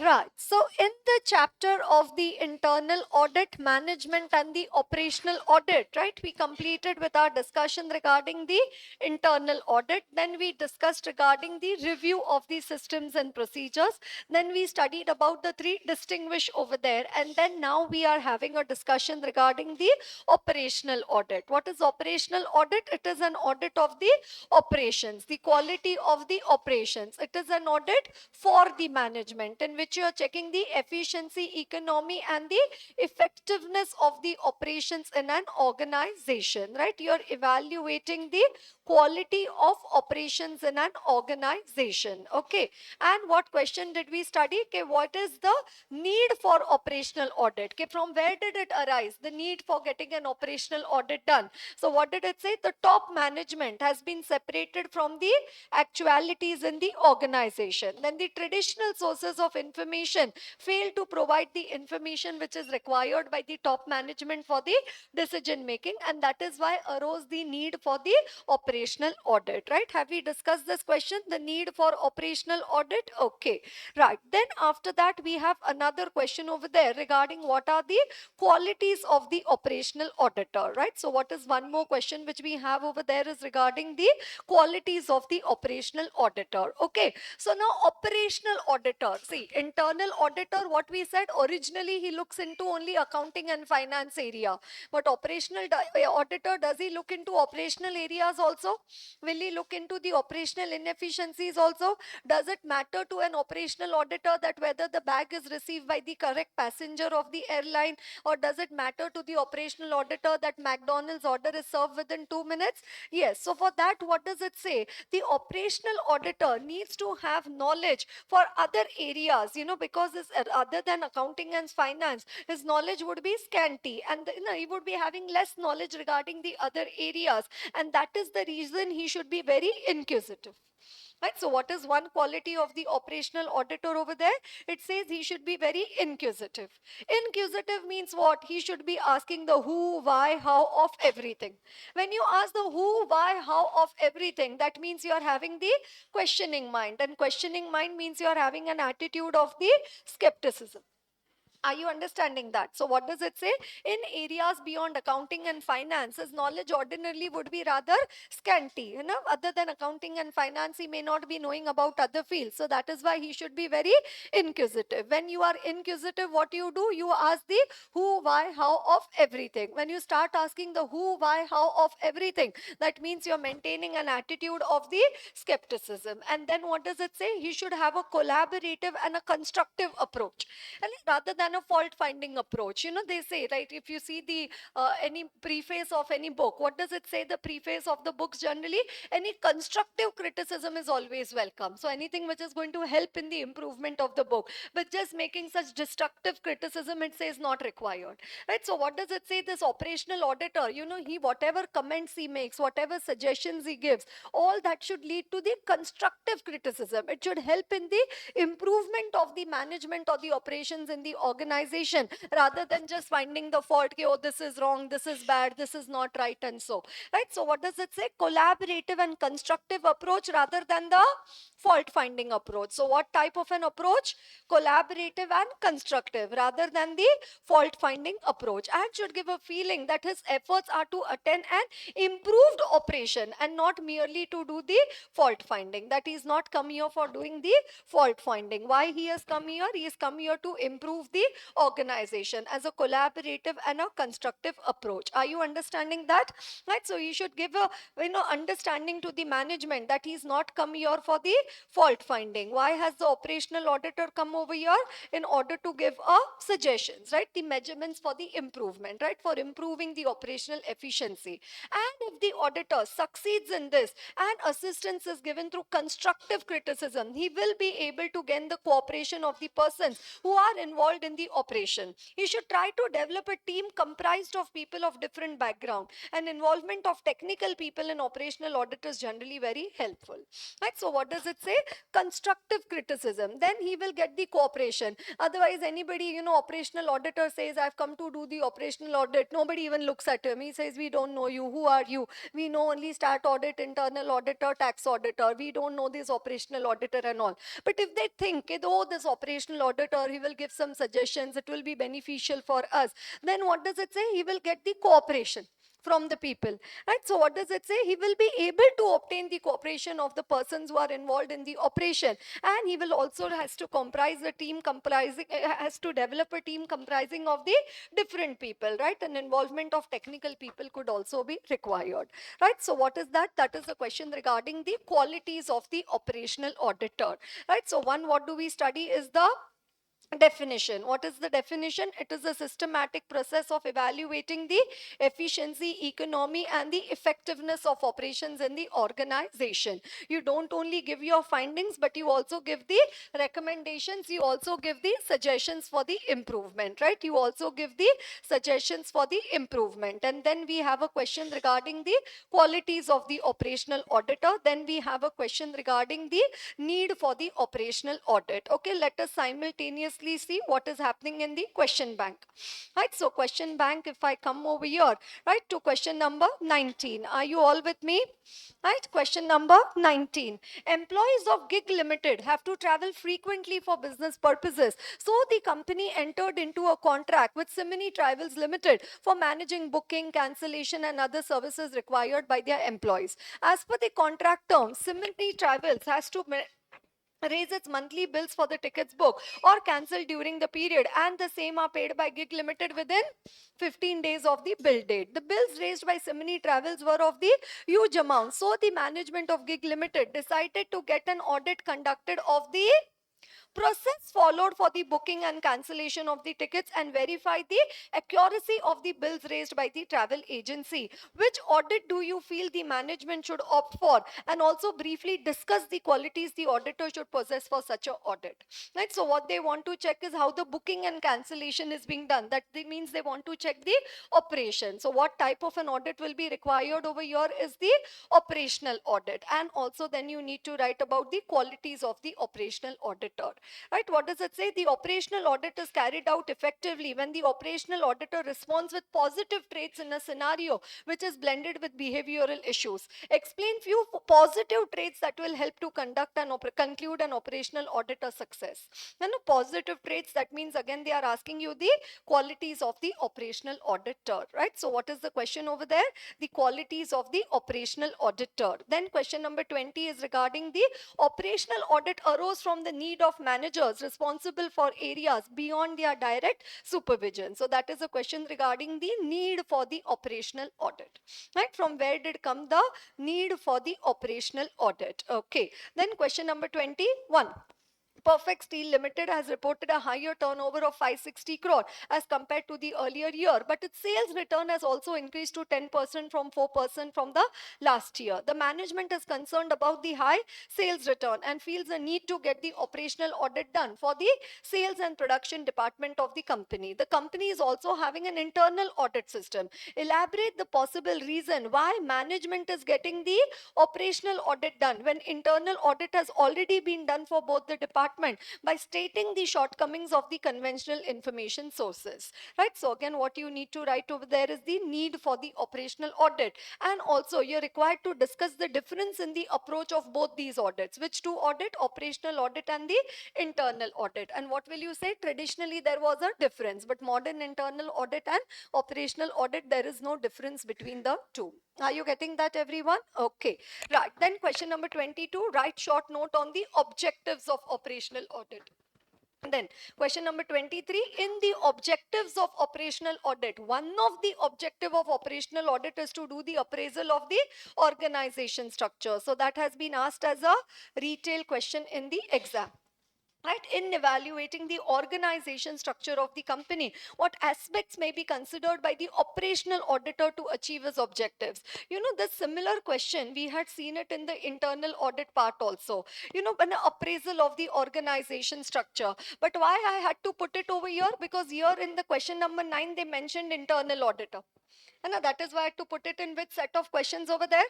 Right. So in the chapter of the internal audit management and the operational audit, right, we completed with our discussion regarding the internal audit. Then we discussed regarding the review of the systems and procedures. Then we studied about the three distinguish over there. And then now we are having a discussion regarding the operational audit. What is operational audit? It is an audit of the operations, the quality of the operations. It is an audit for the management in which you are checking the efficiency, economy, and the effectiveness of the operations in an organization, right? You are evaluating the quality of operations in an organization. Okay. And what question did we study? Okay, what is the need for operational audit? Okay, from where did it arise? The need for getting an operational audit done. So what did it say? The top management has been separated from the actualities in the organization. Then the traditional sources of information fail to provide the information which is required by the top management for the decision making, and that is why arose the need for the operational audit, right? Have we discussed this question, the need for operational audit? Okay, right. Then after that we have another question over there regarding what are the qualities of the operational auditor, right? So what is one more question which we have over there is regarding the qualities of the operational auditor. Okay, so now operational auditor, see, internal auditor, what we said originally, he looks into only accounting and finance area, but operational auditor, does he look into operational areas also? Will he look into the operational inefficiencies also? Does it matter to an operational auditor that whether the bag is received by the correct passenger of the airline, or does it matter to the operational auditor that McDonald's order is served within 2 minutes? Yes. So for that, what does it say? The operational auditor needs to have knowledge for other areas, because this, other than accounting and finance, his knowledge would be scanty, and he would be having less knowledge regarding the other areas, and that is the reason he should be very inquisitive. Right? So what is one quality of the operational auditor over there? It says he should be very inquisitive. Inquisitive means what? He should be asking the who, why, how of everything. When you ask the who, why, how of everything, that means you are having the questioning mind, and questioning mind means you are having an attitude of the skepticism. Are you understanding that? So what does it say? In areas beyond accounting and finance, his knowledge ordinarily would be rather scanty. Other than accounting and finance, he may not be knowing about other fields. So that is why he should be very inquisitive. When you are inquisitive, what you do? You ask the who, why, how of everything. When you start asking the who, why, how of everything, that means you're maintaining an attitude of the skepticism. And then what does it say? He should have a collaborative and a constructive approach, and rather than a fault finding approach. They say, right, if you see the any preface of any book, what does it say? The preface of the books, generally any constructive criticism is always welcome. So anything which is going to help in the improvement of the book, but just making such destructive criticism, it says not required, right? So what does it say? This operational auditor, he, whatever comments he makes, whatever suggestions he gives, all that should lead to the constructive criticism. It should help in the improvement of the management or the operations in the organization, rather than just finding the fault. Oh, this is wrong, this is bad, this is not right, and so, right? So what does it say? Collaborative and constructive approach rather than the fault finding approach. So what type of an approach? Collaborative and constructive rather than the fault finding approach, and should give a feeling that his efforts are to attend an improved operation and not merely to do the fault finding. That he is not come here for doing the fault finding. Why he has come here? He has come here to improve the organization as a collaborative and a constructive approach. Are you understanding that? Right? So he should give a understanding to the management that he is not come here for the fault finding. Why has the operational auditor come over here? In order to give suggestions, right? The measurements for the improvement, right? For improving the operational efficiency. And if the auditor succeeds in this and assistance is given through constructive criticism, he will be able to gain the cooperation of the persons who are involved in the operation. He should try to develop a team comprised of people of different background, and involvement of technical people in operational audit is generally very helpful. Right? So what does it say? Constructive criticism. Then he will get the cooperation. Otherwise, anybody, operational auditor says, I've come to do the operational audit. Nobody even looks at him. He says, we don't know you. Who are you? We know only stat audit, internal auditor, tax auditor. We don't know this operational auditor and all. But if they think, oh, this operational auditor, he will give some suggestions, it will be beneficial for us, then what does it say? He will get the cooperation from the people, right? So what does it say? He will be able to obtain the cooperation of the persons who are involved in the operation, and he will also has to comprise a team comprising, has to develop a team comprising of the different people, right? And involvement of technical people could also be required, right? So what is that? That is the question regarding the qualities of the operational auditor, right? So what do we study is the definition. What is the definition? It is a systematic process of evaluating the efficiency, economy, and the effectiveness of operations in the organization. You don't only give your findings, but you also give the recommendations, you also give the suggestions for the improvement, right? You also give the suggestions for the improvement. And then we have a question regarding the qualities of the operational auditor. Then we have a question regarding the need for the operational audit. Okay, let us simultaneously see what is happening in the question bank. Right, so question bank, if I come over here, right, to question number 19. Are you all with me? Right, question number 19. Employees of Gig Limited have to travel frequently for business purposes. So the company entered into a contract with Simini Travels Limited for managing booking, cancellation, and other services required by their employees. As per the contract terms, Simini Travels has to raise its monthly bills for the tickets booked or cancelled during the period, and the same are paid by Gig Limited within 15 days of the bill date. The bills raised by Simini Travels were of the huge amount, so the management of Gig Limited decided to get an audit conducted of the process followed for the booking and cancellation of the tickets and verify the accuracy of the bills raised by the travel agency. Which audit do you feel the management should opt for? And also briefly discuss the qualities the auditor should possess for such an audit. Right? So what they want to check is how the booking and cancellation is being done. That means they want to check the operation. So what type of an audit will be required over here is the operational audit. And also then you need to write about the qualities of the operational auditor. Right? What does it say? The operational audit is carried out effectively when the operational auditor responds with positive traits in a scenario which is blended with behavioral issues. Explain few positive traits that will help to conduct and conclude an operational audit a success. And positive traits, that means again they are asking you the qualities of the operational auditor, right? So what is the question over there? The qualities of the operational auditor. Then question number 20 is regarding the operational audit arose from the need of managers responsible for areas beyond their direct supervision. So that is a question regarding the need for the operational audit, right? From where did come the need for the operational audit? Okay, then question number 21. Perfect Steel Limited has reported a higher turnover of 560 crore as compared to the earlier year, but its sales return has also increased to 10% from 4% from the last year. The management is concerned about the high sales return and feels a need to get the operational audit done for the sales and production department of the company. The company is also having an internal audit system. Elaborate the possible reason why management is getting the operational audit done when internal audit has already been done for both the departments, by stating the shortcomings of the conventional information sources, right? So again, what you need to write over there is the need for the operational audit, and also you're required to discuss the difference in the approach of both these audits. Which two audit? Operational audit and the internal audit. And what will you say? Traditionally there was a difference, but modern internal audit and operational audit, there is no difference between the two. Are you getting that, everyone? Okay, right. Then question number 22, write short note on the objectives of operational audit. Then question number 23, in the objectives of operational audit, one of the objective of operational audit is to do the appraisal of the organization structure. So that has been asked as a retail question in the exam. right? In evaluating the organization structure of the company, what aspects may be considered by the operational auditor to achieve his objectives. This similar question we had seen it in the internal audit part also, an appraisal of the organization structure. But why I had to put it over here, because here in the question number 9 they mentioned internal auditor, and that is why I had to put it in which set of questions over there,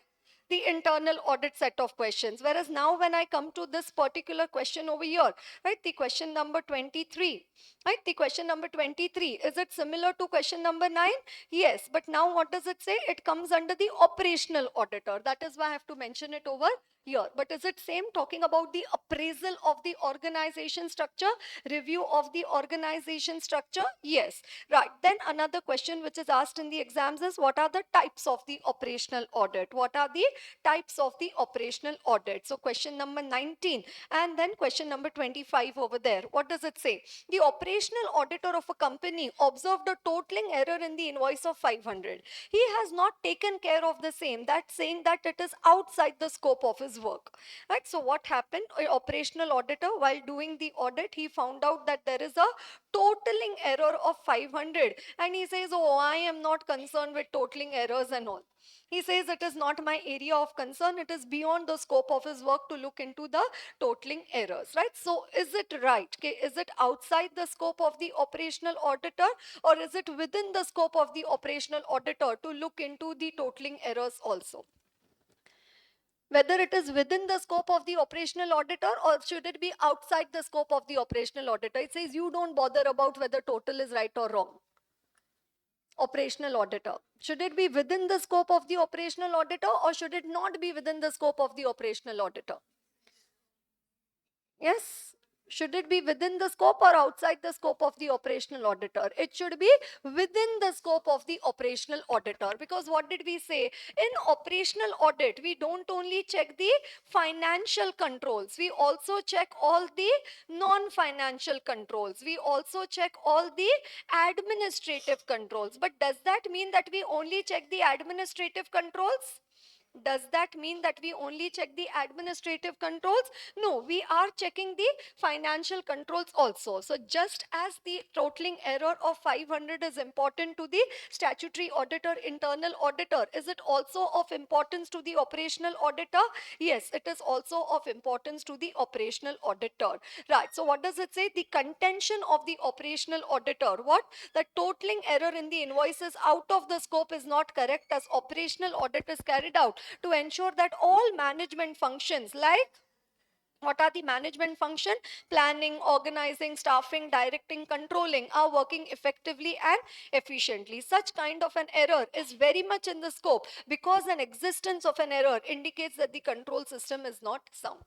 the internal audit set of questions. Whereas now when I come to this particular question over here, right, the question number 23, right, the question number 23, is it similar to question number 9? Yes, but now what does it say? It comes under the operational auditor. That is why I have to mention it over here. But is it same, talking about the appraisal of the organization structure, review of the organization structure? Yes. Right. Then another question which is asked in the exams is, what are the types of the operational audit? What are the types of the operational audit? So question number 19 and then question number 25 over there. What does it say? The operational auditor of a company observed a totaling error in the invoice of 500. He has not taken care of the same. That's saying that it is outside the scope of his work. Right. So what happened? An operational auditor, while doing the audit, he found out that there is a totaling error of 500, and he says, oh, I am not concerned with totaling errors and all. He says it is not my area of concern, it is beyond the scope of his work to look into the totaling errors, right? So is it right? Okay, is it outside the scope of the operational auditor, or is it within the scope of the operational auditor to look into the totaling errors also? Whether it is within the scope of the operational auditor, or should it be outside the scope of the operational auditor? It says you don't bother about whether total is right or wrong. Operational auditor, should it be within the scope of the operational auditor, or should it not be within the scope of the operational auditor? Yes. Should it be within the scope or outside the scope of the operational auditor? It should be within the scope of the operational auditor, because what did we say? In operational audit, we don't only check the financial controls, we also check all the non-financial controls. We also check all the administrative controls. But does that mean that we only check the administrative controls? Does that mean that we only check the administrative controls? No, we are checking the financial controls also. So just as the totaling error of 500 is important to the statutory auditor, internal auditor, is it also of importance to the operational auditor? Yes, it is also of importance to the operational auditor. Right. So what does it say? The contention of the operational auditor. What? The totaling error in the invoices out of the scope is not correct, as operational audit is carried out to ensure that all management functions, like what are the management function? Planning, organizing, staffing, directing, controlling, are working effectively and efficiently. Such kind of an error is very much in the scope, because an existence of an error indicates that the control system is not sound.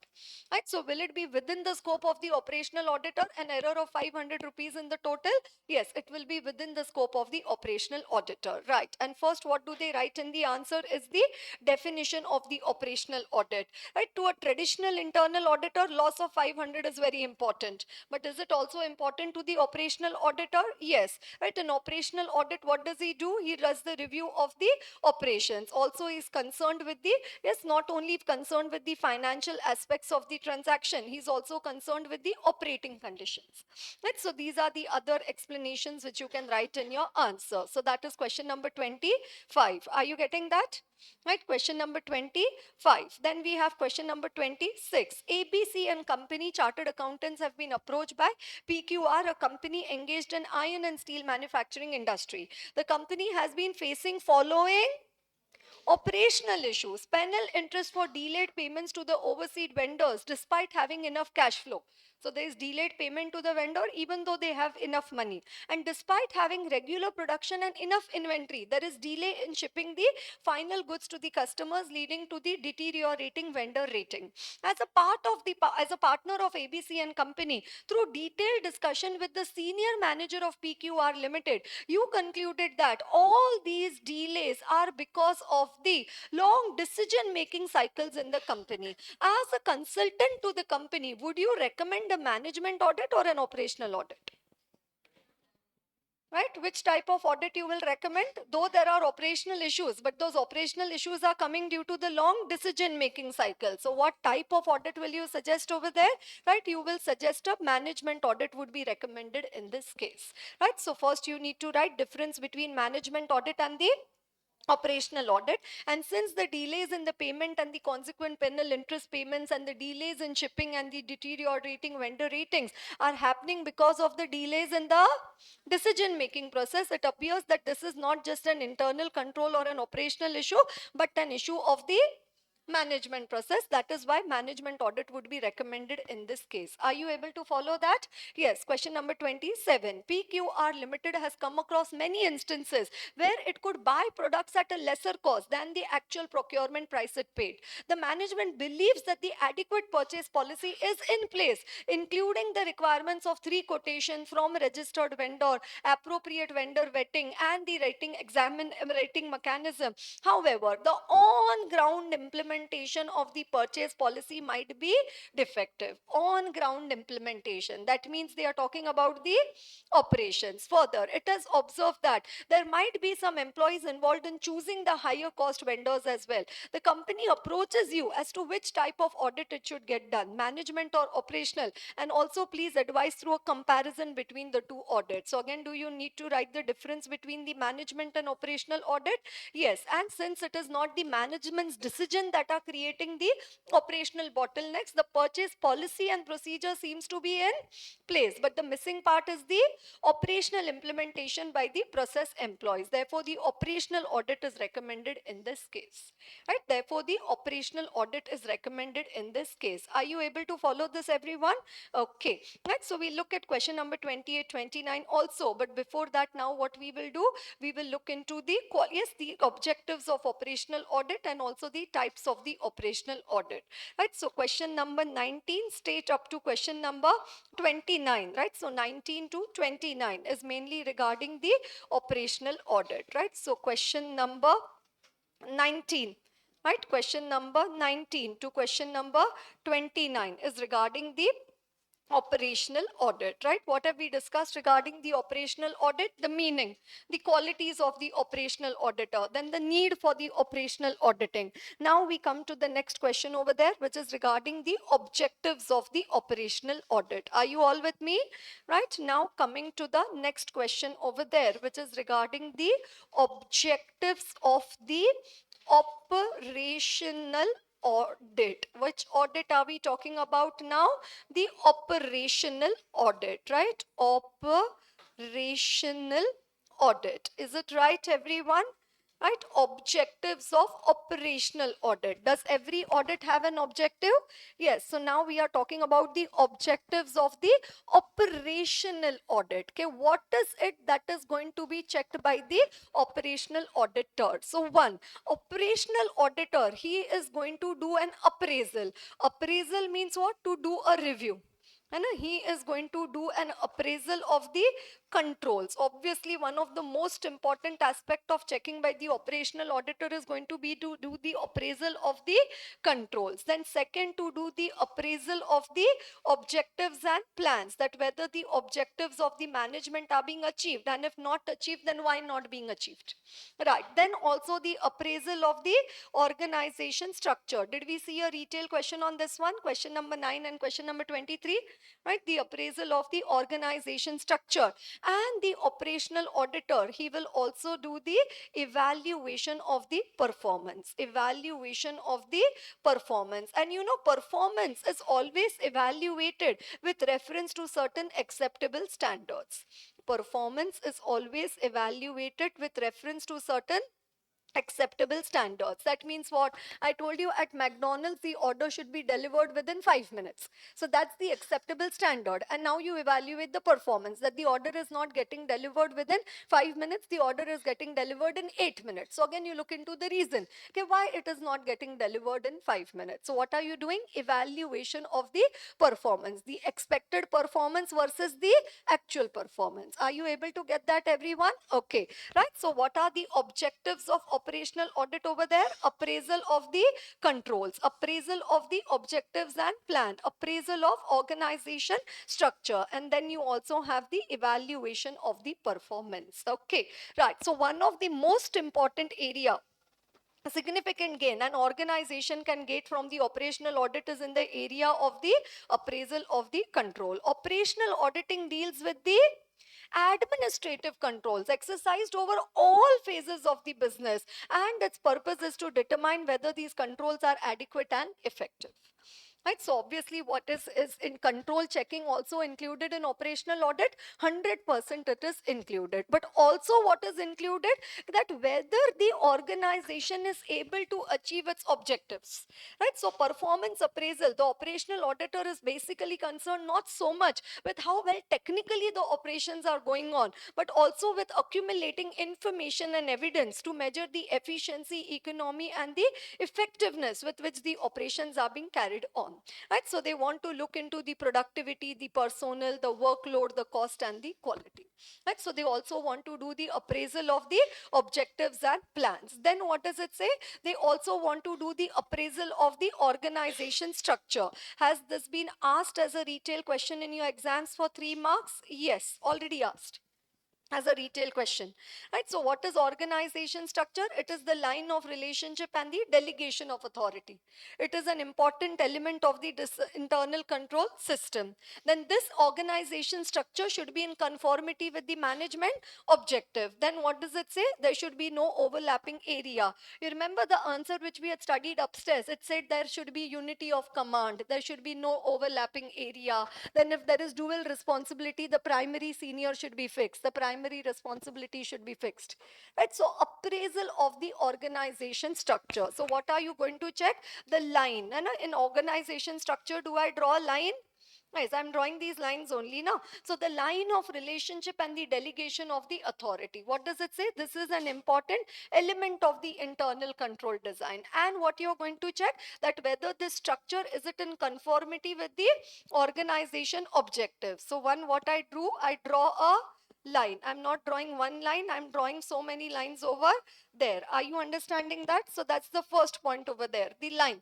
Right? So will it be within the scope of the operational auditor, an error of 500 rupees in the total? Yes, it will be within the scope of the operational auditor. Right. And first, what do they write in the answer is the definition of the operational audit. Right? To a traditional internal auditor, loss of 500 is very important. But is it also important to the operational auditor? Yes. Right? An operational audit, what does he do? He does the review of the operations. Also, he is concerned with the, yes, not only concerned with the financial aspects of the transaction, he's also concerned with the operating conditions. Right? So these are the other explanations which you can write in your answer. So that is question number 25. Are you getting that? Right, question number 25. Then we have question number 26. ABC and Company Chartered Accountants have been approached by PQR, a company engaged in iron and steel manufacturing industry. The company has been facing following operational issues: penal interest for delayed payments to the overseas vendors despite having enough cash flow. So there is delayed payment to the vendor even though they have enough money. And despite having regular production and enough inventory, there is delay in shipping the final goods to the customers, leading to the deteriorating vendor rating. As a partner of ABC and Company, through detailed discussion with the senior manager of PQR Limited, you concluded that all these delays are because of the long decision making cycles in the company. As a consultant to the company, would you recommend a management audit or an operational audit? right? Which type of audit you will recommend? Though there are operational issues, but those operational issues are coming due to the long decision making cycle. So what type of audit will you suggest over there, right? You will suggest a management audit would be recommended in this case, right? So first you need to write difference between management audit and the operational audit. And since the delays in the payment and the consequent penal interest payments and the delays in shipping and the deteriorating vendor ratings are happening because of the delays in the decision making process, it appears that this is not just an internal control or an operational issue, but an issue of the management process. That is why management audit would be recommended in this case. Are you able to follow that? Yes. Question number 27. PQR Limited has come across many instances where it could buy products at a lesser cost than the actual procurement price it paid. The management believes that the adequate purchase policy is in place, including the requirements of 3 quotations from a registered vendor, appropriate vendor vetting, and the rating mechanism. However, the on-ground implementation of the purchase policy might be defective. On-ground implementation. That means they are talking about the operations. Further, it is observed that there might be some employees involved in choosing the higher cost vendors as well. The company approaches you as to which type of audit it should get done, management or operational, and also please advise through a comparison between the two audits. So again, do you need to write the difference between the management and operational audit? Yes, and since it is not the management's decision that are creating the operational bottlenecks, the purchase policy and procedure seems to be in place, but the missing part is the operational implementation by the process employees. Therefore, the operational audit is recommended in this case, right? Therefore, the operational audit is recommended in this case. Are you able to follow this, everyone? Okay, right. So we look at question number 28, 29 also, but before that, now what we will do, we will look into the the objectives of operational audit and also the types of the operational audit, right? So question number 19 state up to question number 29, right? So 19 to 29 is mainly regarding the operational audit, right? So question number 19, right? Question number 19 to question number 29 is regarding the operational audit, right? What have we discussed regarding the operational audit? The meaning, the qualities of the operational auditor, then the need for the operational auditing. Now we come to the next question over there, which is regarding the objectives of the operational audit. Are you all with me? Right, now coming to the next question over there, which is regarding the objectives of the operational audit. Which audit are we talking about now? The operational audit, right? Operational audit. Is it right, everyone? Right? Objectives of operational audit. Does every audit have an objective? Yes. So now we are talking about the objectives of the operational audit. Okay, what is it that is going to be checked by the operational auditor? So one, operational auditor, he is going to do an appraisal. Appraisal means what? To do a review. And he is going to do an appraisal of the controls. Obviously, one of the most important aspect of checking by the operational auditor is going to be to do the appraisal of the controls. Then second, to do the appraisal of the objectives and plans, that whether the objectives of the management are being achieved, and if not achieved, then why not being achieved, right? Then also the appraisal of the organization structure. Did we see a retail question on this one? Question number 9 and question number 23, right? The appraisal of the organization structure. And the operational auditor, he will also do the evaluation of the performance. Evaluation of the performance. And you know, performance is always evaluated with reference to certain acceptable standards. Performance is always evaluated with reference to certain acceptable standards. That means what? I told you at McDonald's the order should be delivered within 5 minutes. So that's the acceptable standard. And now you evaluate the performance, that the order is not getting delivered within 5 minutes, the order is getting delivered in 8 minutes. So again, you look into the reason, okay, why it is not getting delivered in 5 minutes. So what are you doing? Evaluation of the performance, the expected performance versus the actual performance. Are you able to get that, everyone? Okay, right? So what are the objectives of operational audit over there? Appraisal of the controls, appraisal of the objectives and plan, appraisal of organization structure, and then you also have the evaluation of the performance. Okay, right. So one of the most important area, a significant gain an organization can get from the operational audit is in the area of the appraisal of the control. Operational auditing deals with the administrative controls exercised over all phases of the business, and its purpose is to determine whether these controls are adequate and effective. Right, so obviously what is in control checking also included in operational audit? 100% it is included. But also what is included? That whether the organization is able to achieve its objectives. Right, so performance appraisal, the operational auditor is basically concerned not so much with how well technically the operations are going on, but also with accumulating information and evidence to measure the efficiency, economy, and the effectiveness with which the operations are being carried on. Right, so they want to look into the productivity, the personnel, the workload, the cost, and the quality. Right, so they also want to do the appraisal of the objectives and plans. Then what does it say? They also want to do the appraisal of the organization structure. Has this been asked as a retail question in your exams for 3 marks? Yes, already asked as a retail question. Right, so what is organization structure? It is the line of relationship and the delegation of authority. It is an important element of the internal control system. Then this organization structure should be in conformity with the management objective. Then what does it say? There should be no overlapping area. You remember the answer which we had studied upstairs? It said there should be unity of command, there should be no overlapping area. Then if there is dual responsibility, the primary senior should be fixed, the primary responsibility should be fixed. Right, so appraisal of the organization structure. So what are you going to check? The line. And in organization structure, do I draw a line? Nice, I'm drawing these lines only now. So the line of relationship and the delegation of the authority. What does it say? This is an important element of the internal control design. And what you're going to check, that whether this structure, is it in conformity with the organization objectives. So what I draw a line. I'm not drawing one line, I'm drawing so many lines over there. Are you understanding that? So that's the first point over there, the line.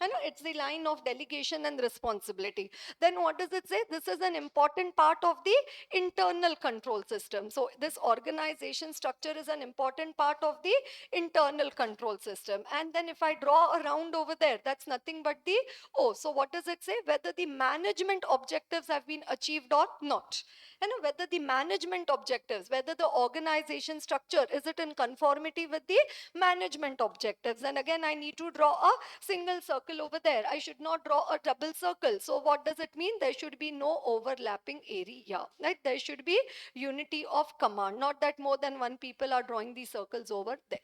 And it's the line of delegation and responsibility. Then what does it say? This is an important part of the internal control system. So this organization structure is an important part of the internal control system. And then if I draw a round over there, that's nothing but the O. So what does it say? Whether the management objectives have been achieved or not. And whether the management objectives, whether the organization structure, is it in conformity with the management objectives? And again, I need to draw a single circle over there. I should not draw a double circle. So what does it mean? There should be no overlapping area, right? There should be unity of command, not that more than one people are drawing these circles over there.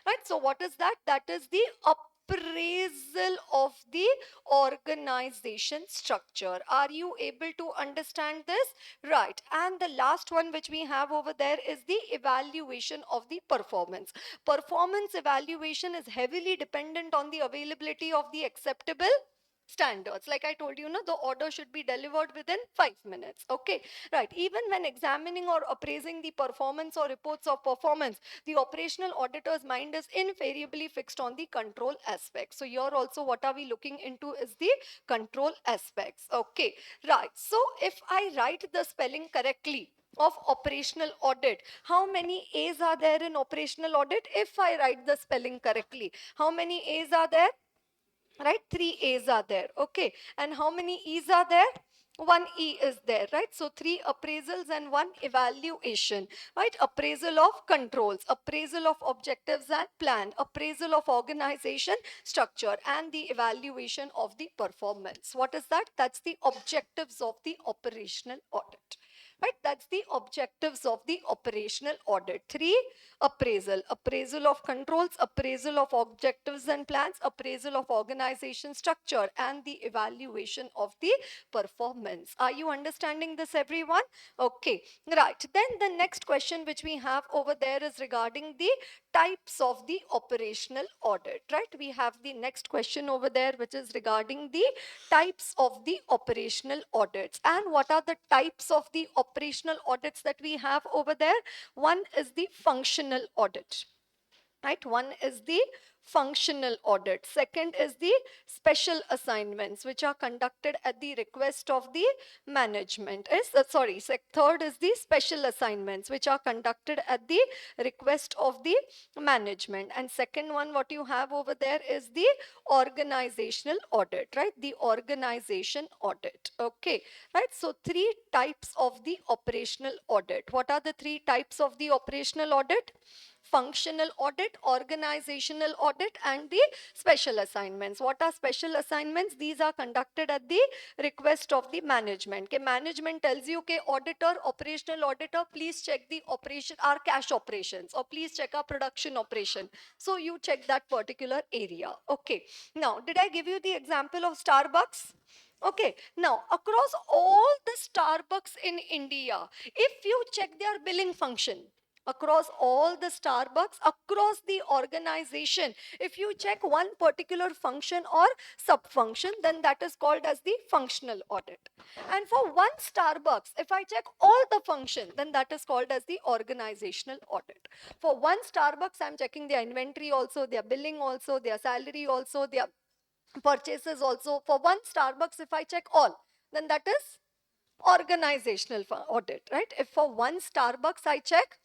Right, so what is that? That is the appraisal of the organization structure. Are you able to understand this? Right, and the last one which we have over there is the evaluation of the performance. Performance evaluation is heavily dependent on the availability of the acceptable standards. Like I told you, the order should be delivered within 5 minutes. Okay, right. Even when examining or appraising the performance or reports of performance, the operational auditor's mind is invariably fixed on the control aspect. So here also what are we looking into is the control aspects. Okay, right. So if I write the spelling correctly of operational audit, how many A's are there in operational audit? If I write the spelling correctly, how many A's are there? Right, 3 A's are there. Okay, and how many E's are there? 1 E is there, right? So 3 appraisals and 1 evaluation, right? Appraisal of controls, appraisal of objectives and plan, appraisal of organization structure, and the evaluation of the performance. What is that? That's the objectives of the operational audit. Right, that's the objectives of the operational audit. 3, appraisal of controls, appraisal of objectives and plans, appraisal of organization structure, and the evaluation of the performance. Are you understanding this, everyone? Okay, right. Then the next question which we have over there is regarding the types of the operational audit, right? We have the next question over there which is regarding the types of the operational audits. And what are the types of the operational audits that we have over there? One is the functional audit. right? One is the functional audit. Second is the special assignments, which are conducted at the request of the management. Third is the special assignments, which are conducted at the request of the management. And second one, what you have over there is the organizational audit, right? The organization audit. Okay, right? So three types of the operational audit. What are the three types of the operational audit? Functional audit, organizational audit, and the special assignments. What are special assignments? These are conducted at the request of the management. Okay, management tells you, okay, auditor, operational auditor, please check the operation, our cash operations, or please check our production operation. So you check that particular area. Okay, now did I give you the example of Starbucks? Okay, now across all the Starbucks in India, if you check their billing function, across all the Starbucks, across the organization, if you check one particular function or sub-function, then that is called as the functional audit. And for one Starbucks, if I check all the function, then that is called as the organizational audit. For one Starbucks, I'm checking their inventory also, their billing also, their salary also, their purchases also. For one Starbucks, if I check all, then that is organizational audit, right? If for one Starbucks I check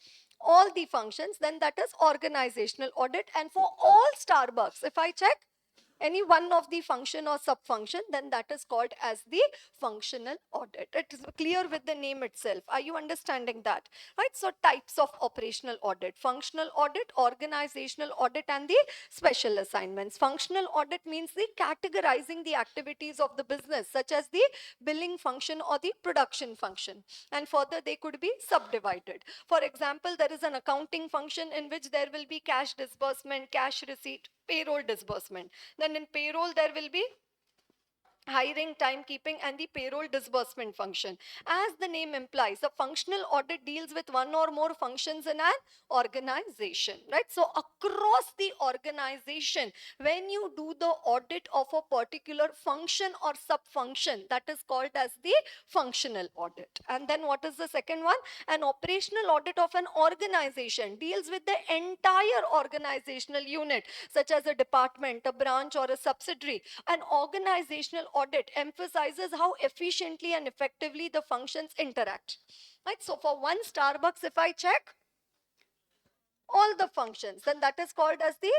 all the functions, then that is organizational audit. And for all Starbucks, if I check any one of the function or sub-function, then that is called as the functional audit. It is clear with the name itself. Are you understanding that? Right? So types of operational audit: functional audit, organizational audit, and the special assignments. Functional audit means the categorizing the activities of the business, such as the billing function or the production function. And further, they could be subdivided. For example, there is an accounting function in which there will be cash disbursement, cash receipt, payroll disbursement. Then in payroll, there will be hiring, timekeeping, and the payroll disbursement function. As the name implies, a functional audit deals with one or more functions in an organization, right? So across the organization, when you do the audit of a particular function or sub-function, that is called as the functional audit. And then what is the second one? An operational audit of an organization deals with the entire organizational unit, such as a department, a branch, or a subsidiary. An organizational audit emphasizes how efficiently and effectively the functions interact. Right? So for one Starbucks, if I check all the functions, then that is called as the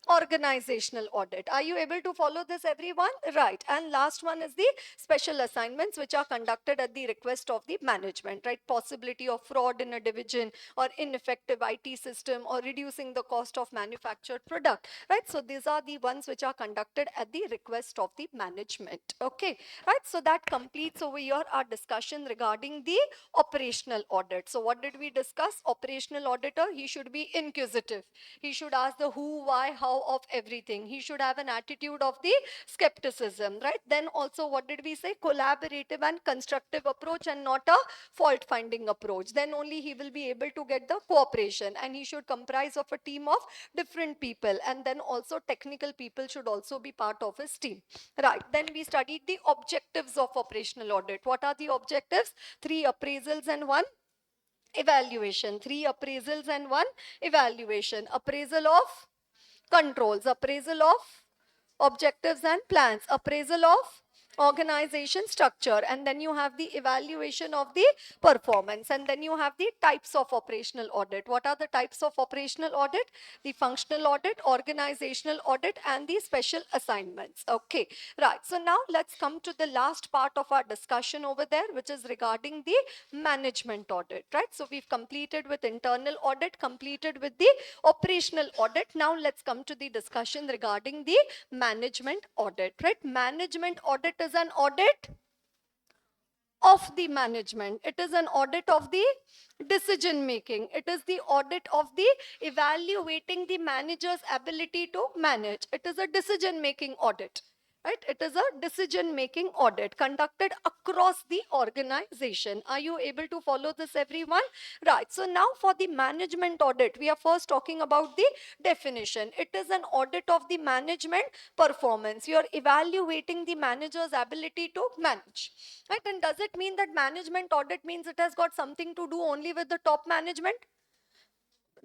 organizational audit. Are you able to follow this, everyone? Right. And last one is the special assignments, which are conducted at the request of the management, right? Possibility of fraud in a division, or ineffective IT system, or reducing the cost of manufactured product, right? So these are the ones which are conducted at the request of the management. Okay, right? So that completes over here our discussion regarding the operational audit. So what did we discuss? Operational auditor, he should be inquisitive. He should ask the who, why, how of everything. He should have an attitude of the skepticism, right? Then also, what did we say? Collaborative and constructive approach, and not a fault finding approach. Then only he will be able to get the cooperation, and he should comprise of a team of different people. And then also technical people should also be part of his team, right? Then we studied the objectives of operational audit. What are the objectives? 3 appraisals and 1 evaluation. 3 appraisals and 1 evaluation. Appraisal of controls, appraisal of objectives and plans, appraisal of organization structure, and then you have the evaluation of the performance, and then you have the types of operational audit. What are the types of operational audit? The functional audit, organizational audit, and the special assignments. Okay, right. So now let's come to the last part of our discussion over there, which is regarding the management audit, right? So we've completed with internal audit, completed with the operational audit. Now let's come to the discussion regarding the management audit, right? Management audit is an audit of the management. It is an audit of the decision making. It is the audit of the evaluating the manager's ability to manage. It is a decision making audit. Right? It is a decision-making audit conducted across the organization. Are you able to follow this, everyone? Right. So now for the management audit, we are first talking about the definition. It is an audit of the management performance. You are evaluating the manager's ability to manage. Right? And does it mean that management audit means it has got something to do only with the top management?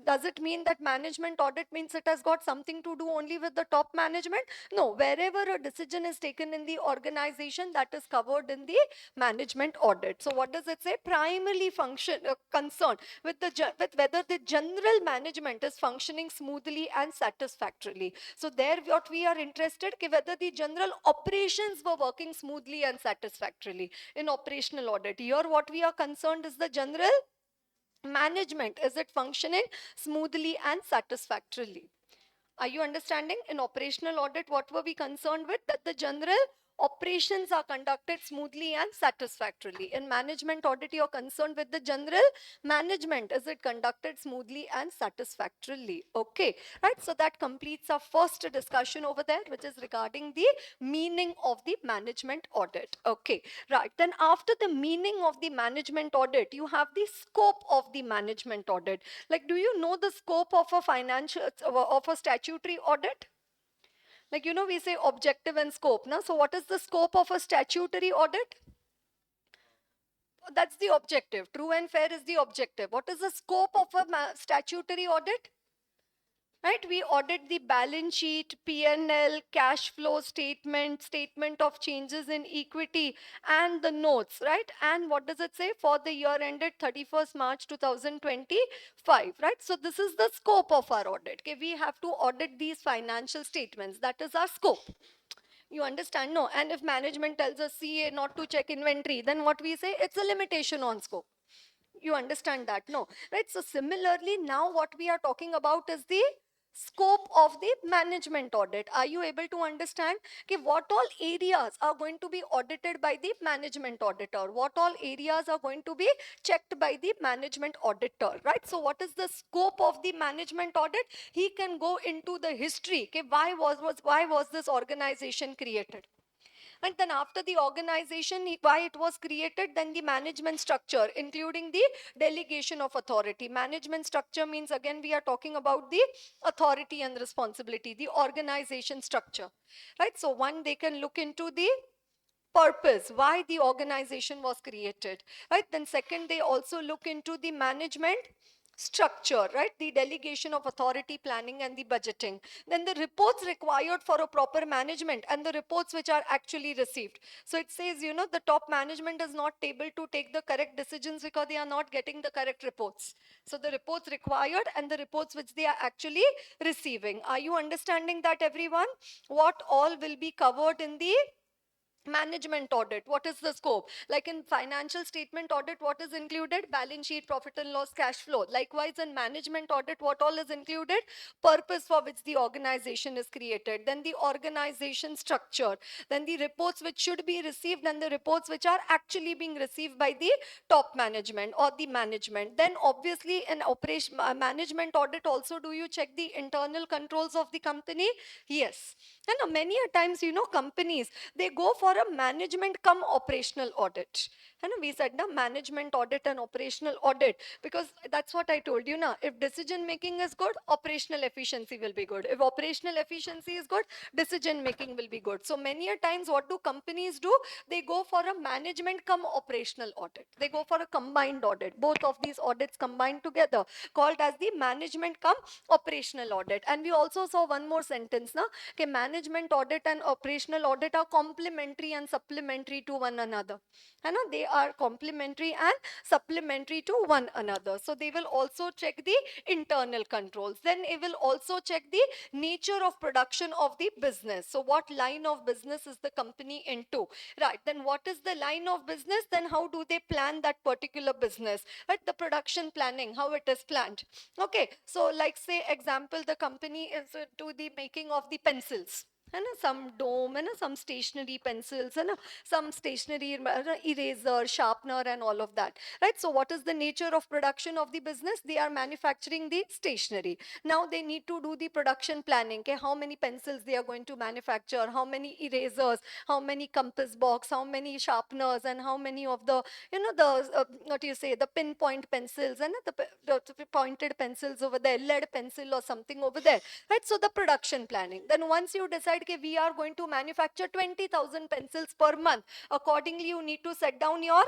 Does it mean that management audit means it has got something to do only with the top management? No, wherever a decision is taken in the organization, that is covered in the management audit. So what does it say? Primarily concerned with with whether the general management is functioning smoothly and satisfactorily. So there what we are interested in, whether the general operations were working smoothly and satisfactorily in operational audit. Here what we are concerned is the general management, is it functioning smoothly and satisfactorily? Are you understanding? In operational audit, what were we concerned with? That the general operations are conducted smoothly and satisfactorily. In management audit, you're concerned with the general management. Is it conducted smoothly and satisfactorily? Okay, right. So that completes our first discussion over there, which is regarding the meaning of the management audit. Okay, right. Then after the meaning of the management audit, you have the scope of the management audit. Like, do you know the scope of a financial, of a statutory audit? Like, you know, we say objective and scope. Now, so what is the scope of a statutory audit? That's the objective. True and fair is the objective. What is the scope of a statutory audit? Right, we audit the balance sheet, P&L, cash flow statement, statement of changes in equity, and the notes, right? And what does it say? For the year ended 31st March 2025, right? So this is the scope of our audit. Okay, we have to audit these financial statements. That is our scope. You understand? No. And if management tells us CA not to check inventory, then what we say? It's a limitation on scope. You understand that? No. Right? So similarly, now what we are talking about is the scope of the management audit. Are you able to understand what all areas are going to be audited by the management auditor? What all areas are going to be checked by the management auditor, right? So what is the scope of the management audit? He can go into the history. Why was this organization created? And then after the organization, why it was created, then the management structure, including the delegation of authority. Management structure means, again, we are talking about the authority and responsibility, the organization structure, right? So one, they can look into the purpose, why the organization was created, right? Then second, they also look into the management structure, right? The delegation of authority, planning, and the budgeting. Then the reports required for a proper management and the reports which are actually received. So it says, you know, the top management is not able to take the correct decisions because they are not getting the correct reports. So the reports required and the reports which they are actually receiving. Are you understanding that, everyone? What all will be covered in the management audit? What is the scope? Like in financial statement audit, what is included? Balance sheet, profit and loss, cash flow. Likewise, in management audit, what all is included? Purpose for which the organization is created, then the organization structure, then the reports which should be received, and the reports which are actually being received by the top management or the management. Then obviously in operation management audit also, do you check the internal controls of the company? Yes. And many a times, you know, companies, they go for a management come operational audit. And we said na, management audit and operational audit, because that's what I told you now. If decision making is good, operational efficiency will be good. If operational efficiency is good, decision making will be good. So many a times, what do companies do? They go for a management come operational audit. They go for a combined audit. Both of these audits combined together, called as the management come operational audit. And we also saw one more sentence now. Okay, management audit and operational audit are complementary and supplementary to one another. And they are complementary and supplementary to one another. So they will also check the internal controls. Then it will also check the nature of production of the business. So what line of business is the company into? Right. Then what is the line of business? Then how do they plan that particular business? Right. The production planning, how it is planned. Okay. So like say example, the company is to the making of the pencils. And some dome and some stationery pencils and some stationery eraser, sharpener and all of that, right? So what is the nature of production of the business? They are manufacturing the stationery. Now they need to do the production planning. Okay, how many pencils they are going to manufacture, how many erasers, how many compass box, how many sharpeners, and how many of the, you know, the what do you say, the pinpoint pencils and the pointed pencils over there, lead pencil or something over there, right? So the production planning. Then once you decide that we are going to manufacture 20,000 pencils per month, accordingly you need to set down your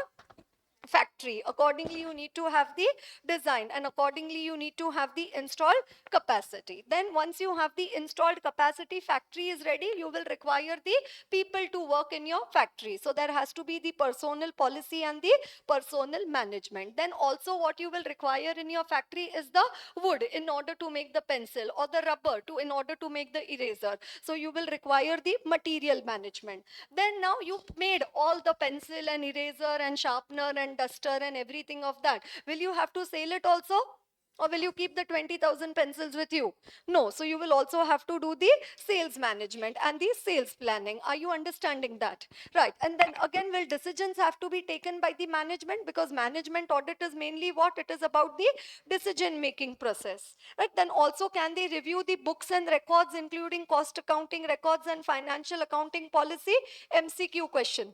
factory. Accordingly, you need to have the design, and accordingly you need to have the installed capacity. Then once you have the installed capacity, factory is ready, you will require the people to work in your factory. So there has to be the personnel policy and the personnel management. Then also what you will require in your factory is the wood in order to make the pencil, or the rubber in order to make the eraser. So you will require the material management. Then now you made all the pencil and eraser and sharpener and duster and everything of that. Will you have to sell it also? Or will you keep the 20,000 pencils with you? No. So you will also have to do the sales management and the sales planning. Are you understanding that? Right. And then again, will decisions have to be taken by the management? Because management audit is mainly what? It is about the decision making process. Right. Then also, can they review the books and records, including cost accounting records and financial accounting policy? MCQ question.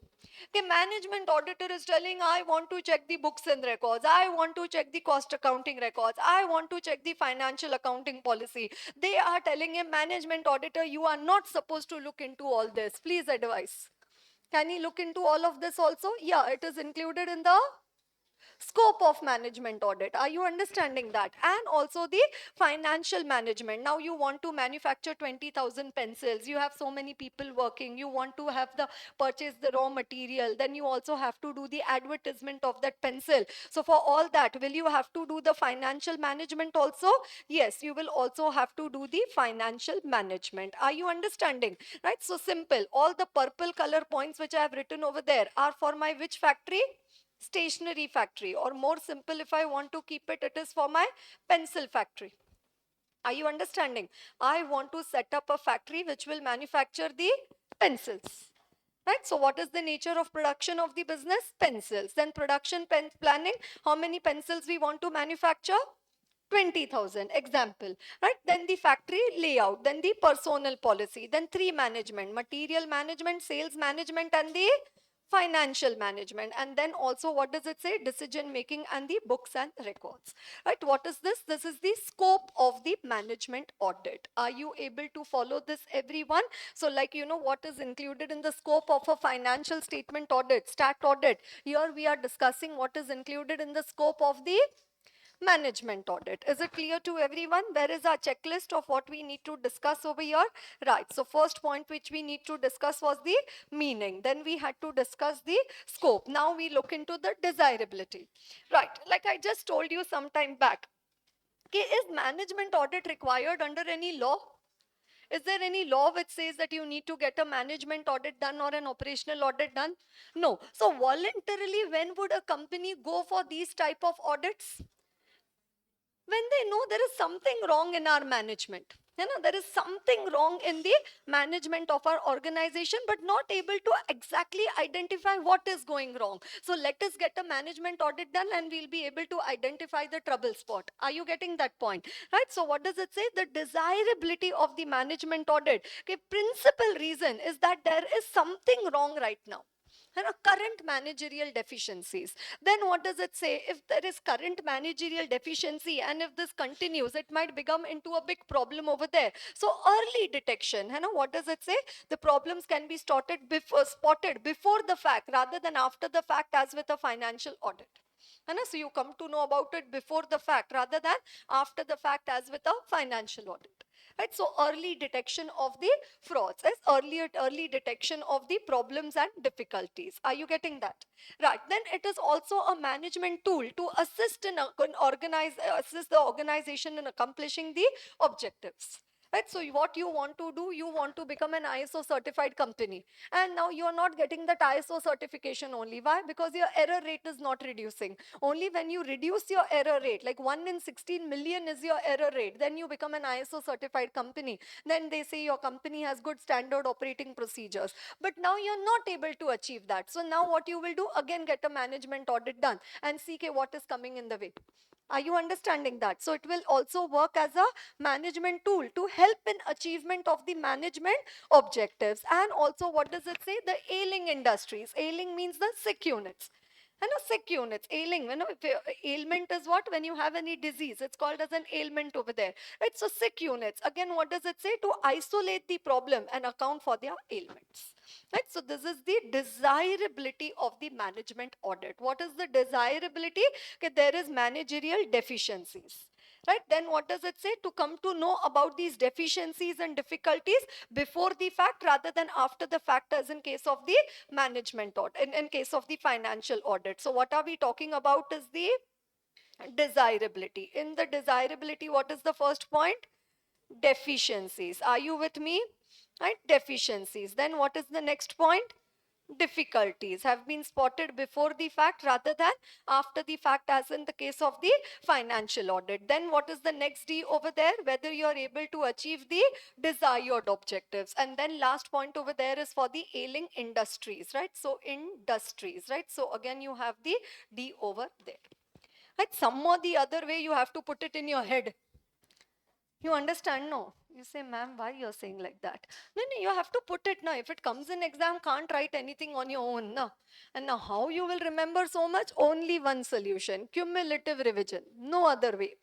The management auditor is telling, I want to check the books and records, I want to check the cost accounting records, I want to check the financial accounting policy. They are telling a management auditor, you are not supposed to look into all this. Please advise. Can he look into all of this also? Yeah, it is included in the scope of management audit. Are you understanding that? And also the financial management. Now you want to manufacture 20,000 pencils, you have so many people working, you want to have the purchase the raw material, then you also have to do the advertisement of that pencil. So for all that, will you have to do the financial management also? Yes, you will also have to do the financial management. Are you understanding? Right. So simple. All the purple color points which I have written over there are for my which factory? Stationery factory. Or more simple, if I want to keep it, it is for my pencil factory. Are you understanding? I want to set up a factory which will manufacture the pencils. Right. So what is the nature of production of the business? Pencils. Then production planning, how many pencils we want to manufacture? 20,000 example, right? Then the factory layout, then the personnel policy, then three management: material management, sales management, and the financial management. And then also, what does it say? Decision making and the books and records, right? What is this? This is the scope of the management audit. Are you able to follow this, everyone? So like, what is included in the scope of a financial statement audit, stat audit? Here we are discussing what is included in the scope of the management audit. Is it clear to everyone? Where is our checklist of what we need to discuss over here? Right. So first point which we need to discuss was the meaning. Then we had to discuss the scope. Now we look into the desirability. Right. Like I just told you some time back. Okay, is management audit required under any law? Is there any law which says that you need to get a management audit done or an operational audit done? No. So voluntarily, when would a company go for these type of audits? When they know there is something wrong in our management. There is something wrong in the management of our organization, but not able to exactly identify what is going wrong. So let us get a management audit done and we'll be able to identify the trouble spot. Are you getting that point? Right. So what does it say? The desirability of the management audit. Okay, principal reason is that there is something wrong right now. Current managerial deficiencies. Then what does it say? If there is current managerial deficiency and if this continues, it might become into a big problem over there. So early detection, what does it say? The problems can be spotted before the fact rather than after the fact, as with a financial audit. So you come to know about it before the fact rather than after the fact, as with a financial audit. Right. So early detection of the frauds is early detection of the problems and difficulties. Are you getting that? Right. Then it is also a management tool to assist assist the organization in accomplishing the objectives. Right. So what you want to do, you want to become an ISO certified company, and now you are not getting that ISO certification only. Why? Because your error rate is not reducing. Only when you reduce your error rate, like 1 in 16 million is your error rate, then you become an ISO certified company. Then they say your company has good standard operating procedures. But now you're not able to achieve that. So now what you will do? Again, get a management audit done and see what is coming in the way. Are you understanding that? So it will also work as a management tool to help in achievement of the management objectives. And also, what does it say? The ailing industries. Ailing means the sick units. And a sick units, ailing, ailment is what? When you have any disease, it's called as an ailment over there. It's a sick units. Again, what does it say? To isolate the problem and account for their ailments. Right, so this is the desirability of the management audit. What is the desirability? Okay, there is managerial deficiencies. Right, then what does it say? To come to know about these deficiencies and difficulties before the fact rather than after the fact, as in case of the management audit, in case of the financial audit. So what are we talking about is the desirability. In the desirability, what is the first point? Deficiencies. Are you with me? Right, deficiencies. Then what is the next point? Difficulties have been spotted before the fact rather than after the fact, as in the case of the financial audit. Then what is the next D over there? Whether you are able to achieve the desired objectives. And then last point over there is for the ailing industries, right? So industries, right? So again you have the D over there. Right? Some or the other way you have to put it in your head. You understand? No. You say, ma'am, why you're saying like that? No, no, you have to put it now. If it comes in exam, can't write anything on your own. No. And now how you will remember so much? Only one solution. Cumulative revision. No other way.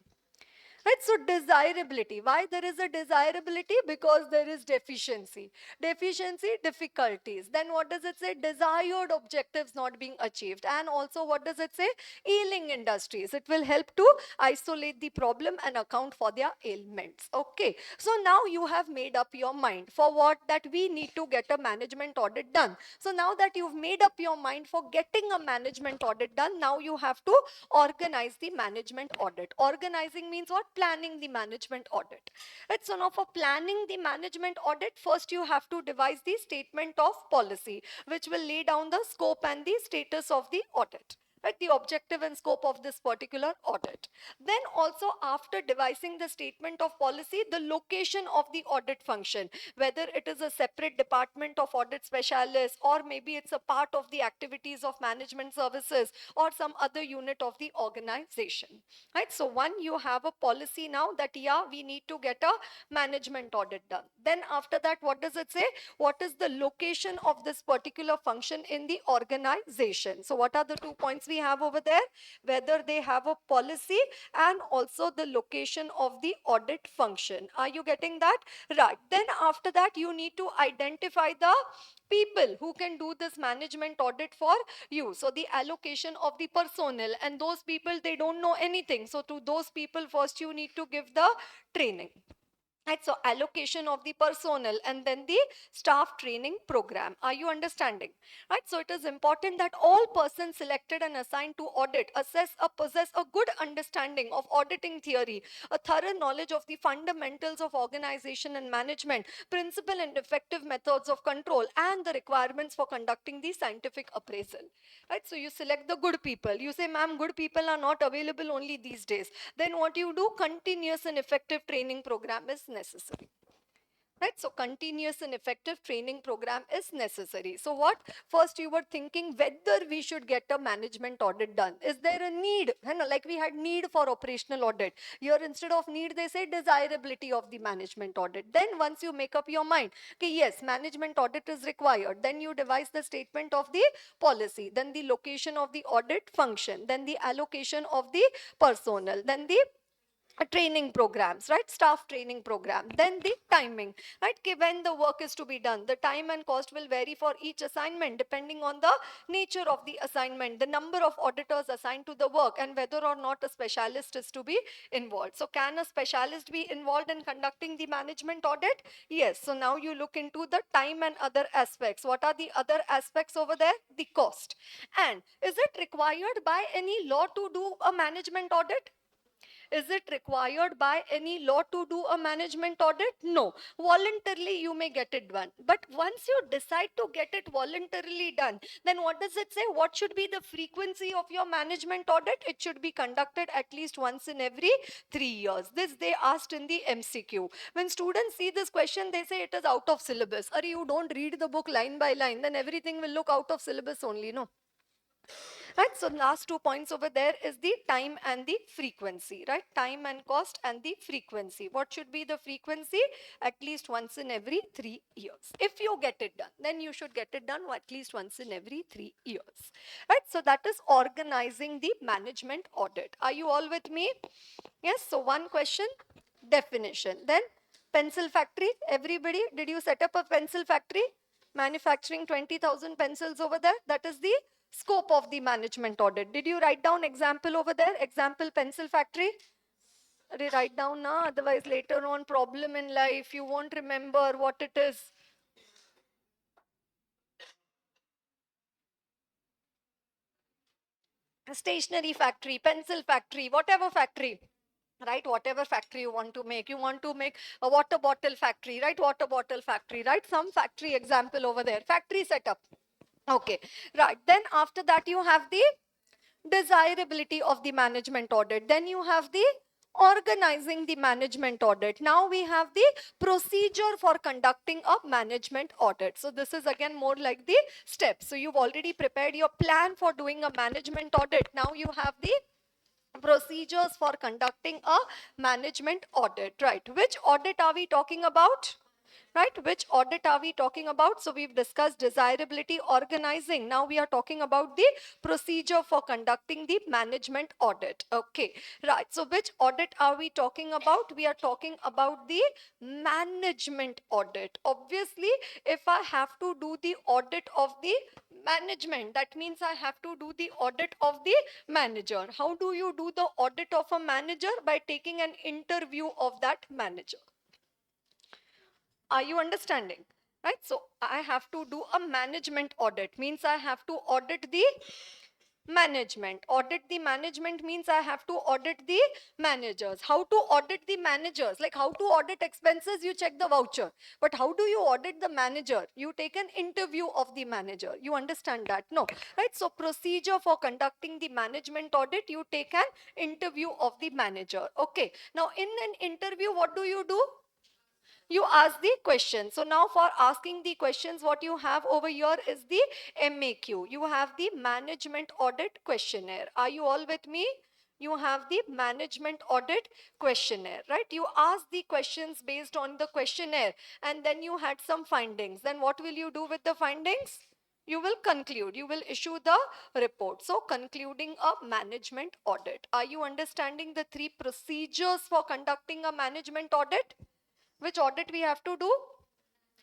Right, so desirability. Why there is a desirability? Because there is deficiency. Deficiency, difficulties. Then what does it say? Desired objectives not being achieved. And also what does it say? Ailing industries. It will help to isolate the problem and account for their ailments. Okay, so now you have made up your mind for what? That we need to get a management audit done. So now that you've made up your mind for getting a management audit done, now you have to organize the management audit. Organizing means what? Planning the management audit. Right, so now for planning the management audit, first you have to devise the statement of policy, which will lay down the scope and the status of the audit. Right, the objective and scope of this particular audit. Then also after devising the statement of policy, the location of the audit function, whether it is a separate department of audit specialists or maybe it's a part of the activities of management services or some other unit of the organization. Right, so one, you have a policy now that yeah, we need to get a management audit done. Then after that, what does it say? What is the location of this particular function in the organization? So what are the 2 points we have over there? Whether they have a policy and also the location of the audit function. Are you getting that? Right. Then after that, you need to identify the people who can do this management audit for you. So the allocation of the personnel, and those people, they don't know anything. So to those people, first you need to give the training. Right, so allocation of the personnel and then the staff training program. Are you understanding? Right, so it is important that all persons selected and assigned to audit possess a good understanding of auditing theory, a thorough knowledge of the fundamentals of organization and management, principle and effective methods of control, and the requirements for conducting the scientific appraisal. Right, so you select the good people. You say, ma'am, good people are not available only these days. Then what you do? Continuous and effective training program is necessary. Right, so continuous and effective training program is necessary. So what? First you were thinking whether we should get a management audit done. Is there a need? Like we had need for operational audit. Here instead of need, they say desirability of the management audit. Then once you make up your mind, okay, yes, management audit is required, then you devise the statement of the policy, then the location of the audit function, then the allocation of the personnel, then the training programs, right? Staff training program, then the timing, right? Okay, when the work is to be done, the time and cost will vary for each assignment depending on the nature of the assignment, the number of auditors assigned to the work, and whether or not a specialist is to be involved. So can a specialist be involved in conducting the management audit? Yes. So now you look into the time and other aspects. What are the other aspects over there? The cost. And is it required by any law to do a management audit? Is it required by any law to do a management audit? No. Voluntarily you may get it done. But once you decide to get it voluntarily done, then what does it say? What should be the frequency of your management audit? It should be conducted at least once in every 3 years. This they asked in the MCQ. When students see this question, they say it is out of syllabus. Or you don't read the book line by line, then everything will look out of syllabus only, no? right? So last 2 points over there is the time and the frequency, right? Time and cost and the frequency. What should be the frequency? At least once in every 3 years. If you get it done, then you should get it done at least once in every 3 years, right? So that is organizing the management audit. Are you all with me? Yes. So one question, definition. Then pencil factory. Everybody, did you set up a pencil factory? Manufacturing 20,000 pencils over there. That is the scope of the management audit. Did you write down example over there? Example pencil factory? Write down now, otherwise later on problem in life, you won't remember what it is. A stationery factory, pencil factory, whatever factory, right? Whatever factory you want to make. You want to make a water bottle factory, right? Water bottle factory, right? Some factory example over there. Factory setup. Okay, right. Then after that you have the desirability of the management audit. Then you have the organizing the management audit. Now we have the procedure for conducting a management audit. So this is again more like the steps. So you've already prepared your plan for doing a management audit. Now you have the procedures for conducting a management audit, right? Which audit are we talking about? Right? Which audit are we talking about? So we've discussed desirability, organizing. Now we are talking about the procedure for conducting the management audit. Okay, right. So which audit are we talking about? We are talking about the management audit. Obviously, if I have to do the audit of the management, that means I have to do the audit of the manager. How do you do the audit of a manager? By taking an interview of that manager. Are you understanding? Right? So I have to do a management audit, means I have to audit the management. Audit the management means I have to audit the managers. How to audit the managers? Like how to audit expenses, you check the voucher. But how do you audit the manager? You take an interview of the manager. You understand that? No. Right? So procedure for conducting the management audit, you take an interview of the manager. Okay. Now in an interview, what do? You ask the question. So now for asking the questions, what you have over here is the MAQ. You have the management audit questionnaire. Are you all with me? You have the management audit questionnaire, right? You ask the questions based on the questionnaire and then you had some findings. Then what will you do with the findings? You will conclude, you will issue the report. So concluding a management audit. Are you understanding the three procedures for conducting a management audit? Which audit we have to do?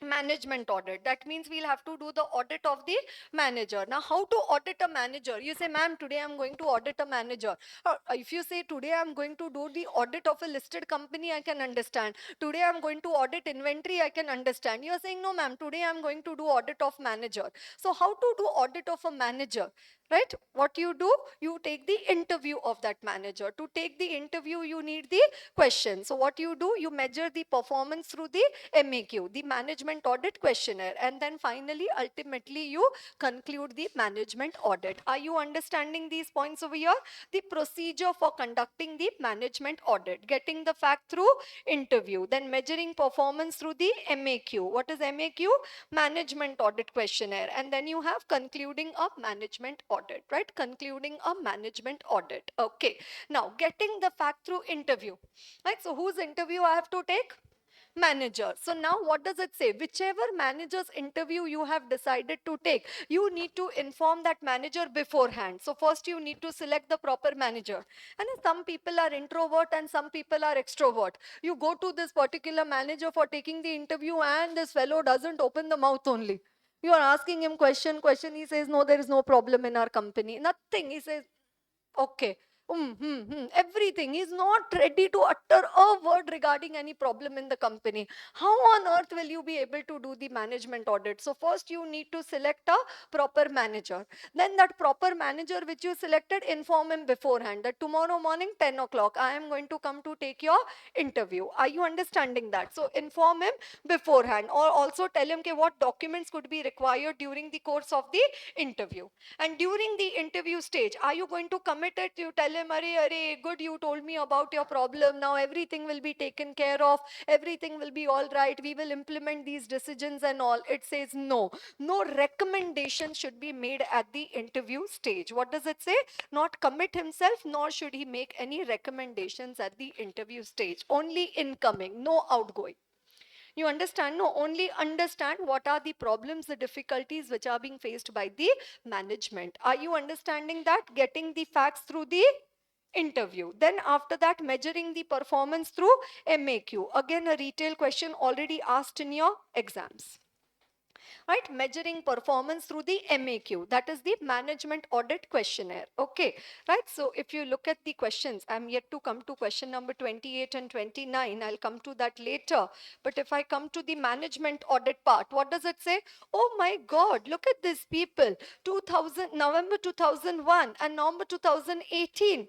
Management audit. That means we'll have to do the audit of the manager. Now how to audit a manager? You say, ma'am, today I'm going to audit a manager. Or if you say, today I'm going to do the audit of a listed company, I can understand. Today I'm going to audit inventory, I can understand. You're saying, no ma'am, today I'm going to do audit of manager. So how to do audit of a manager? Right? What you do? You take the interview of that manager. To take the interview, you need the question. So what you do? You measure the performance through the MAQ, the management audit questionnaire, and then finally, ultimately, you conclude the management audit. Are you understanding these points over here? The procedure for conducting the management audit, getting the fact through interview, then measuring performance through the MAQ. What is MAQ? Management audit questionnaire, and then you have concluding a management audit, right? Concluding a management audit. Okay. Now, getting the fact through interview, right? So whose interview I have to take? Manager. So now what does it say? Whichever manager's interview you have decided to take, you need to inform that manager beforehand. So first you need to select the proper manager. And some people are introvert and some people are extrovert. You go to this particular manager for taking the interview and this fellow doesn't open the mouth only. You are asking him question, he says, no, there is no problem in our company. Nothing. He says, okay. Everything. He's not ready to utter a word regarding any problem in the company. How on earth will you be able to do the management audit? So first you need to select a proper manager. Then that proper manager which you selected, inform him beforehand that tomorrow morning 10 o'clock I am going to come to take your interview. Are you understanding that? So inform him beforehand, or also tell him what documents could be required during the course of the interview. And during the interview stage, are you going to commit it? You tell him, him, "Arey, good, you told me about your problem. Now everything will be taken care of. Everything will be all right. We will implement these decisions and all." It says no. No recommendation should be made at the interview stage. What does it say? Not commit himself, nor should he make any recommendations at the interview stage. Only incoming, no outgoing. You understand? No, only understand what are the problems, the difficulties which are being faced by the management. Are you understanding that? Getting the facts through the interview. Then after that, measuring the performance through MAQ. Again, a retail question already asked in your exams. Right, measuring performance through the MAQ, that is the Management Audit Questionnaire. Okay, right. So if you look at the questions, I'm yet to come to question number 28 and 29. I'll come to that later. But if I come to the management audit part, what does it say? Oh my God, look at these people. 2000 November 2001 and November 2018.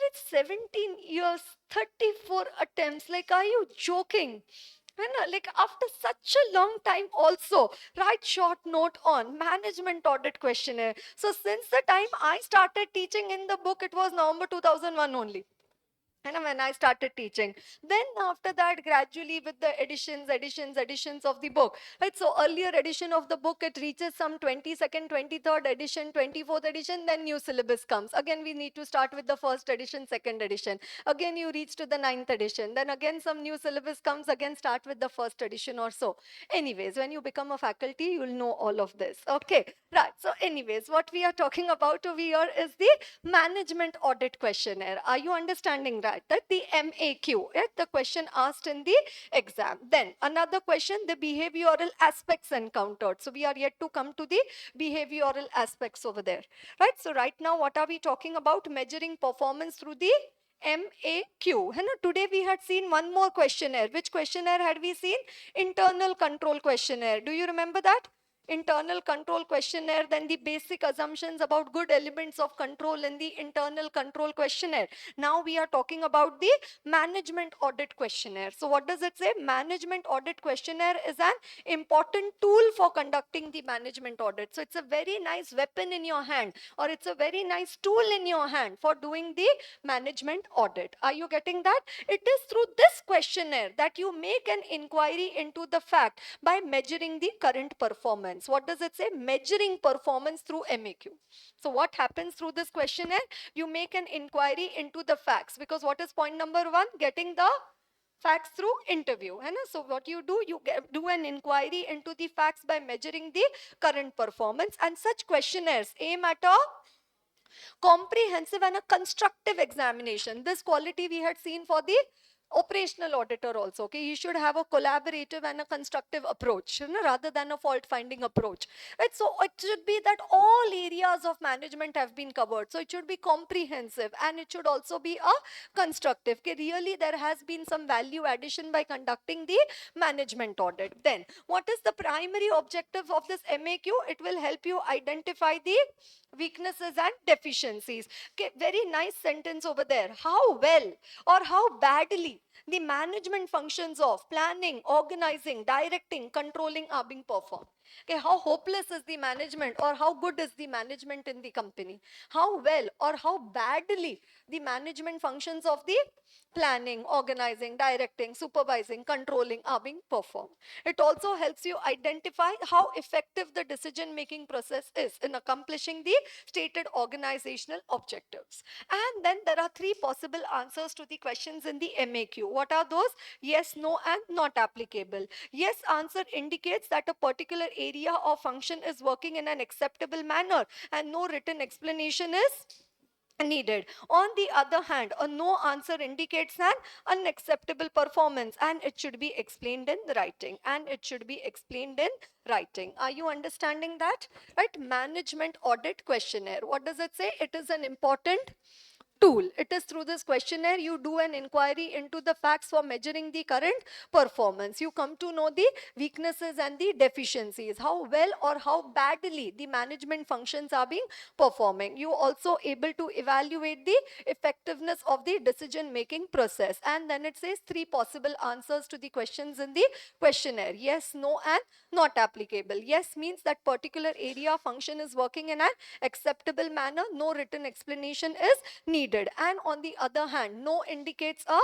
It's 17 years, 34 attempts. Like, are you joking? Like, after such a long time also, write short note on management audit questionnaire. So since the time I started teaching in the book, it was November 2001 only. And when I started teaching, then after that, gradually with the additions of the book, right? So earlier edition of the book, it reaches some 22nd, 23rd edition, 24th edition, then new syllabus comes. Again, we need to start with the first edition, second edition. Again, you reach to the 9th edition. Then again, some new syllabus comes, again start with the first edition or so. Anyways, when you become a faculty, you'll know all of this. Okay, right. So anyways, what we are talking about over here is the management audit questionnaire. Are you understanding that? That the MAQ, right? The question asked in the exam. Then another question, the behavioral aspects encountered. So we are yet to come to the behavioral aspects over there, right? So right now, what are we talking about? Measuring performance through the MAQ. Today we had seen one more questionnaire. Which questionnaire had we seen? Internal control questionnaire. Do you remember that? Internal control questionnaire, then the basic assumptions about good elements of control in the internal control questionnaire. Now we are talking about the management audit questionnaire. So what does it say? Management audit questionnaire is an important tool for conducting the management audit. So it's a very nice weapon in your hand, or it's a very nice tool in your hand for doing the management audit. Are you getting that? It is through this questionnaire that you make an inquiry into the fact by measuring the current performance. What does it say? Measuring performance through MAQ. So what happens through this questionnaire? You make an inquiry into the facts, because what is point number 1? Getting the facts through interview. So what you do, you do an inquiry into the facts by measuring the current performance, and such questionnaires aim at a comprehensive and a constructive examination. This quality we had seen for the operational auditor also. Okay, you should have a collaborative and a constructive approach, rather than a fault finding approach, right? So it should be that all areas of management have been covered. So it should be comprehensive, and it should also be a constructive. Okay, really there has been some value addition by conducting the management audit. Then what is the primary objective of this MAQ? It will help you identify the weaknesses and deficiencies. Okay, very nice sentence over there. How well or how badly the management functions of planning, organizing, directing, controlling are being performed. Okay, how hopeless is the management, or how good is the management in the company? How well or how badly the management functions of the planning, organizing, directing, supervising, controlling are being performed. It also helps you identify how effective the decision-making process is in accomplishing the stated organizational objectives. And then there are 3 possible answers to the questions in the MAQ. What are those? Yes, no, and not applicable. Yes answer indicates that a particular area or function is working in an acceptable manner, and no written explanation is needed. On the other hand, a no answer indicates an unacceptable performance, and it should be explained in writing. Are you understanding that? Right? Management audit questionnaire. What does it say? It is an important tool. It is through this questionnaire you do an inquiry into the facts for measuring the current performance. You come to know the weaknesses and the deficiencies, how well or how badly the management functions are being performing. You also able to evaluate the effectiveness of the decision making process. And then it says 3 possible answers to the questions in the questionnaire. Yes, no, and not applicable. Yes means that particular area function is working in an acceptable manner. No written explanation is needed. exceeded, and on the other hand, no indicates a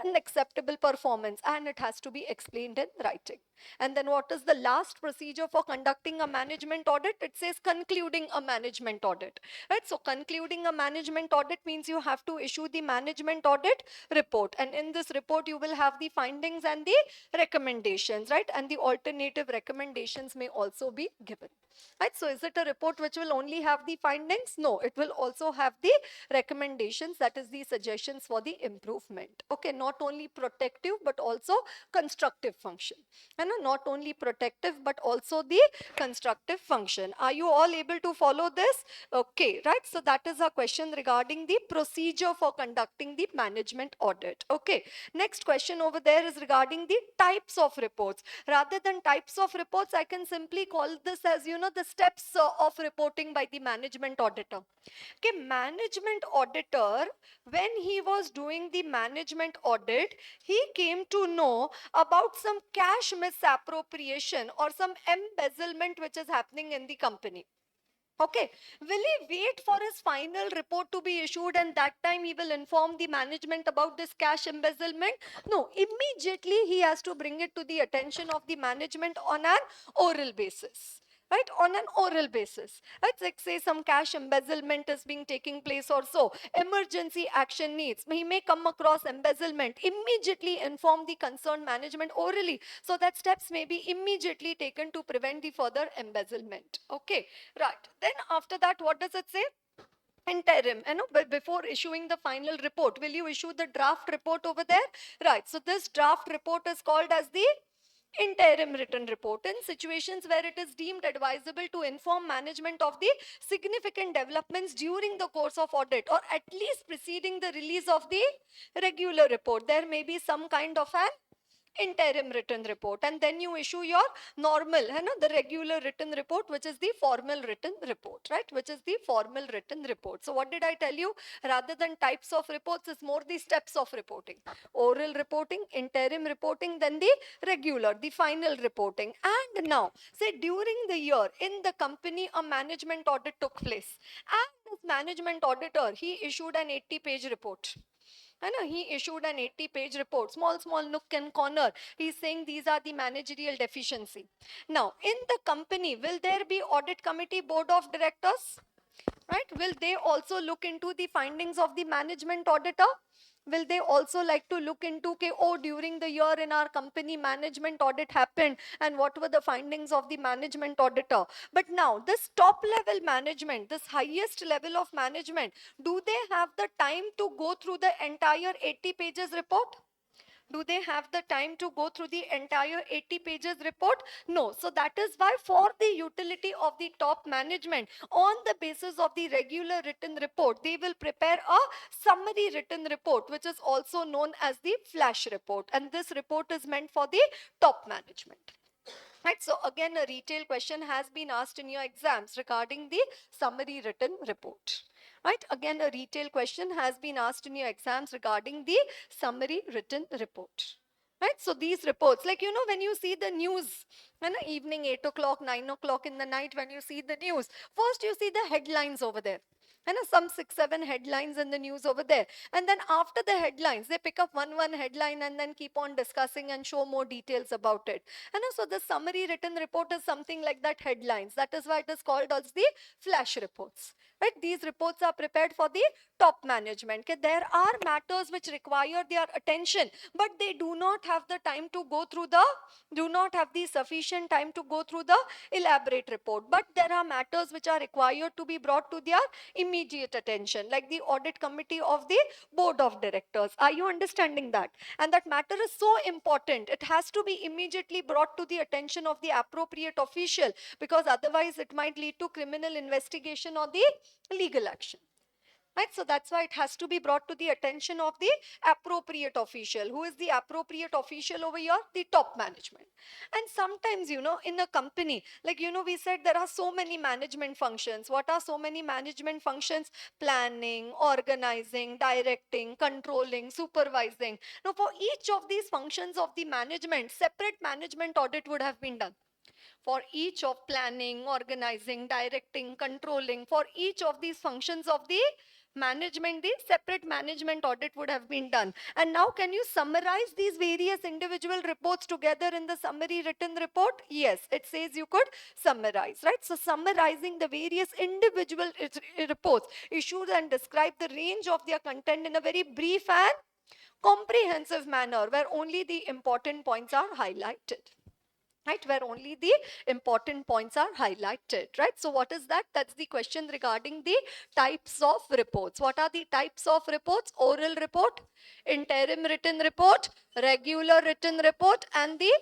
unacceptable performance, and it has to be explained in writing. And then what is the last procedure for conducting a management audit? It says concluding a management audit, right? So concluding a management audit means you have to issue the management audit report, and in this report you will have the findings and the recommendations, right? And the alternative recommendations may also be given, right? So is it a report which will only have the findings? No, it will also have the recommendations, that is the suggestions for the improvement. Okay, not only protective but also constructive function, and not only protective but also the constructive function. Are you all able to follow this? Okay, right? So that is a question regarding the procedure for conducting the management audit. Okay, next question over there is regarding the types of reports. Rather than types of reports, I can simply call this as, the steps of reporting by the management auditor. Okay, management auditor, when he was doing the management audit, he came to know about some cash misappropriation or some embezzlement which is happening in the company. Okay, will he wait for his final report to be issued and that time he will inform the management about this cash embezzlement? No, immediately he has to bring it to the attention of the management on an oral basis. Right, on an oral basis. Let's like say some cash embezzlement is being taking place or so. Emergency action needs. He may come across embezzlement. Immediately inform the concerned management orally so that steps may be immediately taken to prevent the further embezzlement. Okay, right. Then after that, what does it say? Interim, but before issuing the final report, will you issue the draft report over there? Right. So this draft report is called as the interim written report. In situations where it is deemed advisable to inform management of the significant developments during the course of audit, or at least preceding the release of the regular report, there may be some kind of an interim written report, and then you issue your normal, the regular written report, which is the formal written report, right? Which is the formal written report. So what did I tell you? Rather than types of reports, is more the steps of reporting: oral reporting, interim reporting, then the regular, the final reporting. And now, say during the year in the company, a management audit took place, and this management auditor, he issued an 80-page report. He issued an 80-page report, small nook and corner. He's saying these are the managerial deficiency. Now, in the company, will there be audit committee, board of directors? Right? Will they also look into the findings of the management auditor? Will they also like to look into, okay, oh, during the year in our company, management audit happened, and what were the findings of the management auditor? But now, this top level management, this highest level of management, do they have the time to go through the entire 80 pages report? Do they have the time to go through the entire 80 pages report? No. So that is why, for the utility of the top management, on the basis of the regular written report, they will prepare a summary written report, which is also known as the flash report. And this report is meant for the top management. Right, so again, a retail question has been asked in your exams regarding the summary written report. Right, again, a retail question has been asked in your exams regarding the summary written report. Right, so these reports, like, when you see the news, evening 8 o'clock, 9 o'clock in the night, when you see the news, first you see the headlines over there. Some 6-7 headlines in the news over there, and then after the headlines they pick up one headline and then keep on discussing and show more details about it. So the summary written report is something like that, headlines. That is why it is called as the flash reports. Right, these reports are prepared for the top management. Okay, there are matters which require their attention, but they do not have the time to go through the sufficient time to go through the elaborate report. But there are matters which are required to be brought to their immediate attention, like the audit committee of the board of directors. Are you understanding that? And that matter is so important, it has to be immediately brought to the attention of the appropriate official, because otherwise it might lead to criminal investigation or the legal action. Right, so that's why it has to be brought to the attention of the appropriate official. Who is the appropriate official over here? The top management. And sometimes, in a company, like, we said there are so many management functions. What are so many management functions? Planning, organizing, directing, controlling, supervising. Now, for each of these functions of the management, separate management audit would have been done. For each of planning, organizing, directing, controlling, for each of these functions of the management, the separate management audit would have been done. And now can you summarize these various individual reports together in the summary written report? Yes, it says you could summarize, right? So summarizing the various individual reports issued and describe the range of their content in a very brief and comprehensive manner where only the important points are highlighted, right? Where only the important points are highlighted, right? So what is that? That's the question regarding the types of reports. What are the types of reports? Oral report, interim written report, regular written report, and the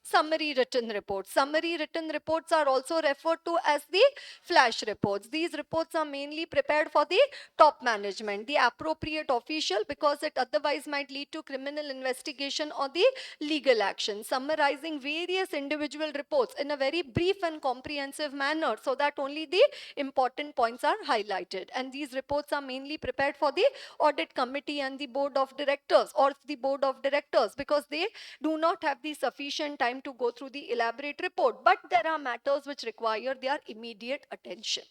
summary written reports. Summary written reports are also referred to as the flash reports. These reports are mainly prepared for the top management, the appropriate official, because it otherwise might lead to criminal investigation or the legal action. Summarizing various individual reports in a very brief and comprehensive manner so that only the important points are highlighted. And these reports are mainly prepared for the audit committee and the board of directors, or the board of directors, because they do not have the sufficient time to go through the elaborate report. But there are matters which require their immediate attention.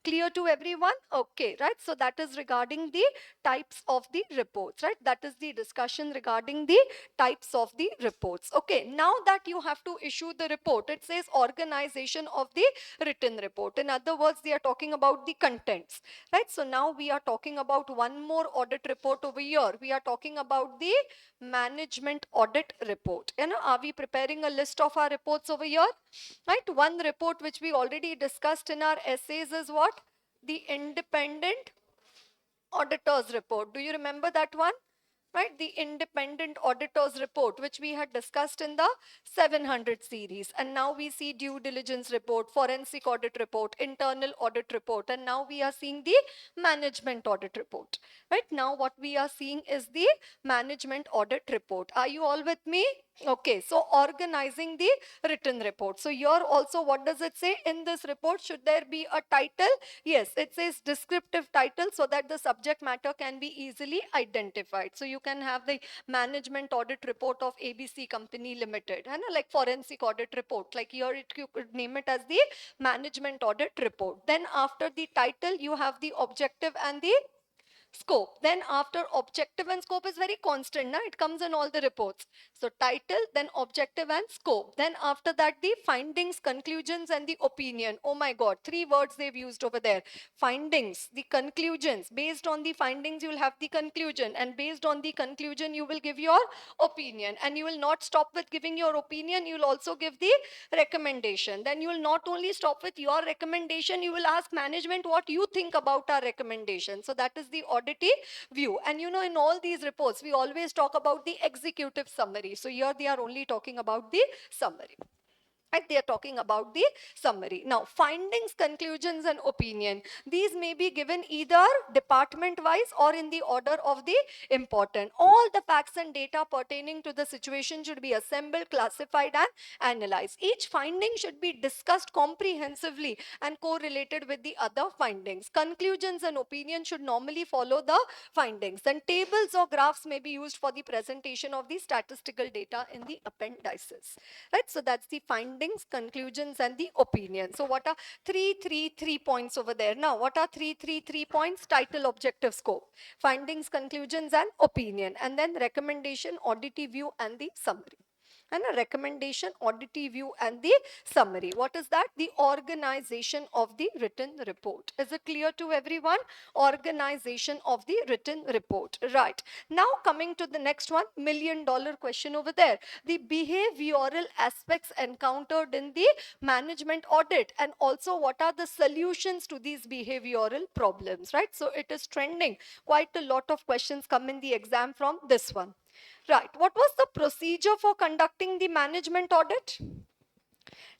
Clear to everyone? Okay, right? So that is regarding the types of the reports, right? That is the discussion regarding the types of the reports. Okay, now that you have to issue the report, it says organization of the written report. In other words, they are talking about the contents, right? So now we are talking about one more audit report over here. We are talking about the management audit report. You know, are we preparing a list of our reports over here? Right? One report which we already discussed in our essays is what? The independent auditor's report. Do you remember that one? Right, the independent auditor's report, which we had discussed in the 700 series. And now we see due diligence report, forensic audit report, internal audit report, and now we are seeing the management audit report. Right, now what we are seeing is the management audit report. Are you all with me? Okay, so organizing the written report. So here also, what does it say in this report? Should there be a title? Yes, it says descriptive title so that the subject matter can be easily identified. So you can have the management audit report of ABC Company Limited, and like forensic audit report. Like here, you could name it as the management audit report. Then after the title, you have the objective and the scope. Then after objective and scope is very constant, na? It comes in all the reports. So title, then objective and scope. Then after that, the findings, conclusions, and the opinion. Oh my God, 3 words they've used over there. Findings, the conclusions. Based on the findings, you will have the conclusion. And based on the conclusion, you will give your opinion. And you will not stop with giving your opinion, you will also give the recommendation. Then you will not only stop with your recommendation, you will ask management what you think about our recommendation. So that is the auditee view. And you know, in all these reports, we always talk about the executive summary. So here they are only talking about the summary. Right? They are talking about the summary. Now, findings, conclusions, and opinion. These may be given either department-wise or in the order of the important. All the facts and data pertaining to the situation should be assembled, classified, and analyzed. Each finding should be discussed comprehensively and correlated with the other findings. Conclusions and opinion should normally follow the findings. Then tables or graphs may be used for the presentation of the statistical data in the appendices. Right? So that's the findings, conclusions, and the opinion. So what are 3 points over there? Now, what are 3 points? Title, objective, scope, findings, conclusions, and opinion, and then recommendation, auditee view, and the summary. And a recommendation, auditee view, and the summary. What is that? The organization of the written report. Is it clear to everyone? Organization of the written report. Right. Now coming to the next one, $1,000,000 question over there. The behavioral aspects encountered in the management audit, and also what are the solutions to these behavioral problems, right? So it is trending. Quite a lot of questions come in the exam from this one. Right. What was the procedure for conducting the management audit?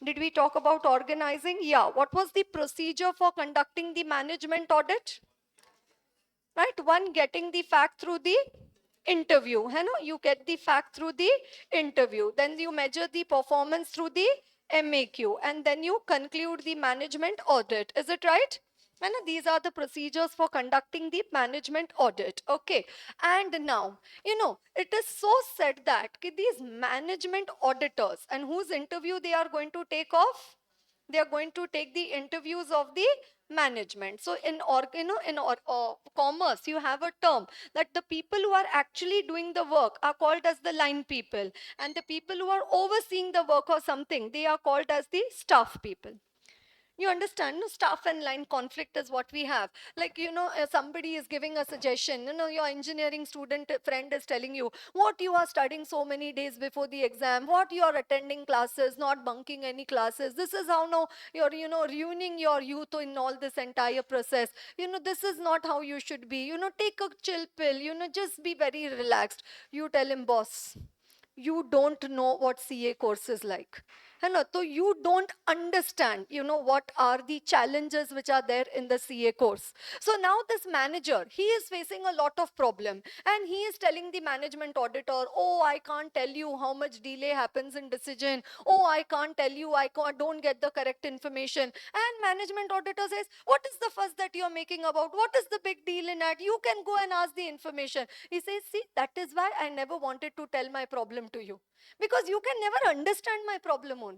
Did we talk about organizing? Yeah. What was the procedure for conducting the management audit? Right. One, getting the fact through the interview. You get the fact through the interview. Then you measure the performance through the MAQ. And then you conclude the management audit. Is it right? And these are the procedures for conducting the management audit. Okay. And now, it is so said that these management auditors, and whose interview they are going to take off? They are going to take the interviews of the management. So in commerce, you have a term that the people who are actually doing the work are called as the line people, and the people who are overseeing the work or something, they are called as the staff people. You understand? No, staff and line conflict is what we have. Like, somebody is giving a suggestion. Your engineering student friend is telling you what you are studying so many days before the exam, what you are attending classes, not bunking any classes. This is how now you're, ruining your youth in all this entire process. This is not how you should be. Take a chill pill. Just be very relaxed. You tell him, boss, you don't know what CA course is like. So you don't understand, what are the challenges which are there in the CA course. So now this manager, he is facing a lot of problem, and he is telling the management auditor, oh, I can't tell you how much delay happens in decision. Oh, I can't tell you, don't get the correct information. And management auditor says, what is the fuss that you're making about? What is the big deal in that? You can go and ask the information. He says, see, that is why I never wanted to tell my problem to you, because you can never understand my problem only.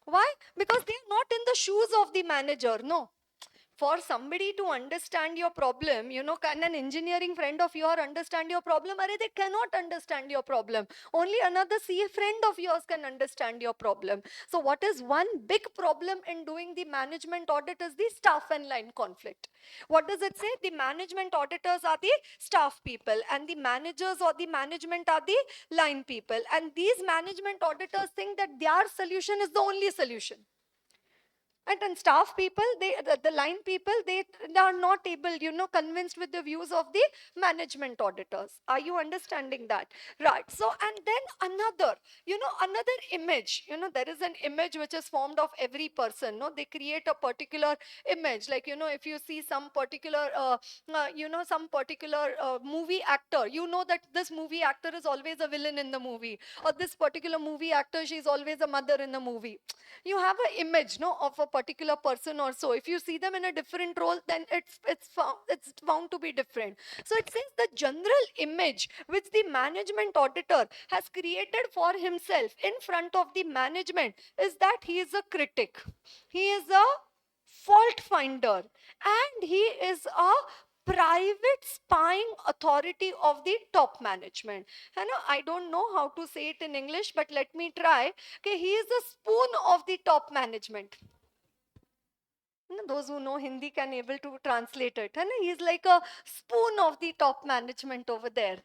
Why? Because they are not in the shoes of the manager. No, for somebody to understand your problem, can an engineering friend of yours understand your problem? Arey, they cannot understand your problem. Only another CA friend of yours can understand your problem. So what is one big problem in doing the management audit is the staff and line conflict. What does it say? The management auditors are the staff people, and the managers or the management are the line people. And these management auditors think that their solution is the only solution. And then staff people, the line people, they are not able, convinced with the views of the management auditors. Are you understanding that? Right. So, and then another image, there is an image which is formed of every person. No, they create a particular image. Like, if you see some particular, movie actor, that this movie actor is always a villain in the movie, or this particular movie actor, she's always a mother in the movie. You have an image, no, of a particular person or so. If you see them in a different role, then it's found to be different. So it says the general image which the management auditor has created for himself in front of the management is that he is a critic, he is a fault finder, and he is a private spying authority of the top management. I don't know how to say it in English, but let me try. Okay, he is the spoon of the top management. Those who know Hindi can able to translate it. He is like a spoon of the top management over there.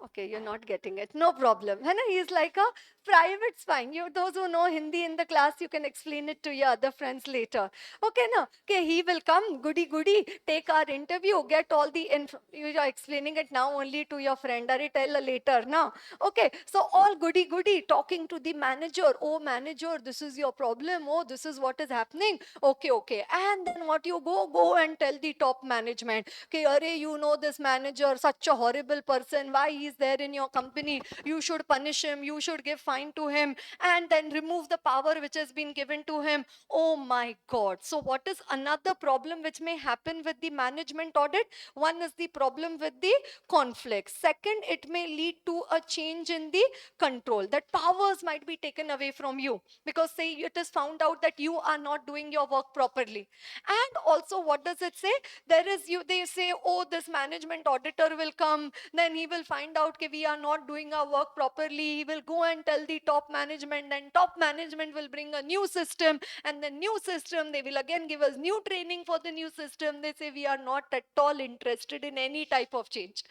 Okay, you're not getting it. No problem. He is like a private spy. Those who know Hindi in the class, you can explain it to your other friends later. Okay, now, okay, he will come, goody goody, take our interview, get all the info. You are explaining it now only to your friend. Are tell later now? Okay, so all goody goody, talking to the manager. Oh, manager, this is your problem. Oh, this is what is happening. Okay, okay. And then what you go and tell the top management. Okay, array, this manager, such a horrible person. Why he is there in your company? You should punish him. You should give fine to him, and then remove the power which has been given to him. Oh my God. So what is another problem which may happen with the management audit? One is the problem with the conflict. Second, it may lead to a change in the control, that powers might be taken away from you, because say it is found out that you are not doing your work properly. And also, what does it say? They say, oh, this management auditor will come, then he will find out that we are not doing our work properly. He will go and tell the top management, and top management will bring a new system, and the new system, they will again give us new training for the new system. They say we are not at all interested in any type of change.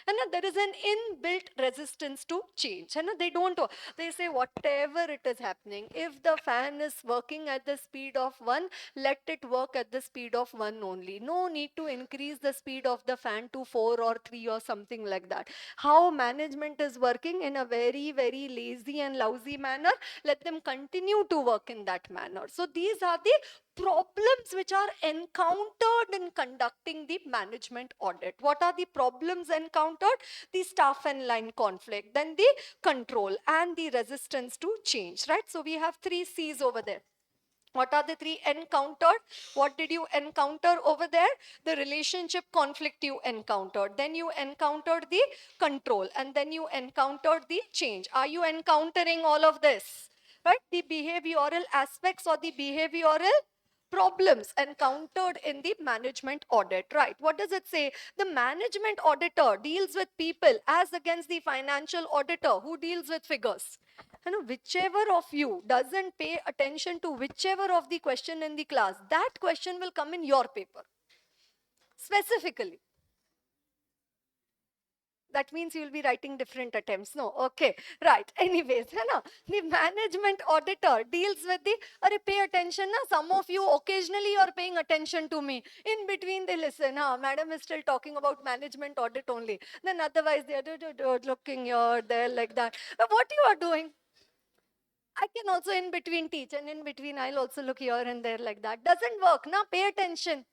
And there is an inbuilt resistance to change. And they don't, they say whatever it is happening, if the fan is working at the speed of 1, let it work at the speed of 1 only. No need to increase the speed of the fan to 4 or 3 or something like that. How management is working in a very, very lazy and lousy manner, let them continue to work in that manner. So these are the problems which are encountered in conducting the management audit. What are the problems encountered? The staff and line conflict, then the control, and the resistance to change, right? So we have 3 C's over there. What are the 3 encountered? What did you encounter over there? The relationship conflict you encountered. Then you encountered the control, and then you encountered the change. Are you encountering all of this? Right? The behavioral aspects or the behavioral problems encountered in the management audit, right? What does it say? The management auditor deals with people as against the financial auditor who deals with figures. You know, whichever of you doesn't pay attention to whichever of the question in the class, that question will come in your paper specifically. That means you will be writing different attempts. No, okay, right. Anyways, है ना? The management auditor deals with the, pay attention na. Some of you occasionally you are paying attention to me. In between they listen. Madam is still talking about management audit only. Then otherwise they are looking here, there, like that. But what you are doing? I can also in between teach, and in between I'll also look here and there like that. Doesn't work. Now pay attention.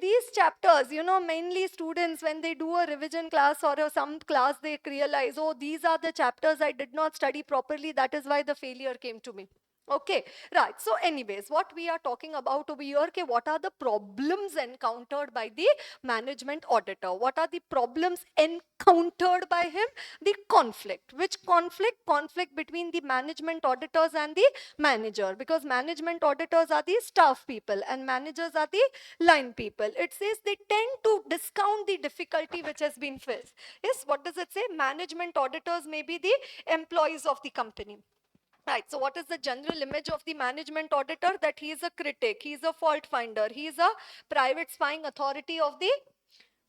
These chapters, mainly students, when they do a revision class or some class, they realize, oh, these are the chapters I did not study properly. That is why the failure came to me. Okay, right. So anyways, what we are talking about over here, okay, what are the problems encountered by the management auditor? What are the problems encountered by him? The conflict. Which conflict? Conflict between the management auditors and the manager, because management auditors are the staff people and managers are the line people. It says they tend to discount the difficulty which has been faced. Yes, what does it say? Management auditors may be the employees of the company. Right, so what is the general image of the management auditor? That he is a critic, he is a fault finder, he is a private spying authority of the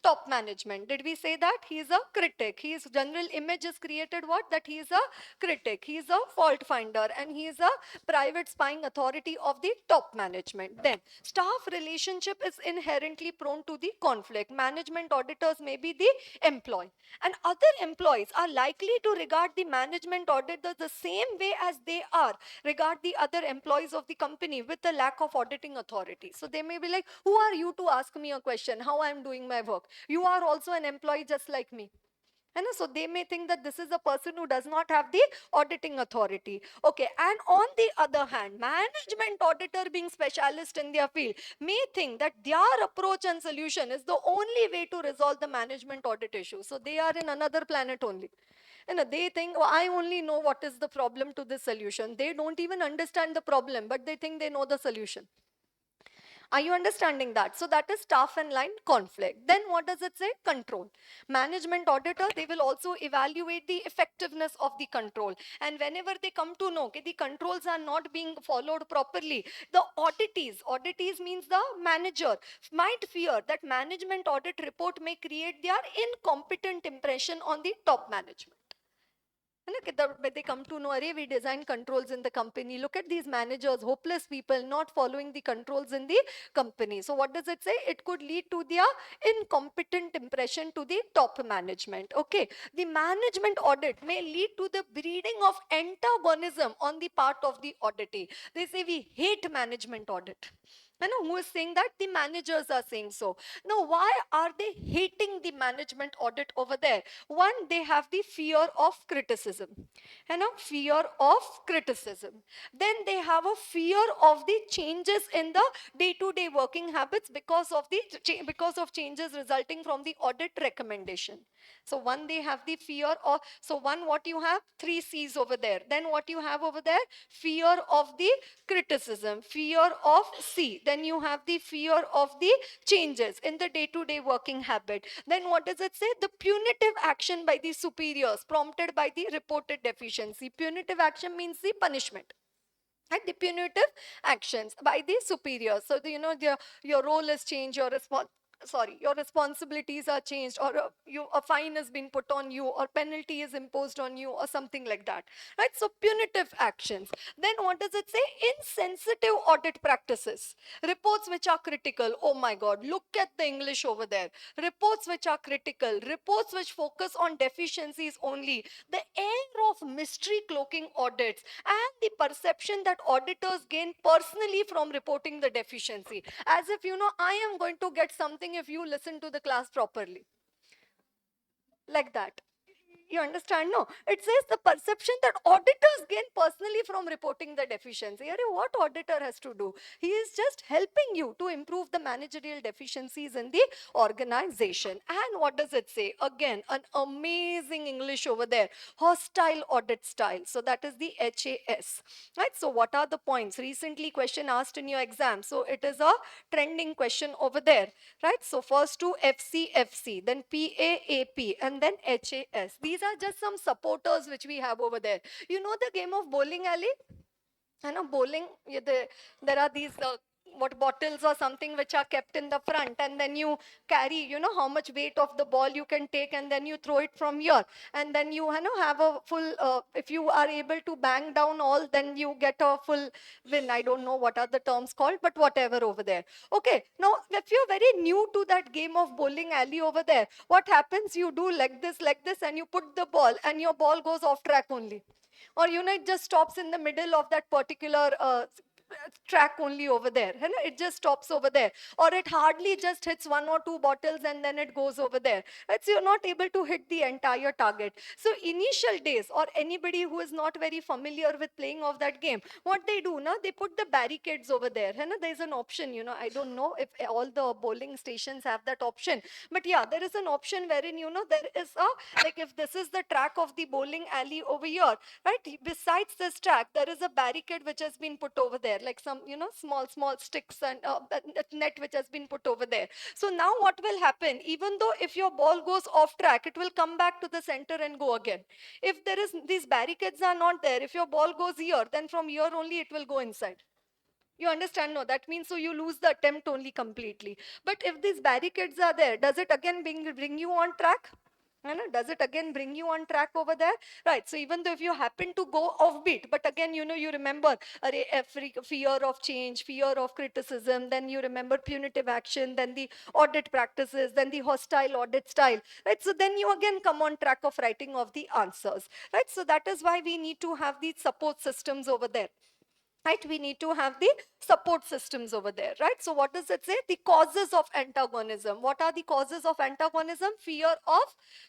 top management. Did we say that? He is a critic. His general image is created what? That he is a critic, he is a fault finder, and he is a private spying authority of the top management. Then, staff relationship is inherently prone to the conflict. Management auditors may be the employee, and other employees are likely to regard the management auditor the same way as they are regard the other employees of the company with a lack of auditing authority. So they may be like, who are you to ask me a question how I am doing my work? You are also an employee just like me. And so they may think that this is a person who does not have the auditing authority. Okay, and on the other hand, management auditor, being specialist in their field, may think that their approach and solution is the only way to resolve the management audit issue. So they are in another planet only. They think, oh, I only know what is the problem to this solution. They don't even understand the problem, but they think they know the solution. Are you understanding that? So that is staff and line conflict. Then what does it say? Control. Management auditor, they will also evaluate the effectiveness of the control. And whenever they come to know the controls are not being followed properly, the auditees means the manager, might fear that management audit report may create their incompetent impression on the top management. When they come to know, we design controls in the company. Look at these managers, hopeless people, not following the controls in the company. So what does it say? It could lead to their incompetent impression to the top management. Okay. The management audit may lead to the breeding of antagonism on the part of the auditee. They say we hate management audit. Who is saying that? The managers are saying so. Now, why are they hating the management audit over there? One, they have the fear of criticism. Fear of criticism. Then they have a fear of the changes in the day-to-day working habits because of changes resulting from the audit recommendation. So one, they have the fear of, so one, what you have? 3 C's over there. Then what you have over there? Fear of the criticism, fear of C. Then you have the fear of the changes in the day-to-day working habit. Then what does it say? The punitive action by the superiors prompted by the reported deficiency. Punitive action means the punishment. And the punitive actions by the superiors. So, your role is changed, your responsibilities are changed, or a fine has been put on you, or penalty is imposed on you, or something like that, right? So punitive actions. Then what does it say? Insensitive audit practices. Reports which are critical. Oh my God, look at the English over there. Reports which are critical, reports which focus on deficiencies only, the air of mystery cloaking audits, and the perception that auditors gain personally from reporting the deficiency, as if I am going to get something if you listen to the class properly, like that. You understand? No, it says the perception that auditors gain personally from reporting the deficiency. What auditor has to do? He is just helping you to improve the managerial deficiencies in the organization. And what does it say? Again, an amazing English over there. Hostile audit style. So that is the HAS. Right? So what are the points? Recently question asked in your exam. So it is a trending question over there. Right? So first to FCFC, then PAAP, and then HAS. These are just some supporters which we have over there. You know the game of bowling alley? Bowling, there are these what bottles or something which are kept in the front, and then you carry, how much weight of the ball you can take, and then you throw it from here, and then you have a full, if you are able to bang down all, then you get a full win. I don't know what are the terms called, but whatever over there. Okay, now if you're very new to that game of bowling alley over there, what happens? You do like this, and you put the ball, and your ball goes off track only, or it just stops in the middle of that particular track only over there. It just stops over there, or it hardly just hits one or two bottles and then it goes over there. Right? So you're not able to hit the entire target. So initial days, or anybody who is not very familiar with playing of that game, what they do now, they put the barricades over there. There's an option, I don't know if all the bowling stations have that option, but yeah, there is an option wherein there is a, like, if this is the track of the bowling alley over here, right, besides this track there is a barricade which has been put over there, like some small sticks and net which has been put over there. So now what will happen, even though if your ball goes off track, it will come back to the center and go again. If there is, these barricades are not there, if your ball goes here, then from here only it will go inside. You understand? No, that means so you lose the attempt only completely. But if these barricades are there, does it again bring you on track? Does it again bring you on track over there? Right. So even though if you happen to go offbeat, but again, you remember fear of change, fear of criticism, then you remember punitive action, then the audit practices, then the hostile audit style. Right. So then you again come on track of writing of the answers. Right. So that is why we need to have these support systems over there. Right, we need to have the support systems over there. Right, so what does it say? The causes of antagonism. What are the causes of antagonism? Fear of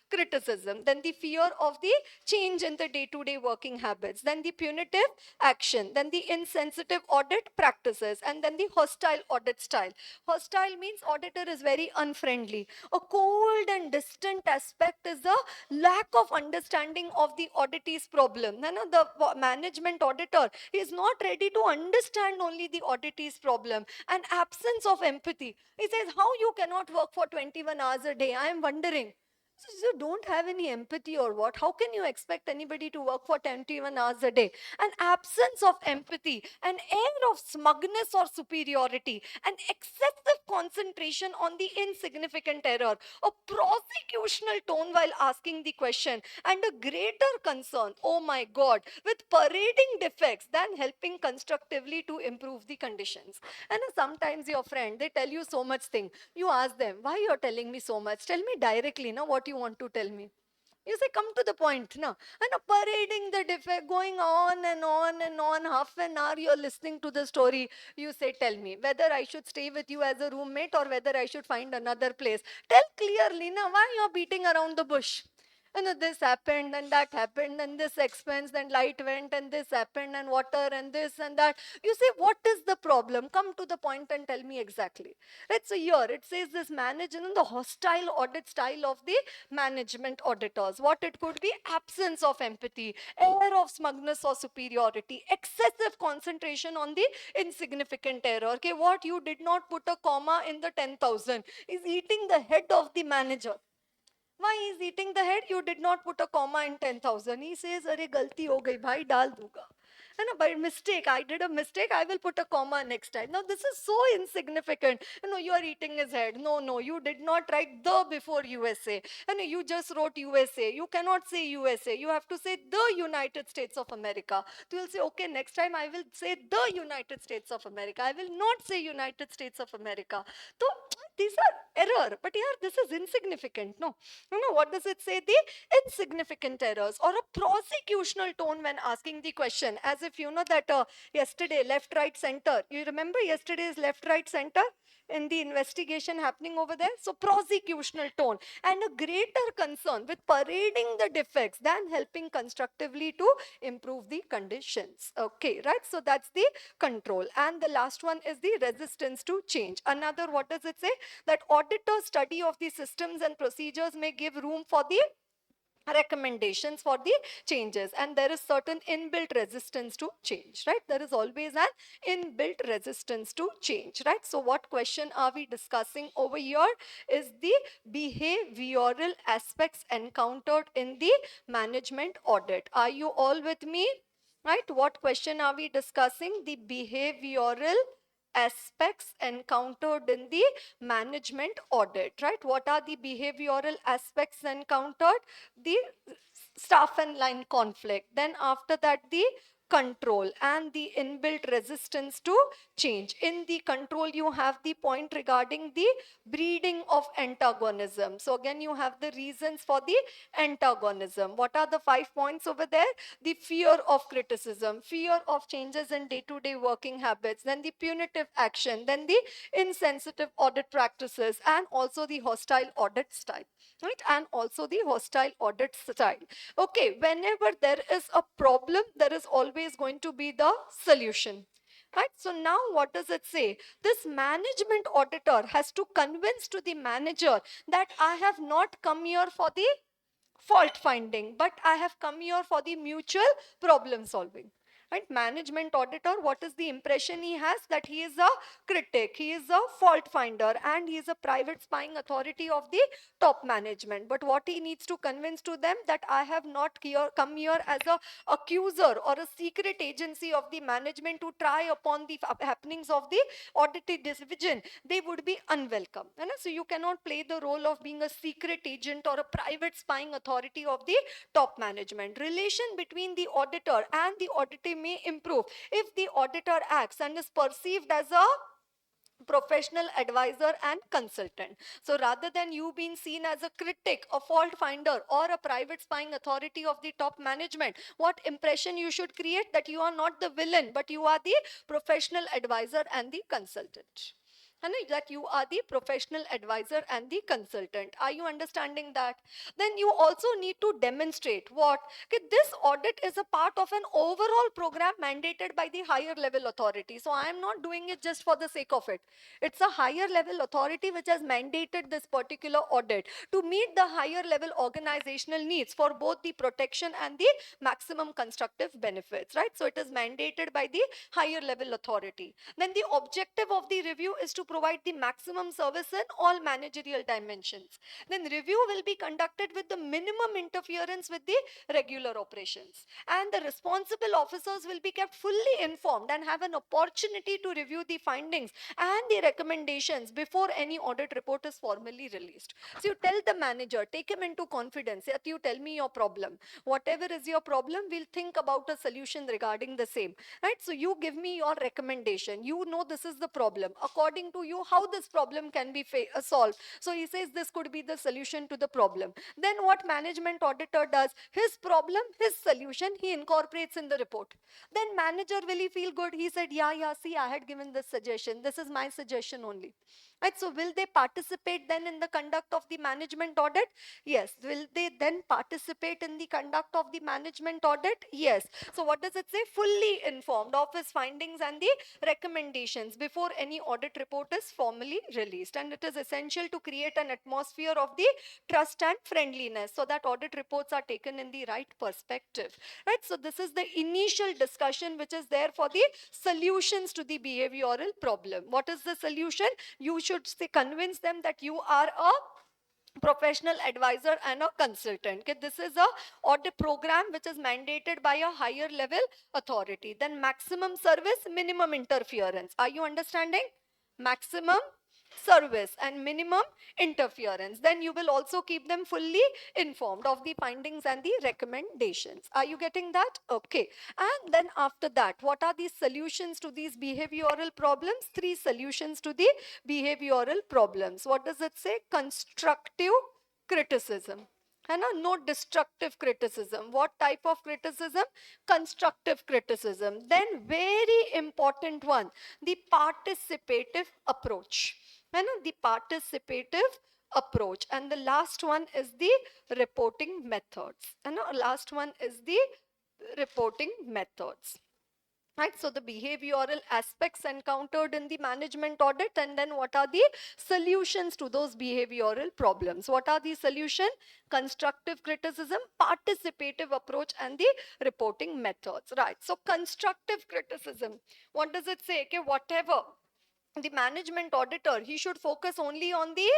criticism, then the fear of the change in the day-to-day working habits, then the punitive action, then the insensitive audit practices, and then the hostile audit style. Hostile means auditor is very unfriendly. A cold and distant aspect is the lack of understanding of the auditee's problem. The management auditor is not ready to understand only the auditee's problem, and absence of empathy. He says, how you cannot work for 21 hours a day? I am wondering. So you don't have any empathy or what? How can you expect anybody to work for 21 hours a day? An absence of empathy, an air of smugness or superiority, an excessive concentration on the insignificant error, a prosecutional tone while asking the question, and a greater concern, oh my God, with parading defects than helping constructively to improve the conditions. And sometimes your friend, they tell you so much thing. You ask them, why you're telling me so much? Tell me directly, now what you want to tell me. You say, come to the point, na? And parading the defect, going on and on and on, half an hour you're listening to the story. You say, tell me whether I should stay with you as a roommate or whether I should find another place. Tell clearly, na, why you're beating around the bush. And this happened and that happened and this expense, then light went and this happened and water and this and that. You say, what is the problem? Come to the point and tell me exactly. Right, so here it says this the hostile audit style of the management auditors. What it could be? Absence of empathy, air of smugness or superiority, excessive concentration on the insignificant error. Okay, what? You did not put a comma in the 10,000 is eating the head of the manager. Why is eating the head? You did not put a comma in 10,000. He says, "Arey galti ho gayi, bhai, dal दूंगा." And by mistake, I did a mistake, I will put a comma next time. Now, this is so insignificant. You are eating his head. No, you did not write the before USA. And you just wrote USA. You cannot say USA. You have to say the United States of America. So you'll say, okay, next time I will say the United States of America. I will not say United States of America. So these are error, but yeah, this is insignificant. No, what does it say? The insignificant errors, or a prosecutional tone when asking the question, as if that yesterday left, right, center. You remember yesterday's left, right, center in the investigation happening over there? So prosecutional tone and a greater concern with parading the defects than helping constructively to improve the conditions. Okay, right? So that's the control. And the last one is the resistance to change. Another, what does it say? That auditor study of the systems and procedures may give room for the recommendations for the changes, and there is certain inbuilt resistance to change, right? There is always an inbuilt resistance to change, right? So what question are we discussing over here is the behavioral aspects encountered in the management audit. Are you all with me? Right? What question are we discussing? The behavioral aspects encountered in the management audit, right? What are the behavioral aspects encountered? The staff and line conflict. Then after that, the control and the inbuilt resistance to change. In the control, you have the point regarding the breeding of antagonism. So again, you have the reasons for the antagonism. What are the 5 points over there? The fear of criticism, fear of changes in day-to-day working habits, then the punitive action, then the insensitive audit practices, and also the hostile audit style, right? And also the hostile audit style. Okay, whenever there is a problem, there is always going to be the solution. Right? So now what does it say? This management auditor has to convince to the manager that I have not come here for the fault finding, but I have come here for the mutual problem solving. Right? Management auditor, what is the impression he has? That he is a critic, he is a fault finder, and he is a private spying authority of the top management. But what he needs to convince to them, that I have not come here as a accuser or a secret agency of the management to try upon the happenings of the audited division. They would be unwelcome. So you cannot play the role of being a secret agent or a private spying authority of the top management. Relation between the auditor and the auditee may improve if the auditor acts and is perceived as a professional advisor and consultant. So rather than you being seen as a critic, a fault finder, or a private spying authority of the top management, what impression you should create? That you are not the villain, but you are the professional advisor and the consultant. That you are the professional advisor and the consultant. Are you understanding that? Then you also need to demonstrate what? Okay, this audit is a part of an overall program mandated by the higher level authority. So I am not doing it just for the sake of it. It's a higher level authority which has mandated this particular audit to meet the higher level organizational needs for both the protection and the maximum constructive benefits, right? So it is mandated by the higher level authority. Then the objective of the review is to provide the maximum service in all managerial dimensions. Then review will be conducted with the minimum interference with the regular operations. And the responsible officers will be kept fully informed and have an opportunity to review the findings and the recommendations before any audit report is formally released. So you tell the manager, take him into confidence, that you tell me your problem. Whatever is your problem, we'll think about a solution regarding the same. Right? So you give me your recommendation. You know this is the problem. According to you, how this problem can be solved. So he says this could be the solution to the problem. Then what management auditor does? His problem, his solution, he incorporates in the report. Then manager will he feel good? He said, yeah, see, I had given this suggestion. This is my suggestion only. Right? So will they participate then in the conduct of the management audit? Yes. Will they then participate in the conduct of the management audit? Yes. So what does it say? Fully informed of his findings and the recommendations before any audit report is formally released. And it is essential to create an atmosphere of the trust and friendliness so that audit reports are taken in the right perspective. Right? So this is the initial discussion which is there for the solutions to the behavioral problem. What is the solution? You should convince them that you are a professional advisor and a consultant. Okay, this is a audit program which is mandated by a higher level authority. Then maximum service, minimum interference. Are you understanding? Maximum service and minimum interference. Then you will also keep them fully informed of the findings and the recommendations. Are you getting that? Okay. And then after that, what are the solutions to these behavioral problems? 3 solutions to the behavioral problems. What does it say? Constructive criticism. No destructive criticism. What type of criticism? Constructive criticism. Then very important one, the participative approach. The participative approach. And the last one is the reporting methods. Last one is the reporting methods. Right, so the behavioral aspects encountered in the management audit, and then what are the solutions to those behavioral problems? What are the solution? Constructive criticism, participative approach, and the reporting methods. Right, so constructive criticism, what does it say? Okay, whatever the management auditor, he should focus only on the,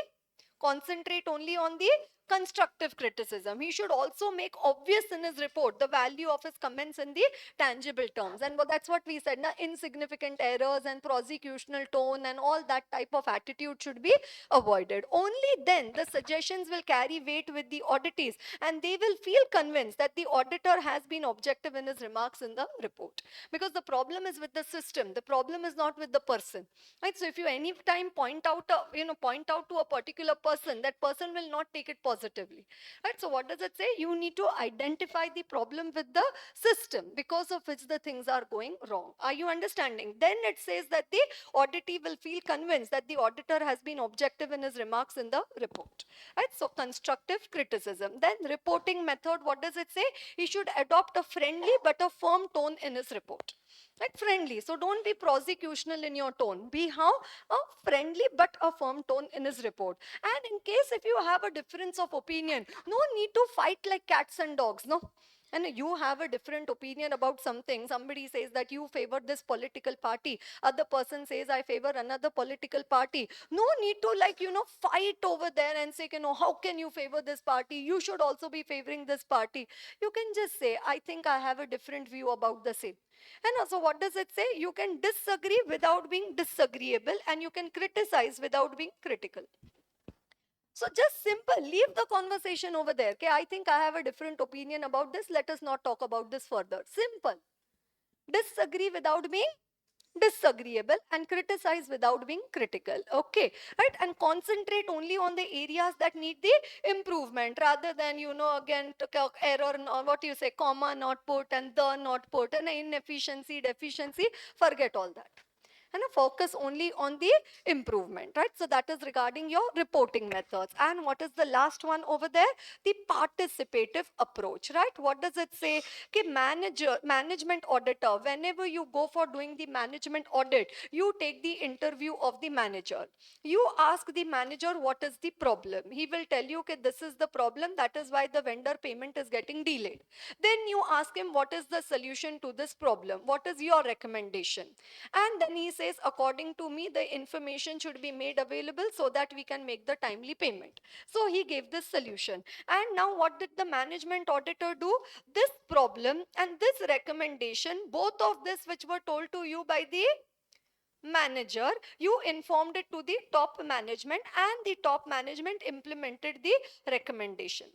concentrate only on the constructive criticism. He should also make obvious in his report the value of his comments in the tangible terms. And that's what we said, insignificant errors and prosecutional tone and all that type of attitude should be avoided. Only then the suggestions will carry weight with the auditees, and they will feel convinced that the auditor has been objective in his remarks in the report. Because the problem is with the system, the problem is not with the person. Right? So if you any time point out to a particular person, that person will not take it positively. Right? So what does it say? You need to identify the problem with the system because of which the things are going wrong. Are you understanding? Then it says that the auditee will feel convinced that the auditor has been objective in his remarks in the report. Right? So constructive criticism. Then reporting method, what does it say? He should adopt a friendly but a firm tone in his report. Like friendly. So don't be prosecutional in your tone. Be how? A friendly but a firm tone in his report. And in case if you have a difference of opinion, no need to fight like cats and dogs, no? And you have a different opinion about something. Somebody says that you favor this political party. Other person says I favor another political party. No need to fight over there and say, how can you favor this party? You should also be favoring this party. You can just say, I think I have a different view about the same. And also, what does it say? You can disagree without being disagreeable, and you can criticize without being critical. So just simple, leave the conversation over there. Okay, I think I have a different opinion about this. Let us not talk about this further. Simple. Disagree without being disagreeable and criticize without being critical. Okay, right? And concentrate only on the areas that need the improvement rather than, again, error, what you say, comma not put and the not put and inefficiency, deficiency, forget all that. And focus only on the improvement, right? So that is regarding your reporting methods. And what is the last one over there? The participative approach, right? What does it say? Okay, management auditor, whenever you go for doing the management audit, you take the interview of the manager. You ask the manager what is the problem. He will tell you, okay, this is the problem, that is why the vendor payment is getting delayed. Then you ask him what is the solution to this problem, what is your recommendation, and then he says, according to me, the information should be made available so that we can make the timely payment. So he gave this solution. And now what did the management auditor do? This problem and this recommendation, both of this which were told to you by the manager, you informed it to the top management, and the top management implemented the recommendation.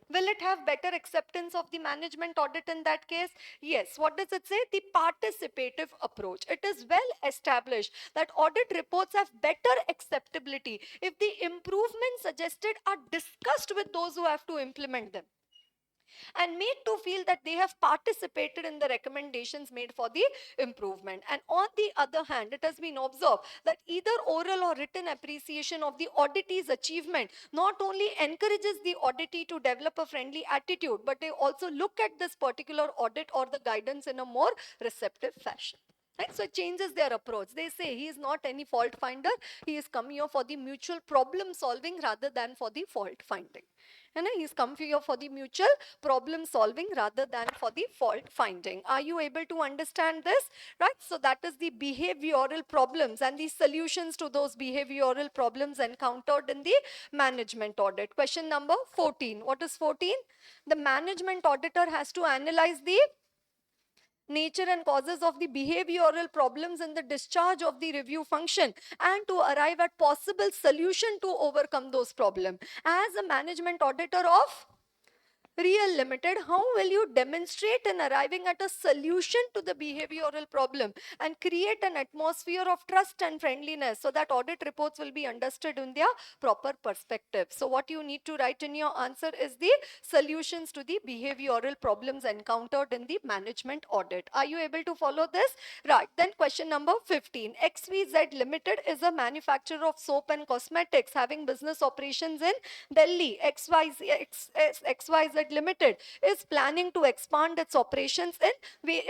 Will it have better acceptance of the management audit in that case? Yes. What does it say? The participative approach. It is well established that audit reports have better acceptability if the improvements suggested are discussed with those who have to implement them and made to feel that they have participated in the recommendations made for the improvement. And on the other hand, it has been observed that either oral or written appreciation of the auditee's achievement not only encourages the auditee to develop a friendly attitude, but they also look at this particular audit or the guidance in a more receptive fashion. Right? So it changes their approach. They say he is not any fault finder. He is come here for the mutual problem solving rather than for the fault finding. And he's come here for the mutual problem solving rather than for the fault finding. Are you able to understand this? Right? So that is the behavioral problems and the solutions to those behavioral problems encountered in the management audit. Question number 14. What is 14? The management auditor has to analyze the nature and causes of the behavioral problems in the discharge of the review function, and to arrive at possible solution to overcome those problems. As a management auditor of Real Limited, how will you demonstrate in arriving at a solution to the behavioral problem and create an atmosphere of trust and friendliness so that audit reports will be understood in their proper perspective? So what you need to write in your answer is the solutions to the behavioral problems encountered in the management audit. Are you able to follow this? Right. Then question number 15. XYZ Limited is a manufacturer of soap and cosmetics having business operations in Delhi. XYZ Limited is planning to expand its operations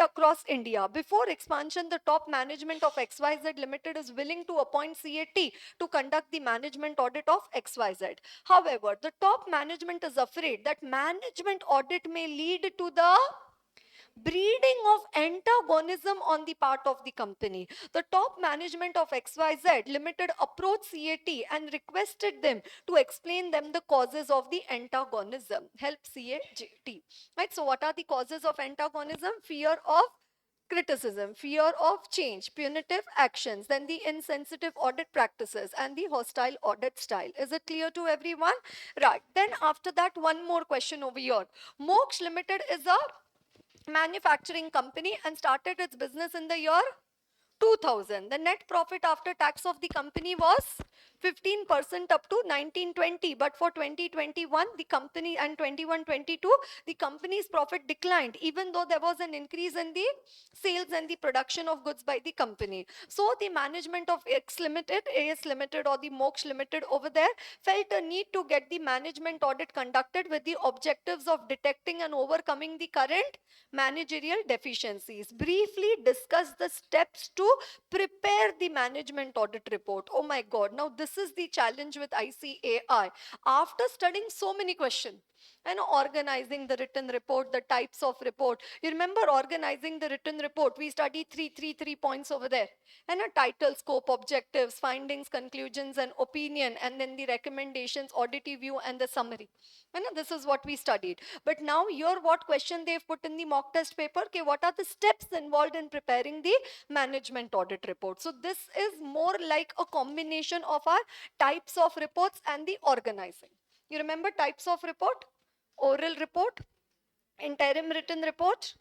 across India. Before expansion, the top management of XYZ Limited is willing to appoint CAT to conduct the management audit of XYZ. However, the top management is afraid that management audit may lead to the breeding of antagonism on the part of the company. The top management of XYZ Limited approached CAT and requested them to explain them the causes of the antagonism. Help CAT. Right? So what are the causes of antagonism? Fear of criticism, fear of change, punitive actions, then the insensitive audit practices, and the hostile audit style. Is it clear to everyone? Right. Then after that, one more question over here. Mox Limited is a manufacturing company and started its business in the year 2000. The net profit after tax of the company was 15% up to 1920, but for 2021 the company and 21-22 the company's profit declined, even though there was an increase in the sales and the production of goods by the company. So the management of X Limited, AS Limited, or the Mox Limited over there felt a need to get the management audit conducted with the objectives of detecting and overcoming the current managerial deficiencies. Briefly discuss the steps to prepare the management audit report. Oh my God, now this is the challenge with ICAI. After studying so many questions and organizing the written report, the types of report. You remember organizing the written report, we studied three points over there. And a title, scope, objectives, findings, conclusions, and opinion, and then the recommendations, audit review, and the summary. And this is what we studied. But now here what question they've put in the mock test paper, okay, what are the steps involved in preparing the management audit report? So this is more like a combination of our types of reports and the organizing. You remember types of report? Oral report, interim written report,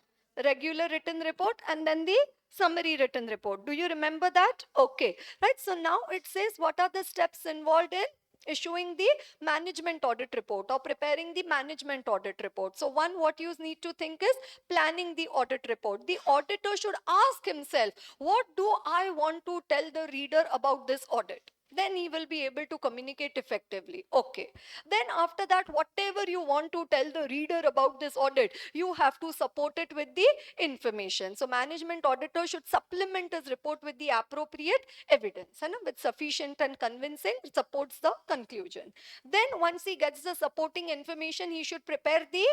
regular written report, and then the summary written report. Do you remember that? Okay, right. So now it says what are the steps involved in issuing the management audit report or preparing the management audit report. So one, what you need to think is planning the audit report. The auditor should ask himself, what do I want to tell the reader about this audit? Then he will be able to communicate effectively. Okay. Then after that, whatever you want to tell the reader about this audit, you have to support it with the information. So management auditor should supplement his report with the appropriate evidence, and with sufficient and convincing supports the conclusion. Then once he gets the supporting information, he should prepare the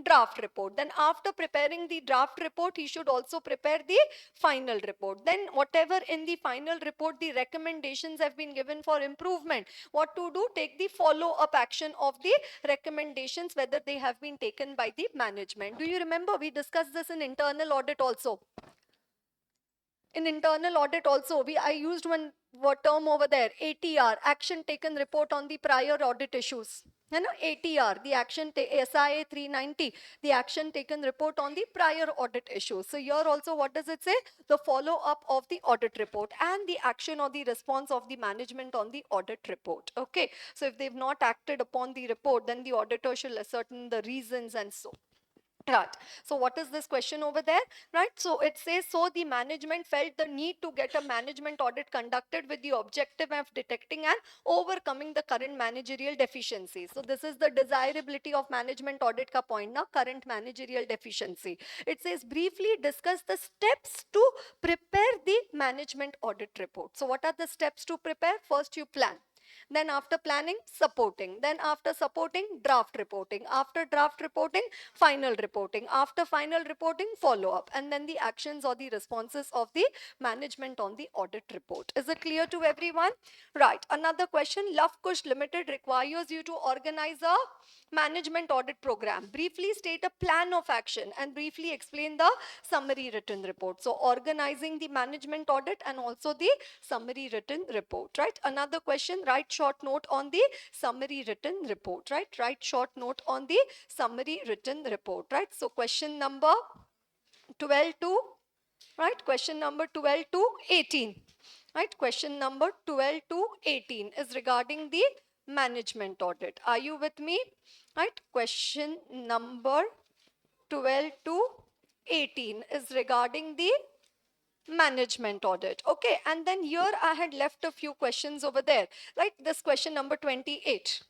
draft report. Then after preparing the draft report, he should also prepare the final report. Then whatever in the final report the recommendations have been given for improvement, what to do? Take the follow-up action of the recommendations, whether they have been taken by the management. Do you remember we discussed this in internal audit also? In internal audit also, I used one term over there, ATR, action taken report on the prior audit issues. ATR, the action, SIA 390, the action taken report on the prior audit issues. So here also, what does it say? The follow-up of the audit report and the action or the response of the management on the audit report. Okay, so if they've not acted upon the report, then the auditor shall ascertain the reasons and so. Right. So what is this question over there? Right. So it says, so the management felt the need to get a management audit conducted with the objective of detecting and overcoming the current managerial deficiencies. So this is the desirability of management audit ka point now, current managerial deficiency. It says briefly discuss the steps to prepare the management audit report. So what are the steps to prepare? First you plan. Then after planning, supporting. Then after supporting, draft reporting. After draft reporting, final reporting. After final reporting, follow up. And then the actions or the responses of the management on the audit report. Is it clear to everyone? Right. Another question. Love Kush Limited requires you to organize a management audit program. Briefly state a plan of action and briefly explain the summary written report. So organizing the management audit and also the summary written report, right? Another question, write short note on the summary written report, right? Write short note on the summary written report, right? So question number 12 to, right? Question number 12 to 18, right? Question number 12 to 18 is regarding the management audit. Are you with me? Right? Question number 12 to 18 is regarding the management audit. Okay, and then here I had left a few questions over there, right? This question number 28.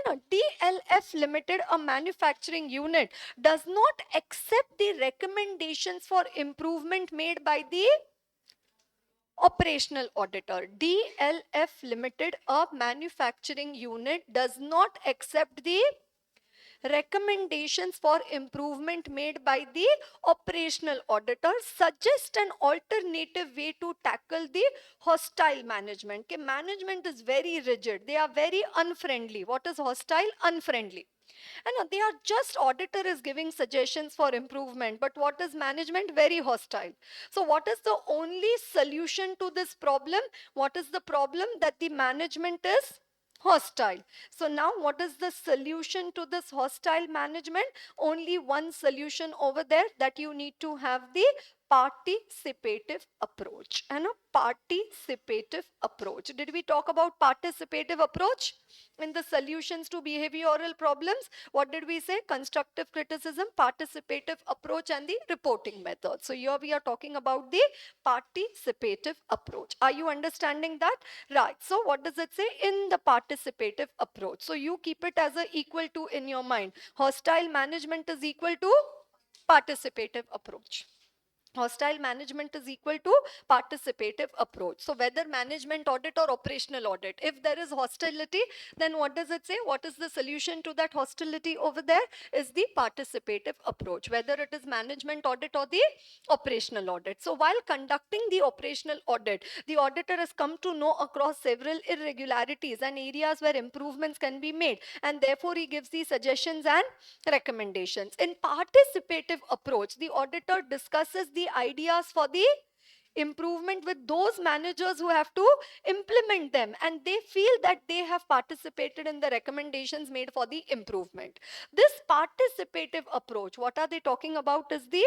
DLF Limited, a manufacturing unit, does not accept the recommendations for improvement made by the operational auditor. DLF Limited, a manufacturing unit, does not accept the recommendations for improvement made by the operational auditor. Suggest an alternative way to tackle the hostile management. Okay, management is very rigid. They are very unfriendly. What is hostile? Unfriendly. And they are just, auditor is giving suggestions for improvement, but what is management? Very hostile. So what is the only solution to this problem? What is the problem? That the management is hostile. So now what is the solution to this hostile management? Only one solution over there, that you need to have the participative approach. And a participative approach. Did we talk about participative approach in the solutions to behavioral problems? What did we say? Constructive criticism, participative approach, and the reporting method. So here we are talking about the participative approach. Are you understanding that? Right. So what does it say in the participative approach? So you keep it as a equal to in your mind. Hostile management is equal to participative approach. Hostile management is equal to participative approach. So whether management audit or operational audit, if there is hostility, then what does it say? What is the solution to that hostility over there? Is the participative approach, whether it is management audit or the operational audit. So while conducting the operational audit, the auditor has come to know across several irregularities and areas where improvements can be made, and therefore he gives the suggestions and recommendations. In participative approach, the auditor discusses the ideas for the improvement with those managers who have to implement them, and they feel that they have participated in the recommendations made for the improvement. This participative approach, what are they talking about, is the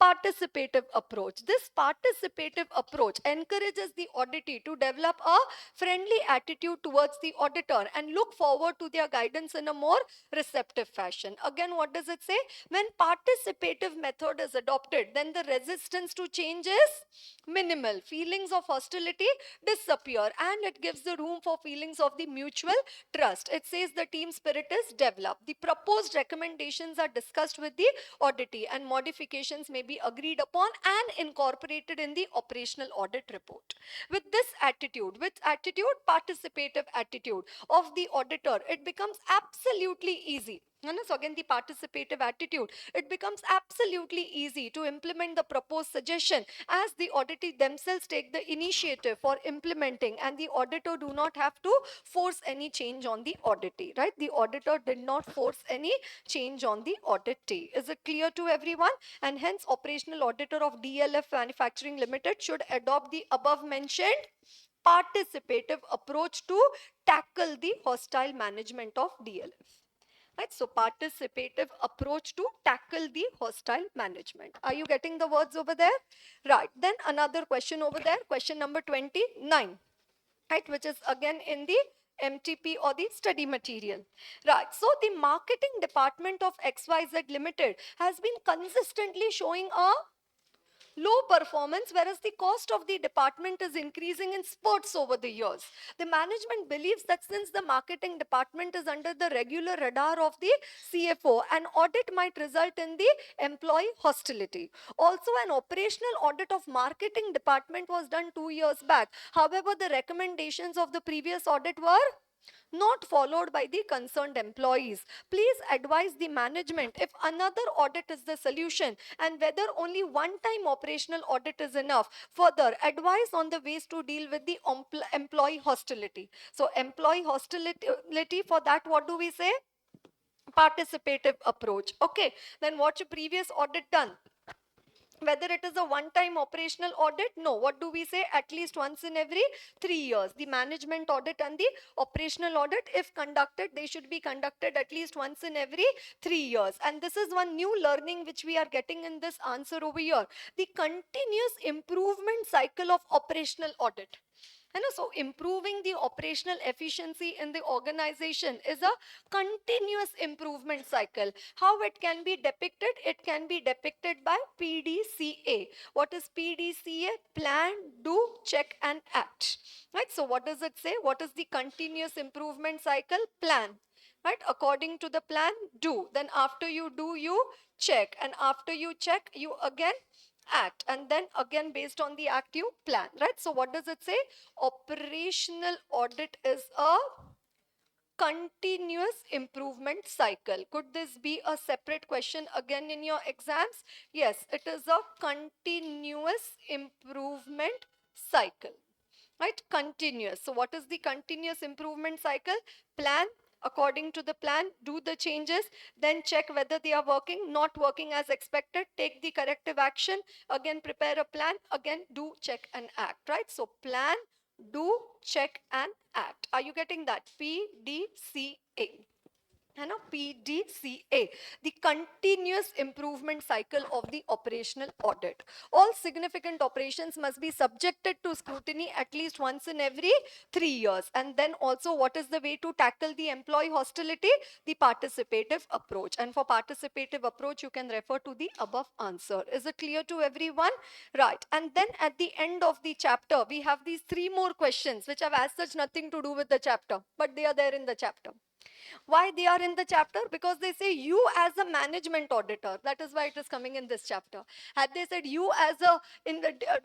participative approach. This participative approach encourages the auditee to develop a friendly attitude towards the auditor and look forward to their guidance in a more receptive fashion. Again, what does it say? When participative method is adopted, then the resistance to change is minimal. Feelings of hostility disappear, and it gives the room for feelings of the mutual trust. It says the team spirit is developed. The proposed recommendations are discussed with the auditee, and modifications may be agreed upon and incorporated in the operational audit report. With this attitude, which attitude? Participative attitude of the auditor, it becomes absolutely easy. So again, the participative attitude, it becomes absolutely easy to implement the proposed suggestion, as the auditee themselves take the initiative for implementing, and the auditor do not have to force any change on the auditee, right? The auditor did not force any change on the auditee. Is it clear to everyone? And hence, operational auditor of DLF Manufacturing Limited should adopt the above mentioned participative approach to tackle the hostile management of DLF. Right? So participative approach to tackle the hostile management. Are you getting the words over there? Right. Then another question over there, question number 29, right, which is again in the MTP or the study material. Right. So the marketing department of XYZ Limited has been consistently showing a low performance, whereas the cost of the department is increasing in spurts over the years. The management believes that since the marketing department is under the regular radar of the CFO, an audit might result in the employee hostility. Also, an operational audit of marketing department was done 2 years back. However, the recommendations of the previous audit were not followed by the concerned employees. Please advise the management if another audit is the solution and whether only one-time operational audit is enough. Further, advice on the ways to deal with the employee hostility. So employee hostility, for that, what do we say? Participative approach. Okay, then what's your previous audit done? Whether it is a one-time operational audit, no. What do we say? At least once in every 3 years. The management audit and the operational audit, if conducted, they should be conducted at least once in every 3 years. And this is one new learning which we are getting in this answer over here. The continuous improvement cycle of operational audit. So improving the operational efficiency in the organization is a continuous improvement cycle. How it can be depicted? It can be depicted by PDCA. What is PDCA? Plan, do, check and act. Right? So what does it say? What is the continuous improvement cycle? Plan. Right? According to the plan, do. Then after you do, you check. And after you check, you again act, and then again based on the act you plan, right? So what does it say? Operational audit is a continuous improvement cycle. Could this be a separate question again in your exams? Yes, it is a continuous improvement cycle, right? Continuous. So what is the continuous improvement cycle? Plan, according to the plan, do the changes, then check whether they are working, not working as expected, take the corrective action, again prepare a plan, again do, check and act, right? So plan, do, check and act. Are you getting that? PDCA. PDCA, the continuous improvement cycle of the operational audit. All significant operations must be subjected to scrutiny at least once in every 3 years. And then also, what is the way to tackle the employee hostility? The participative approach. And for participative approach, you can refer to the above answer. Is it clear to everyone? Right. And then at the end of the chapter, we have these 3 more questions which have as such nothing to do with the chapter, but they are there in the chapter. Why they are in the chapter? Because they say you as a management auditor. That is why it is coming in this chapter. Had they said you as a,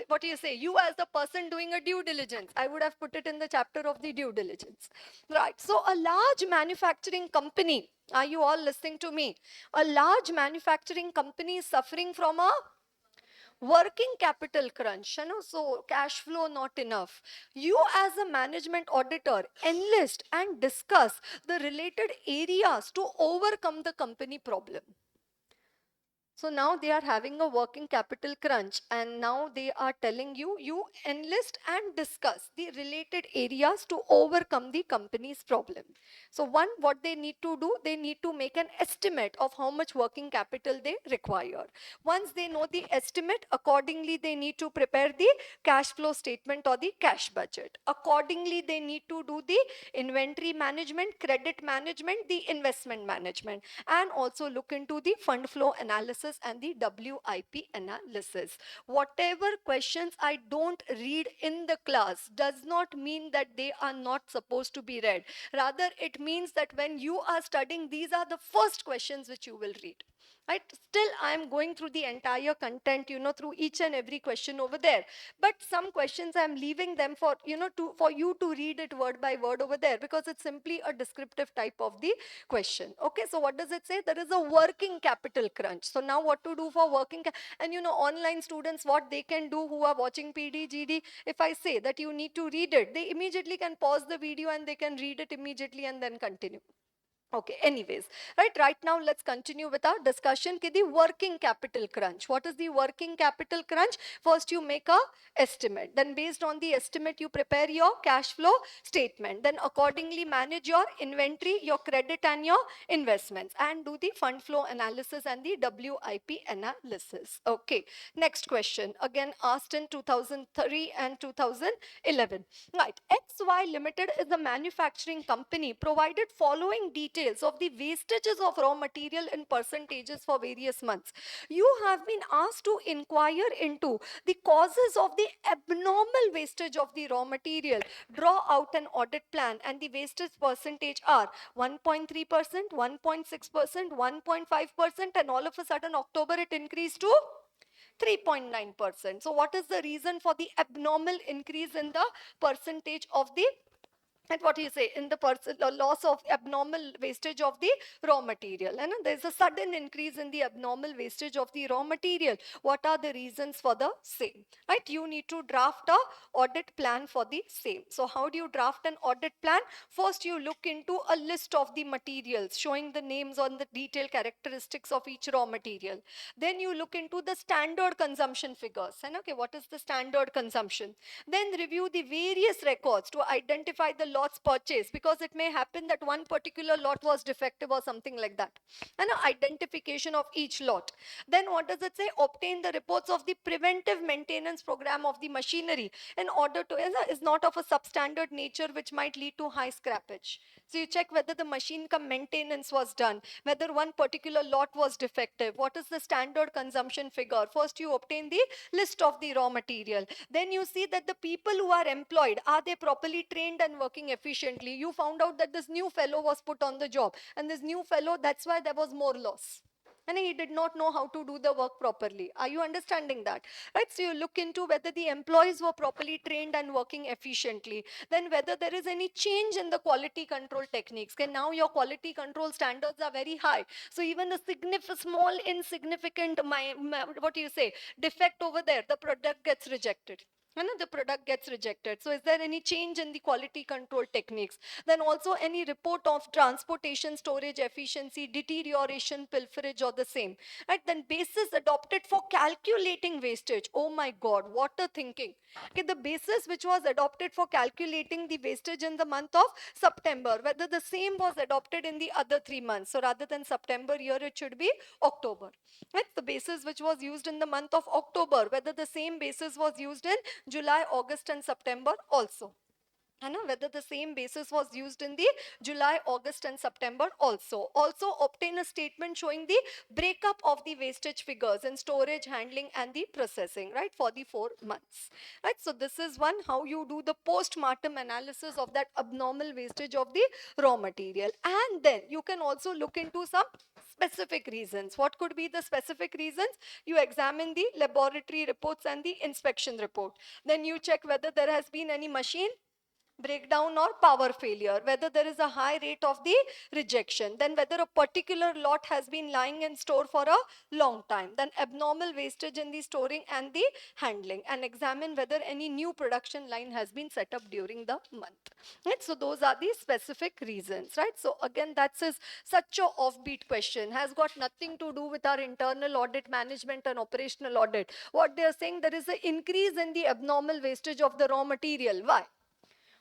what do you say, you as the person doing a due diligence, I would have put it in the chapter of the due diligence. Right. So a large manufacturing company, are you all listening to me? A large manufacturing company is suffering from a working capital crunch, so cash flow not enough. You as a management auditor enlist and discuss the related areas to overcome the company problem. So now they are having a working capital crunch, and now they are telling you, you enlist and discuss the related areas to overcome the company's problem. So one, what they need to do, they need to make an estimate of how much working capital they require. Once they know the estimate, accordingly they need to prepare the cash flow statement or the cash budget. Accordingly, they need to do the inventory management, credit management, the investment management, and also look into the fund flow analysis and the WIP analysis. Whatever questions I don't read in the class does not mean that they are not supposed to be read. Rather, it means that when you are studying, these are the first questions which you will read. Right? Still, I am going through the entire content, through each and every question over there. But some questions I am leaving them for, for you to read it word by word over there, because it's simply a descriptive type of the question. Okay, so what does it say? There is a working capital crunch. So now what to do for working and online students, what they can do who are watching PD, GD, if I say that you need to read it, they immediately can pause the video and they can read it immediately and then continue. Okay, anyways, right now let's continue with our discussion. The working capital crunch. What is the working capital crunch? First, you make a estimate. Then based on the estimate, you prepare your cash flow statement. Then accordingly manage your inventory, your credit and your investments, and do the fund flow analysis and the WIP analysis. Okay, next question. Again asked in 2003 and 2011. Right, XY Limited is a manufacturing company provided following details of the wastages of raw material in percentages for various months. You have been asked to inquire into the causes of the abnormal wastage of the raw material. Draw out an audit plan, and the wastage percentage are 1.3%, 1.6%, 1.5%, and all of a sudden October it increased to 3.9%. So what is the reason for the abnormal increase in the percentage of the And what you say in the loss of abnormal wastage of the raw material, and there's a sudden increase in the abnormal wastage of the raw material. What are the reasons for the same, right? You need to draft a audit plan for the same. So how do you draft an audit plan? First, you look into a list of the materials showing the names on the detailed characteristics of each raw material. Then you look into the standard consumption figures, and okay, what is the standard consumption? Then review the various records to identify the lots purchased, because it may happen that one particular lot was defective or something like that. And identification of each lot. Then what does it say? Obtain the reports of the preventive maintenance program of the machinery in order to, is not of a substandard nature which might lead to high scrappage. So you check whether the machine maintenance was done, whether one particular lot was defective, what is the standard consumption figure. First you obtain the list of the raw material. Then you see that the people who are employed, are they properly trained and working efficiently? You found out that this new fellow was put on the job, and this new fellow, that's why there was more loss, and he did not know how to do the work properly. Are you understanding that? Right? So you look into whether the employees were properly trained and working efficiently. Then whether there is any change in the quality control techniques. Okay, now your quality control standards are very high. So even a small insignificant, what do you say, defect over there, the product gets rejected. The product gets rejected. So is there any change in the quality control techniques? Then also any report of transportation, storage efficiency, deterioration, pilferage, or the same. Right? Then basis adopted for calculating wastage. Oh my God, what a thinking. Okay, the basis which was adopted for calculating the wastage in the month of September, whether the same was adopted in the other 3 months. So rather than September here, it should be October. Right? The basis which was used in the month of October, whether the same basis was used in July, August, and September also. Whether the same basis was used in the July, August, and September also. Also obtain a statement showing the breakup of the wastage figures in storage, handling, and the processing, right, for the 4 months. Right, so this is one, how you do the post-mortem analysis of that abnormal wastage of the raw material. And then you can also look into some specific reasons. What could be the specific reasons? You examine the laboratory reports and the inspection report. Then you check whether there has been any machine breakdown or power failure, whether there is a high rate of the rejection, then whether a particular lot has been lying in store for a long time, then abnormal wastage in the storing and the handling, and examine whether any new production line has been set up during the month. Right? So those are the specific reasons, right? So again, that's such a offbeat question, has got nothing to do with our internal audit management and operational audit. What they are saying, there is an increase in the abnormal wastage of the raw material. Why?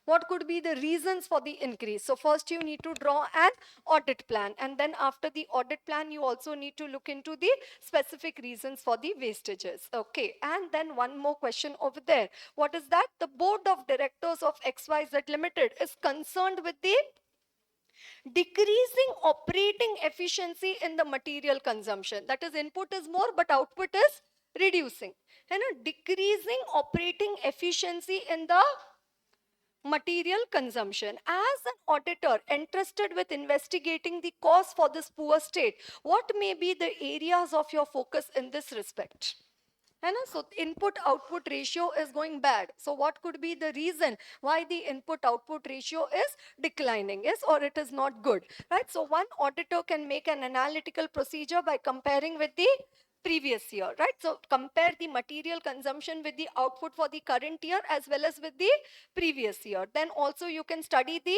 What could be the reasons for the increase? So first you need to draw an audit plan, and then after the audit plan you also need to look into the specific reasons for the wastages. Okay, and then one more question over there. What is that? The board of directors of XYZ Limited is concerned with the decreasing operating efficiency in the material consumption. That is, input is more but output is reducing. And a decreasing operating efficiency in the material consumption. As an auditor entrusted with investigating the cause for this poor state, what may be the areas of your focus in this respect? So input output ratio is going bad. So what could be the reason why the input output ratio is declining, is, or it is not good, right? So one auditor can make an analytical procedure by comparing with the previous year, right? So compare the material consumption with the output for the current year as well as with the previous year. Then also you can study the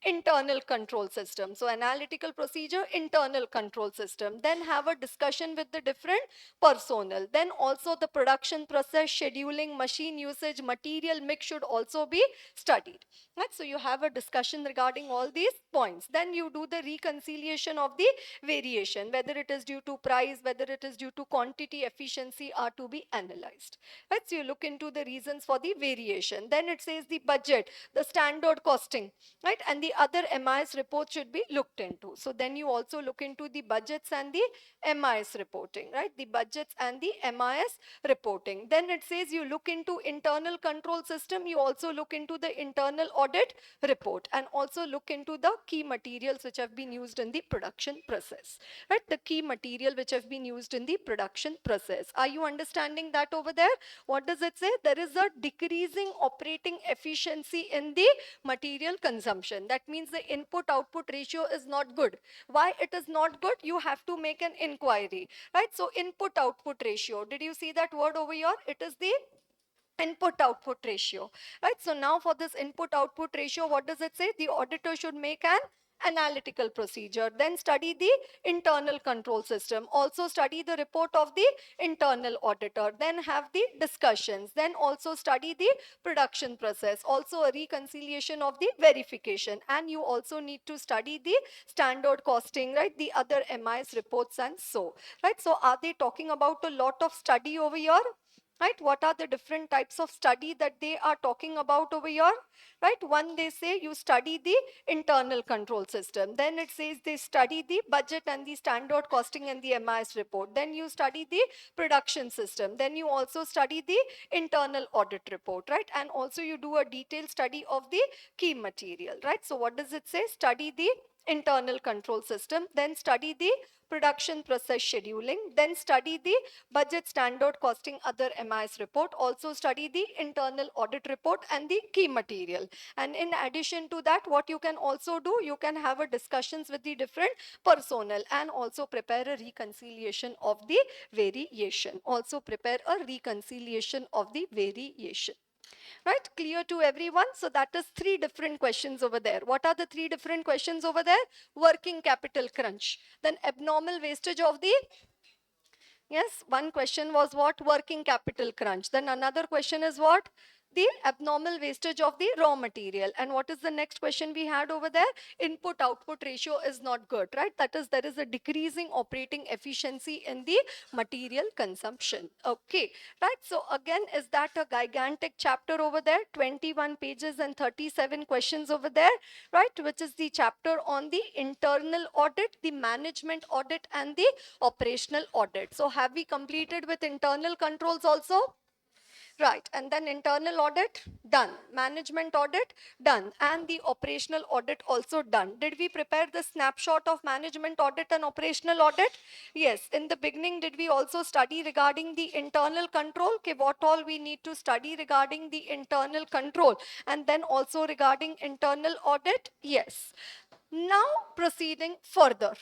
internal control system. So analytical procedure, internal control system. Then have a discussion with the different personnel. Then also the production process, scheduling, machine usage, material mix should also be studied. Right? So you have a discussion regarding all these points. Then you do the reconciliation of the variation, whether it is due to price, whether it is due to quantity, efficiency, are to be analyzed. Right? So you look into the reasons for the variation. Then it says the budget, the standard costing, right, and the the other MIS report should be looked into. So then you also look into the budgets and the MIS reporting, right? The budgets and the MIS reporting. Then it says you look into internal control system, you also look into the internal audit report, and also look into the key materials which have been used in the production process, right? The key material which have been used in the production process. Are you understanding that over there? What does it say? There is a decreasing operating efficiency in the material consumption. That means the input output ratio is not good. Why it is not good? You have to make an inquiry, right? So input output ratio, did you see that word over here? It is the input output ratio, right? So now for this input output ratio, what does it say? The auditor should make an analytical procedure, then study the internal control system, also study the report of the internal auditor, then have the discussions, then also study the production process, also a reconciliation of the verification, and you also need to study the standard costing, right? The other MIS reports and so, right? So are they talking about a lot of study over here? Right? What are the different types of study that they are talking about over here? Right? One, they say you study the internal control system. Then it says they study the budget and the standard costing and the MIS report. Then you study the production system. Then you also study the internal audit report, right? And also you do a detailed study of the key material, right? So what does it say? Study the internal control system, then study the production process scheduling, then study the budget standard costing other MIS report, also study the internal audit report and the key material. And in addition to that, what you can also do, you can have a discussions with the different personnel and also prepare a reconciliation of the variation. Also prepare a reconciliation of the variation. Right? Clear to everyone? So that is three different questions over there. What are the three different questions over there? Working capital crunch. Then abnormal wastage of the, yes, one question was what? Working capital crunch. Then another question is what? The abnormal wastage of the raw material. And what is the next question we had over there? Input output ratio is not good, right? That is, there is a decreasing operating efficiency in the material consumption. Okay, right? So again, is that a gigantic chapter over there? 21 pages and 37 questions over there, right? Which is the chapter on the internal audit, the management audit, and the operational audit. So have we completed with internal controls also? Right, and then internal audit, done. Management audit, done. And the operational audit also done. Did we prepare the snapshot of management audit and operational audit? Yes, in the beginning, did we also study regarding the internal control? Okay, what all we need to study regarding the internal control, and then also regarding internal audit? Yes. Now proceeding further.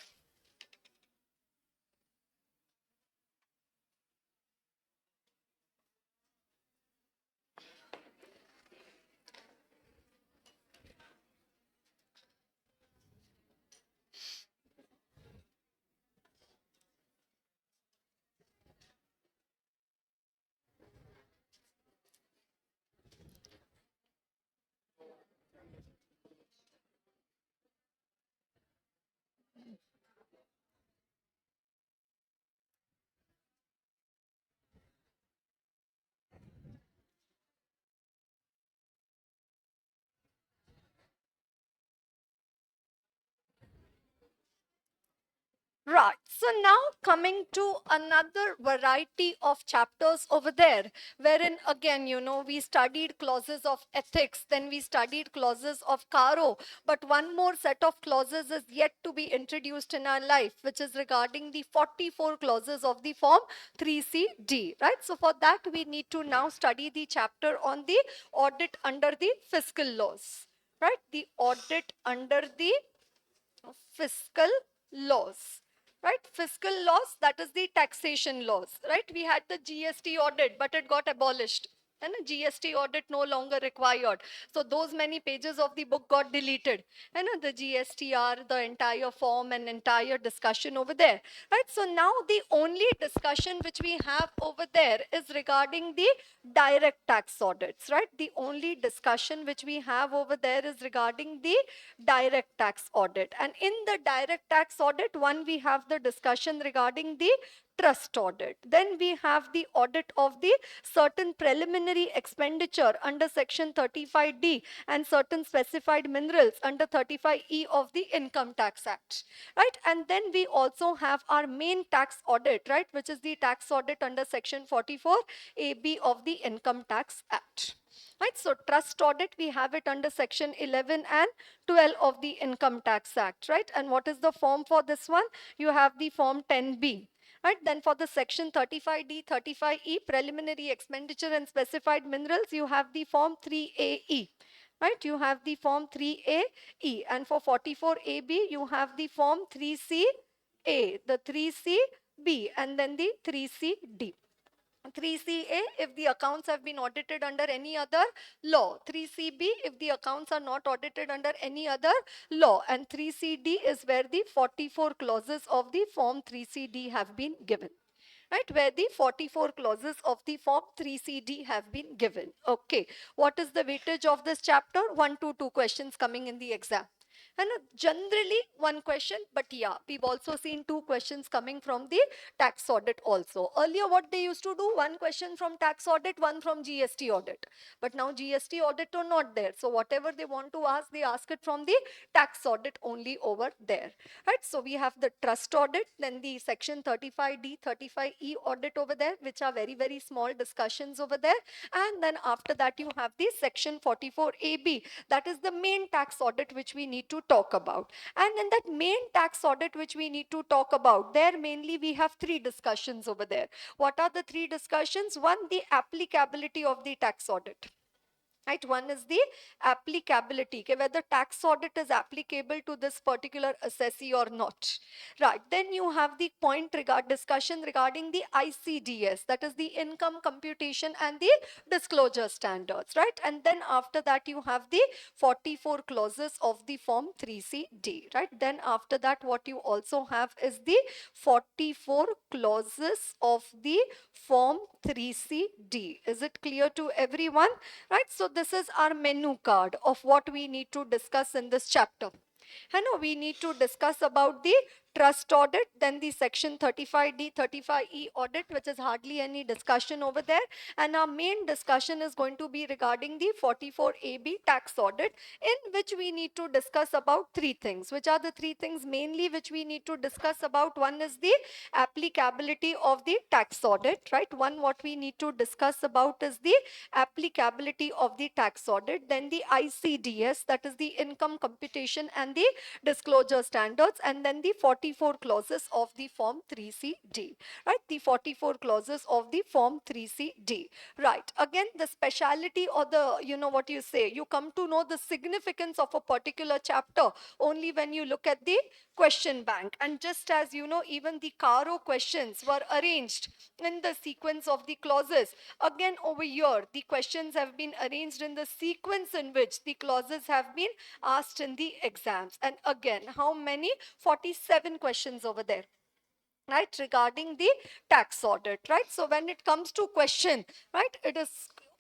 Right. So now coming to another variety of chapters over there, wherein again, you know, we studied clauses of ethics, then we studied clauses of caro, but one more set of clauses is yet to be introduced in our life, which is regarding the 44 clauses of the form 3CD, right? So for that, we need to now study the chapter on the audit under the fiscal laws, right? The audit under the fiscal laws, right? Fiscal laws, that is the taxation laws, right? We had the GST audit, but it got abolished, and a GST audit no longer required. So those many pages of the book got deleted, and the GSTR, the entire form and entire discussion over there, right? So now the only discussion which we have over there is regarding the direct tax audits, right? The only discussion which we have over there is regarding the direct tax audit. And in the direct tax audit, one, we have the discussion regarding the trust audit. Then we have the audit of the certain preliminary expenditure under section 35D and certain specified minerals under 35E of the Income Tax Act, right? And then we also have our main tax audit, right, which is the tax audit under section 44AB of the Income Tax Act. Right, so trust audit, we have it under section 11 and 12 of the Income Tax Act, right? And what is the form for this one? You have the form 10B. Right, then for the section 35D, 35E, preliminary expenditure and specified minerals, you have the form 3AE. Right, you have the form 3AE. And for 44AB, you have the form 3CA, the 3CB, and then the 3CD. 3CA if the accounts have been audited under any other law, 3CB if the accounts are not audited under any other law, and 3CD is where the 44 clauses of the form 3CD have been given. Right, where the 44 clauses of the form 3CD have been given. Okay, what is the weightage of this chapter? 1 to 2 questions coming in the exam. And generally one question, but yeah, we've also seen 2 questions coming from the tax audit also. Earlier what they used to do, 1 question from tax audit, 1 from GST audit. But now GST audit are not there. So whatever they want to ask, they ask it from the tax audit only over there. Right, so we have the trust audit, then the section 35D, 35E audit over there, which are very, very small discussions over there. And then after that, you have the section 44AB, that is the main tax audit which we need to talk about. And in that main tax audit which we need to talk about, there mainly we have 3 discussions over there. What are the 3 discussions? One, the applicability of the tax audit. Right, one is the applicability, okay, whether tax audit is applicable to this particular assessee or not. Right, then you have the discussion regarding the ICDS, that is the income computation and the disclosure standards, right? And then after that you have the 44 clauses of the form 3CD, right? Then after that what you also have is the 44 clauses of the form 3CD. Is it clear to everyone? Right, so this is our menu card of what we need to discuss in this chapter. And we need to discuss about the trust audit, then the section 35D, 35E audit, which is hardly any discussion over there. And our main discussion is going to be regarding the 44AB tax audit, in which we need to discuss about 3 things. Which are the 3 things mainly which we need to discuss about? One is the applicability of the tax audit, right? One, what we need to discuss about is the applicability of the tax audit, then the ICDS, that is the income computation and the disclosure standards, and then the 44 clauses of the form 3CD, right? The 44 clauses of the form 3CD, right? Again, the speciality or the, what you say, you come to know the significance of a particular chapter only when you look at the question bank. And just as even the Caro questions were arranged in the sequence of the clauses, again over here the questions have been arranged in the sequence in which the clauses have been asked in the exams. And again, how many? 47 questions over there, right, regarding the tax audit, right? So when it comes to question, right, it is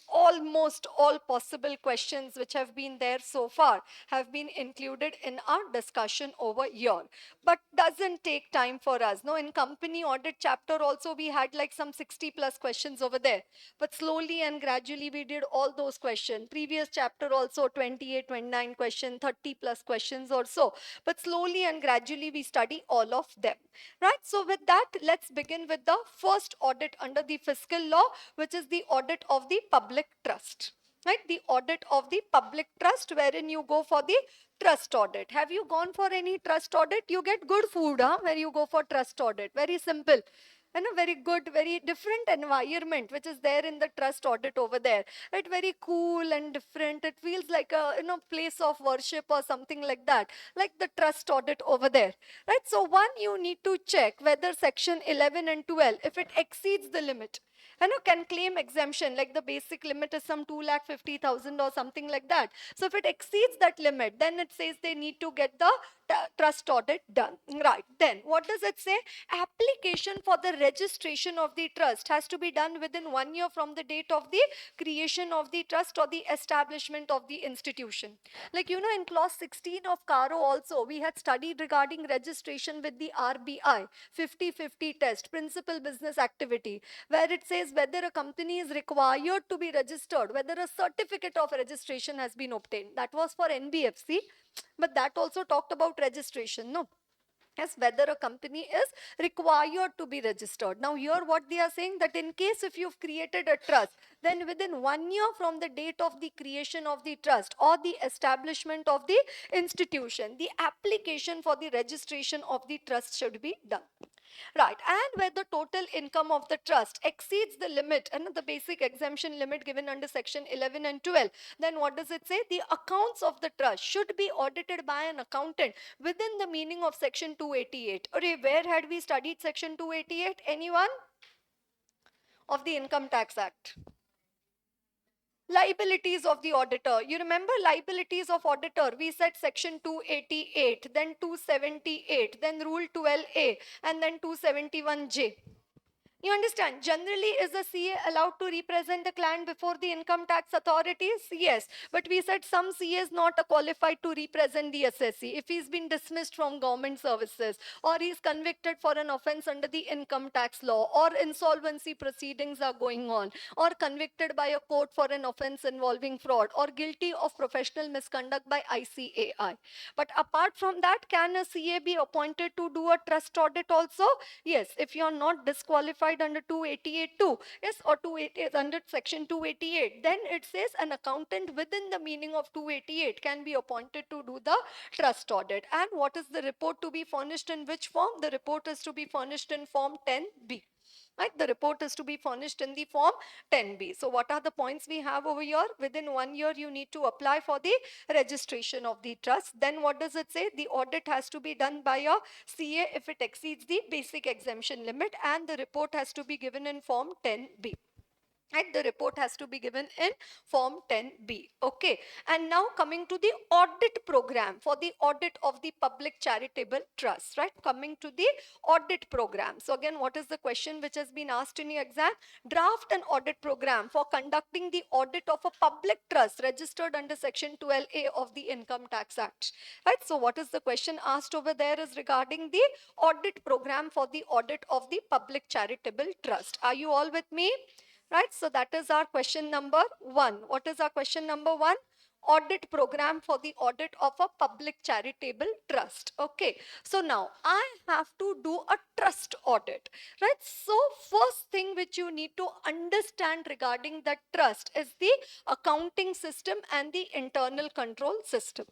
almost all possible questions which have been there so far have been included in our discussion over here. But doesn't take time for us. No, in company audit chapter also we had like some 60 plus questions over there. But slowly and gradually we did all those questions. Previous chapter also 28, 29 questions, 30 plus questions or so. But slowly and gradually we study all of them. Right, so with that, let's begin with the first audit under the fiscal law, which is the audit of the public trust. Right, the audit of the public trust, wherein you go for the trust audit. Have you gone for any trust audit? You get good food, when you go for trust audit. Very simple. And a very good, very different environment which is there in the trust audit over there. Right, very cool and different. It feels like a place of worship or something like that, like the trust audit over there. Right, so one, you need to check whether section 11 and 12, if it exceeds the limit. and you can claim exemption, like the basic limit is some 2,50,000 or something like that. So if it exceeds that limit, then it says they need to get the trust audit done. Right. Then what does it say? Application for the registration of the trust has to be done within 1 year from the date of the creation of the trust or the establishment of the institution. Like, you know, in clause 16 of CARO also, we had studied regarding registration with the RBI, 50/50 test, principal business activity, where it says whether a company is required to be registered, whether a certificate of registration has been obtained. That was for NBFC, but that also talked about registration, no? As whether a company is required to be registered. Now here what they are saying, that in case if you've created a trust, then within 1 year from the date of the creation of the trust or the establishment of the institution, the application for the registration of the trust should be done. Right, and where the total income of the trust exceeds the limit and the basic exemption limit given under section 11 and 12, then what does it say? The accounts of the trust should be audited by an accountant within the meaning of section 288. Okay, where had we studied section 288? Anyone? Of the Income Tax Act. Liabilities of the auditor. You remember liabilities of auditor? We said section 288, then 278, then rule 12A, and then 271J. You understand? Generally, is a CA allowed to represent the client before the income tax authorities? Yes. But we said some CA is not qualified to represent the assessee. If he's been dismissed from government services, or he's convicted for an offense under the income tax law, or insolvency proceedings are going on, or convicted by a court for an offense involving fraud, or guilty of professional misconduct by ICAI. But apart from that, can a CA be appointed to do a trust audit also? Yes, if you're not disqualified under 288 too, yes, or 288 under section 288, then it says an accountant within the meaning of 288 can be appointed to do the trust audit. And what is the report to be furnished in which form? The report is to be furnished in form 10B. Right? The report is to be furnished in the form 10B. So what are the points we have over here? Within 1 year, you need to apply for the registration of the trust. Then what does it say? The audit has to be done by a CA if it exceeds the basic exemption limit, and the report has to be given in form 10B. And the report has to be given in form 10B. Okay. And now coming to the audit program for the audit of the public charitable trust, right? Coming to the audit program. So again, what is the question which has been asked in your exam? Draft an audit program for conducting the audit of a public trust registered under section 12A of the Income Tax Act, right? So what is the question asked over there is regarding the audit program for the audit of the public charitable trust. Are you all with me? Right, so that is our question number 1. What is our question number 1? Audit program for the audit of a public charitable trust. Okay, so now I have to do a trust audit, right? So first thing which you need to understand regarding that trust is the accounting system and the internal control system.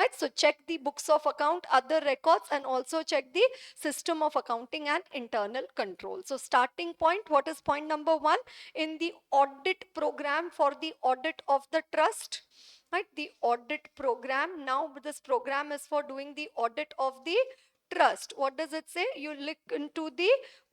Right, so check the books of account, other records, and also check the system of accounting and internal control. So starting point, what is point number 1? In the audit program for the audit of the trust, right? The audit program. Now this program is for doing the audit of the trust. What does it say? You look into the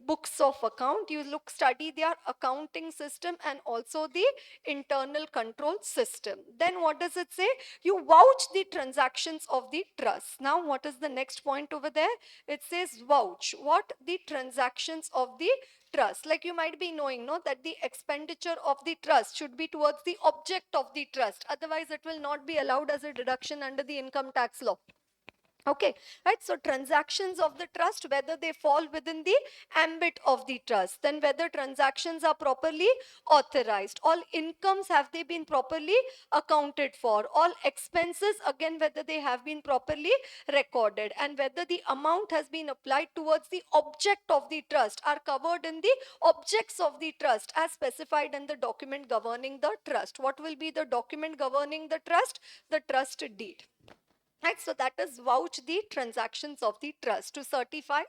books of account, you study their accounting system and also the internal control system. Then what does it say? You vouch the transactions of the trust. Now what is the next point over there? It says vouch what? The transactions of the trust. Like you might be knowing, no, that the expenditure of the trust should be towards the object of the trust. Otherwise it will not be allowed as a deduction under the income tax law. Okay, right. So transactions of the trust, whether they fall within the ambit of the trust, then whether transactions are properly authorized, all incomes have they been properly accounted for, all expenses again whether they have been properly recorded, and whether the amount has been applied towards the object of the trust are covered in the objects of the trust as specified in the document governing the trust. What will be the document governing the trust? The trust deed. Right, so that is vouch the transactions of the trust to satisfy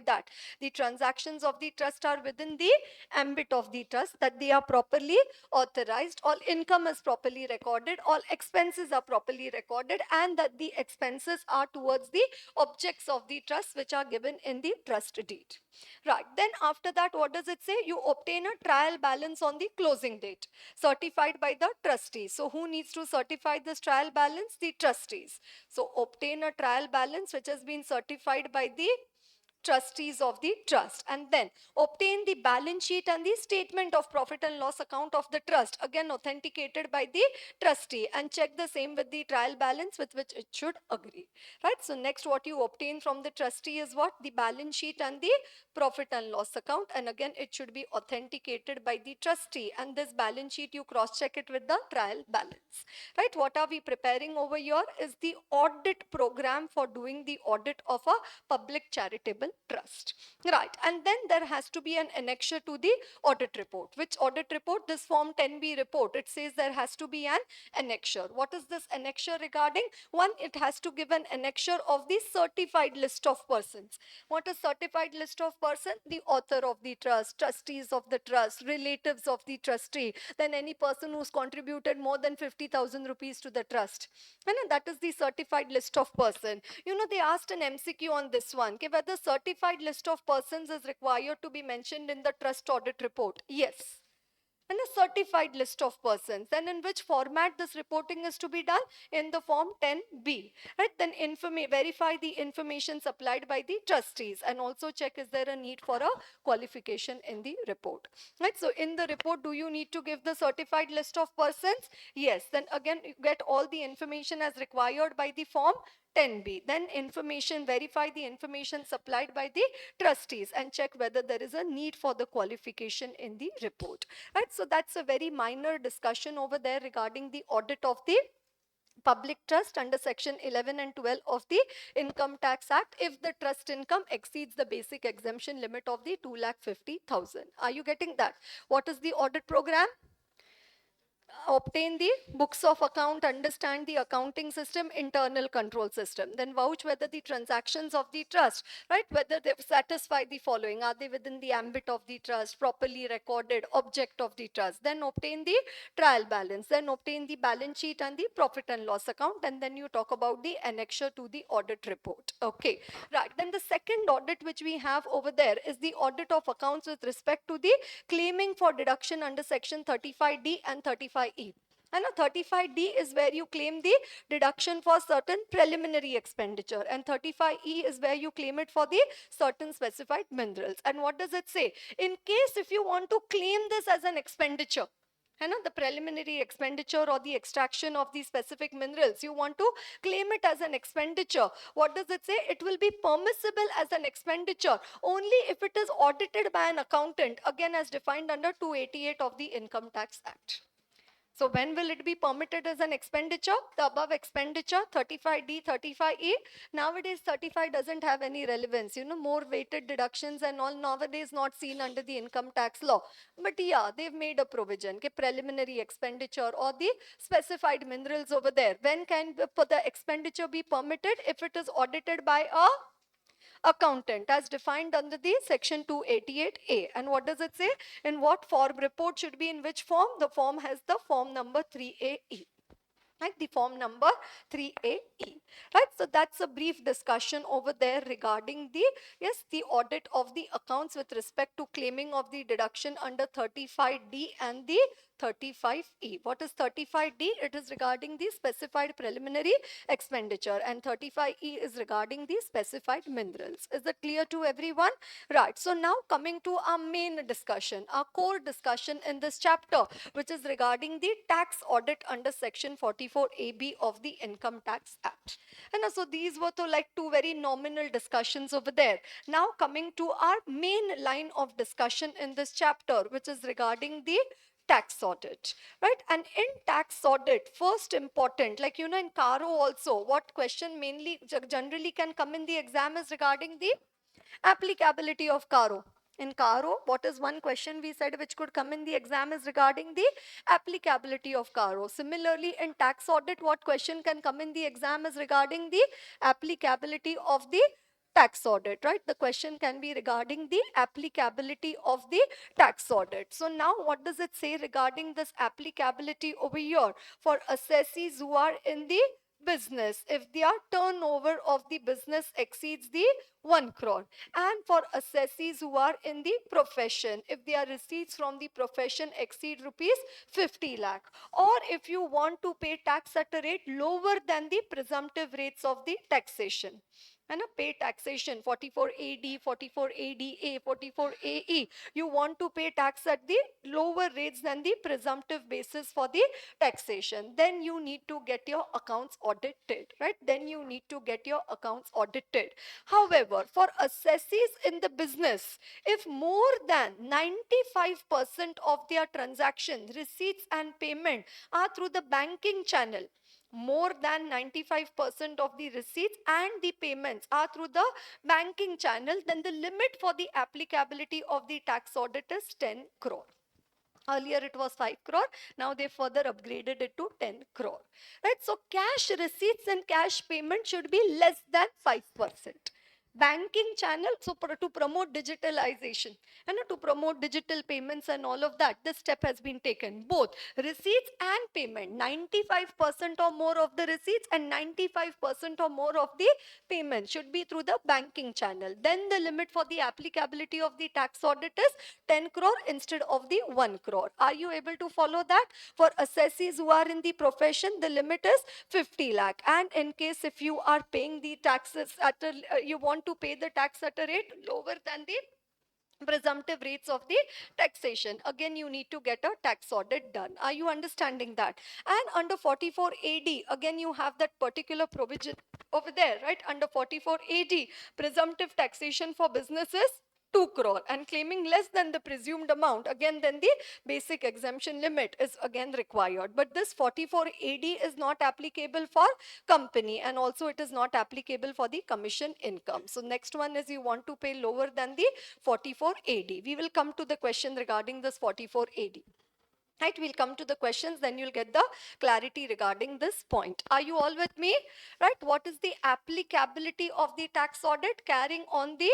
that the transactions of the trust are within the ambit of the trust, that they are properly authorized, all income is properly recorded, all expenses are properly recorded, and that the expenses are towards the objects of the trust which are given in the trust deed. Right, then after that, what does it say? You obtain a trial balance on the closing date, certified by the trustees. So who needs to certify this trial balance? The trustees. So obtain a trial balance which has been certified by the trustees of the trust, and then obtain the balance sheet and the statement of profit and loss account of the trust, again authenticated by the trustee, and check the same with the trial balance with which it should agree. Right, so next what you obtain from the trustee is what? The balance sheet and the profit and loss account, and again it should be authenticated by the trustee, and this balance sheet you cross check it with the trial balance. Right, what are we preparing over here is the audit program for doing the audit of a public charitable trust. Right, and then there has to be an annexure to the audit report. Which audit report? This form 10B report. It says there has to be an annexure. What is this annexure regarding? One, it has to give an annexure of the certified list of persons. What is certified list of person? The author of the trust, trustees of the trust, relatives of the trustee, then any person who's contributed more than 50,000 rupees to the trust. And that is the certified list of person. They asked an MCQ on this one, okay, whether certified list of persons is required to be mentioned in the trust audit report. Yes, and a certified list of persons. Then in which format this reporting is to be done? In the form 10B. Right? Then verify the information supplied by the trustees, and also check is there a need for a qualification in the report. Right? So in the report, do you need to give the certified list of persons? Yes. Then again, you get all the information as required by the form 10B. Then verify the information supplied by the trustees, and check whether there is a need for the qualification in the report. Right, so that's a very minor discussion over there regarding the audit of the public trust under section 11 and 12 of the Income Tax Act, if the trust income exceeds the basic exemption limit of the 2,50,000. Are you getting that? What is the audit program? Obtain the books of account, understand the accounting system, internal control system, then vouch whether the transactions of the trust, right, whether they satisfy the following: are they within the ambit of the trust, properly recorded, object of the trust, then obtain the trial balance, then obtain the balance sheet and the profit and loss account, and then you talk about the annexure to the audit report. Okay, right, then the second audit which we have over there is the audit of accounts with respect to the claiming for deduction under section 35D and 35E. And a 35D is where you claim the deduction for certain preliminary expenditure, and 35E is where you claim it for the certain specified minerals. And what does it say? In case if you want to claim this as an expenditure, the preliminary expenditure or the extraction of the specific minerals, you want to claim it as an expenditure, what does it say? It will be permissible as an expenditure only if it is audited by an accountant, again as defined under 288 of the Income Tax Act. So when will it be permitted as an expenditure? The above expenditure, 35D, 35E. Nowadays, 35 doesn't have any relevance. More weighted deductions and all nowadays not seen under the income tax law. But yeah, they've made a provision. Okay, preliminary expenditure or the specified minerals over there. When can the expenditure be permitted? If it is audited by a accountant as defined under the section 288A. And what does it say? In what form report should be, in which form? The form has the form number 3AE. Right, the form number 3AE. Right, so that's a brief discussion over there regarding the, yes, the audit of the accounts with respect to claiming of the deduction under 35D and the 35E. What is 35D? It is regarding the specified preliminary expenditure, and 35E is regarding the specified minerals. Is that clear to everyone? Right, so now coming to our main discussion, our core discussion in this chapter, which is regarding the tax audit under section 44AB of the Income Tax Act. And so these were like two very nominal discussions over there. Now coming to our main line of discussion in this chapter, which is regarding the tax audit, right? And in tax audit, first important, like in Caro also, what question mainly generally can come in the exam is regarding the applicability of Caro. In Caro, what is one question we said which could come in the exam is regarding the applicability of Caro. Similarly, in tax audit, what question can come in the exam is regarding the applicability of the tax audit, right? The question can be regarding the applicability of the tax audit. So now what does it say regarding this applicability over here for assessees who are in the business if their turnover of the business exceeds the 1 crore, and for assessees who are in the profession if their receipts from the profession exceed rupees 50 lakh, or if you want to pay tax at a rate lower than the presumptive rates of the taxation. And a pay taxation 44AD, 44ADA, 44AE. You want to pay tax at the lower rates than the presumptive basis for the taxation. Then you need to get your accounts audited, right? Then you need to get your accounts audited. However, for assessees in the business, if more than 95% of their transactions, receipts and payment are through the banking channel, more than 95% of the receipts and the payments are through the banking channel, then the limit for the applicability of the tax audit is 10 crore. Earlier it was 5 crore. Now they further upgraded it to 10 crore. Right? So cash receipts and cash payment should be less than 5%. Banking channel, so to promote digitalization and to promote digital payments and all of that, this step has been taken. Both receipts and payment, 95% or more of the receipts and 95% or more of the payment should be through the banking channel. Then the limit for the applicability of the tax audit is 10 crore instead of the 1 crore. Are you able to follow that? For assessees who are in the profession, the limit is 50 lakh. And in case if you are paying the taxes at a, you want to pay the tax at a rate lower than the presumptive rates of the taxation, again you need to get a tax audit done. Are you understanding that? And under 44AD, again you have that particular provision over there, right? Under 44AD, presumptive taxation for businesses 2 crore and claiming less than the presumed amount, again then the basic exemption limit is again required. But this 44AD is not applicable for company, and also it is not applicable for the commission income. So next one is you want to pay lower than the 44AD. We will come to the question regarding this 44AD. Right, we'll come to the questions, then you'll get the clarity regarding this point. Are you all with me? Right, what is the applicability of the tax audit? Carrying on the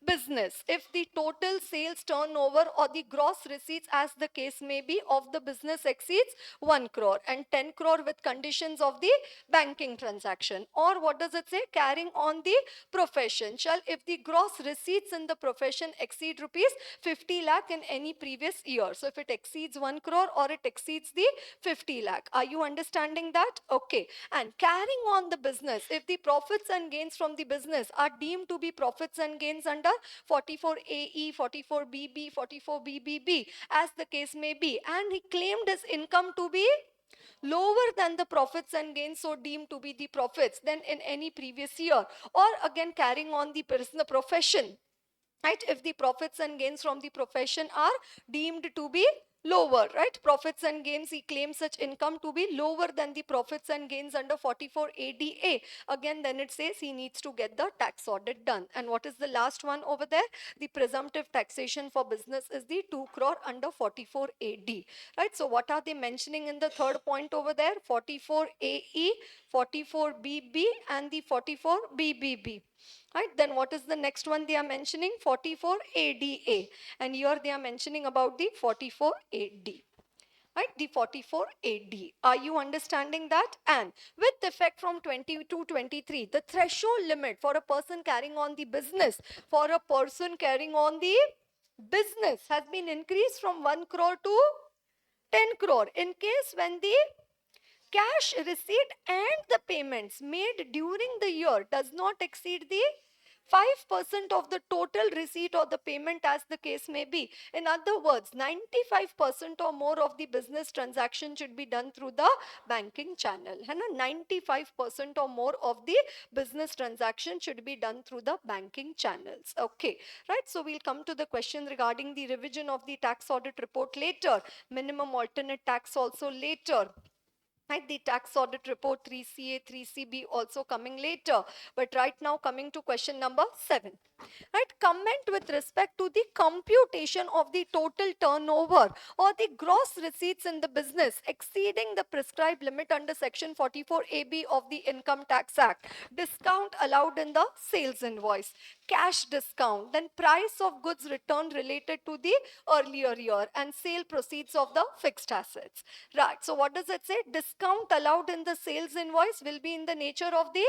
business, if the total sales turnover or the gross receipts, as the case may be, of the business exceeds 1 crore and 10 crore with conditions of the banking transaction. Or what does it say? Carrying on the profession, shall if the gross receipts in the profession exceed rupees 50 lakh in any previous year. So if it exceeds 1 crore or it exceeds the 50 lakh. Are you understanding that? Okay. And carrying on the business, if the profits and gains from the business are deemed to be profits and gains under 44AE, 44BB, 44BBB, as the case may be, and he claimed his income to be lower than the profits and gains so deemed to be the profits than in any previous year, or again carrying on the profession, right? If the profits and gains from the profession are deemed to be lower, right? Profits and gains, he claims such income to be lower than the profits and gains under 44ADA. Again, then it says he needs to get the tax audit done. And what is the last one over there? The presumptive taxation for business is the 2 crore under 44AD, right? So what are they mentioning in the third point over there? 44AE, 44BB and the 44BBB. Right, then what is the next one they are mentioning? 44ADA, and here they are mentioning about the 44AD. Right, the 44AD. Are you understanding that? And with effect from 22-23, the threshold limit for a person carrying on the business, has been increased from 1 crore to 10 crore in case when the cash receipt and the payments made during the year does not exceed the 5% of the total receipt or the payment, as the case may be. In other words, 95% or more of the business transaction should be done through the banking channel. 95% or more of the business transaction should be done through the banking channels. Okay, right. So we'll come to the question regarding the revision of the tax audit report later. Minimum alternate tax also later. Right, the tax audit report 3CA, 3CB also coming later. But right now coming to question number 7. Right, comment with respect to the computation of the total turnover or the gross receipts in the business exceeding the prescribed limit under section 44AB of the Income Tax Act. Discount allowed in the sales invoice, cash discount, then price of goods returned related to the earlier year, and sale proceeds of the fixed assets. Right, so what does it say? Discount allowed in the sales invoice will be in the nature of the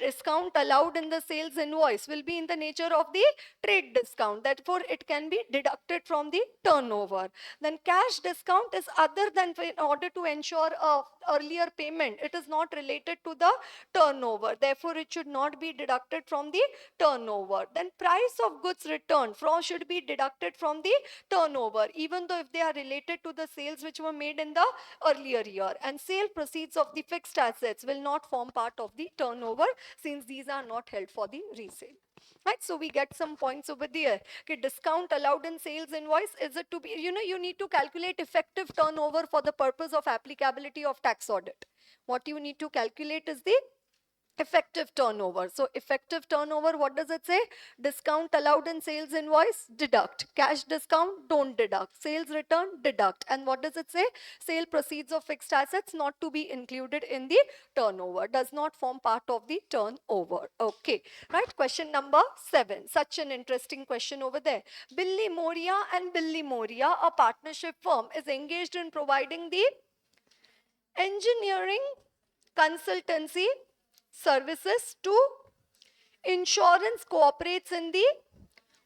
discount allowed in the sales invoice will be in the nature of the trade discount. Therefore, it can be deducted from the turnover. Then cash discount is other than in order to ensure a earlier payment. It is not related to the turnover. Therefore, it should not be deducted from the turnover. Then price of goods returned from should be deducted from the turnover, even though if they are related to the sales which were made in the earlier year. And sale proceeds of the fixed assets will not form part of the turnover, since these are not held for the resale. Right, so we get some points over there. Okay, discount allowed in sales invoice, is it to be, you need to calculate effective turnover for the purpose of applicability of tax audit. What you need to calculate is the effective turnover. So effective turnover, what does it say? Discount allowed in sales invoice, deduct. Cash discount, don't deduct. Sales return, deduct. And what does it say? Sale proceeds of fixed assets not to be included in the turnover, does not form part of the turnover. Okay, right? Question number 7. Such an interesting question over there. Billy Moria and Billy Moria, a partnership firm, is engaged in providing the engineering consultancy services to insurance cooperates in the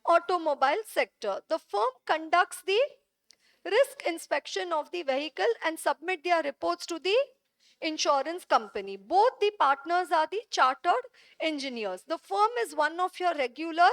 automobile sector. The firm conducts the risk inspection of the vehicle and submit their reports to the insurance company. Both the partners are the chartered engineers. The firm is one of your regular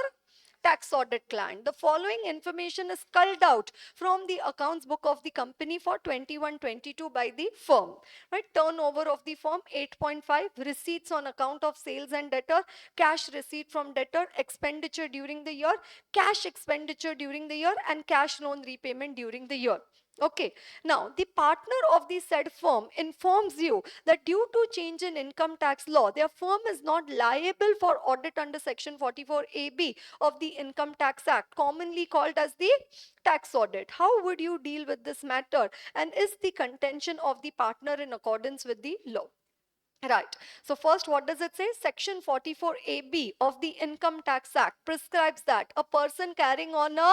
tax audit client. The following information is culled out from the accounts book of the company for 21-22 by the firm. Right, turnover of the firm 8.5, receipts on account of sales and debtor, cash receipt from debtor, expenditure during the year, cash expenditure during the year, and cash loan repayment during the year. Okay, now the partner of the said firm informs you that due to change in income tax law, their firm is not liable for audit under section 44AB of the Income Tax Act, commonly called as the tax audit. How would you deal with this matter? And is the contention of the partner in accordance with the law? Right. So first, what does it say? Section 44AB of the Income Tax Act prescribes that a person carrying on a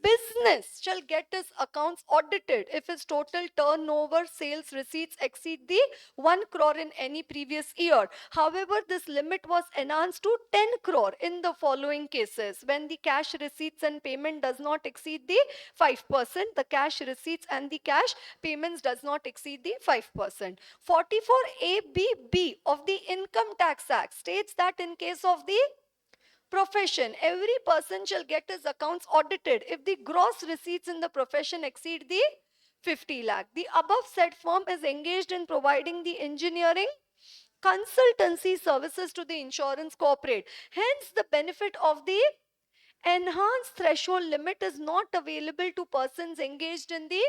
business shall get his accounts audited if his total turnover, sales receipts exceed the 1 crore in any previous year. However, this limit was enhanced to 10 crore in the following cases: when the cash receipts and payment does not exceed the 5%, the cash receipts and the cash payments does not exceed the 5%. 44ABB of the Income Tax Act states that in case of the profession, every person shall get his accounts audited if the gross receipts in the profession exceed the 50 lakh. The above said firm is engaged in providing the engineering consultancy services to the insurance corporate. Hence, the benefit of the enhanced threshold limit is not available to persons engaged in the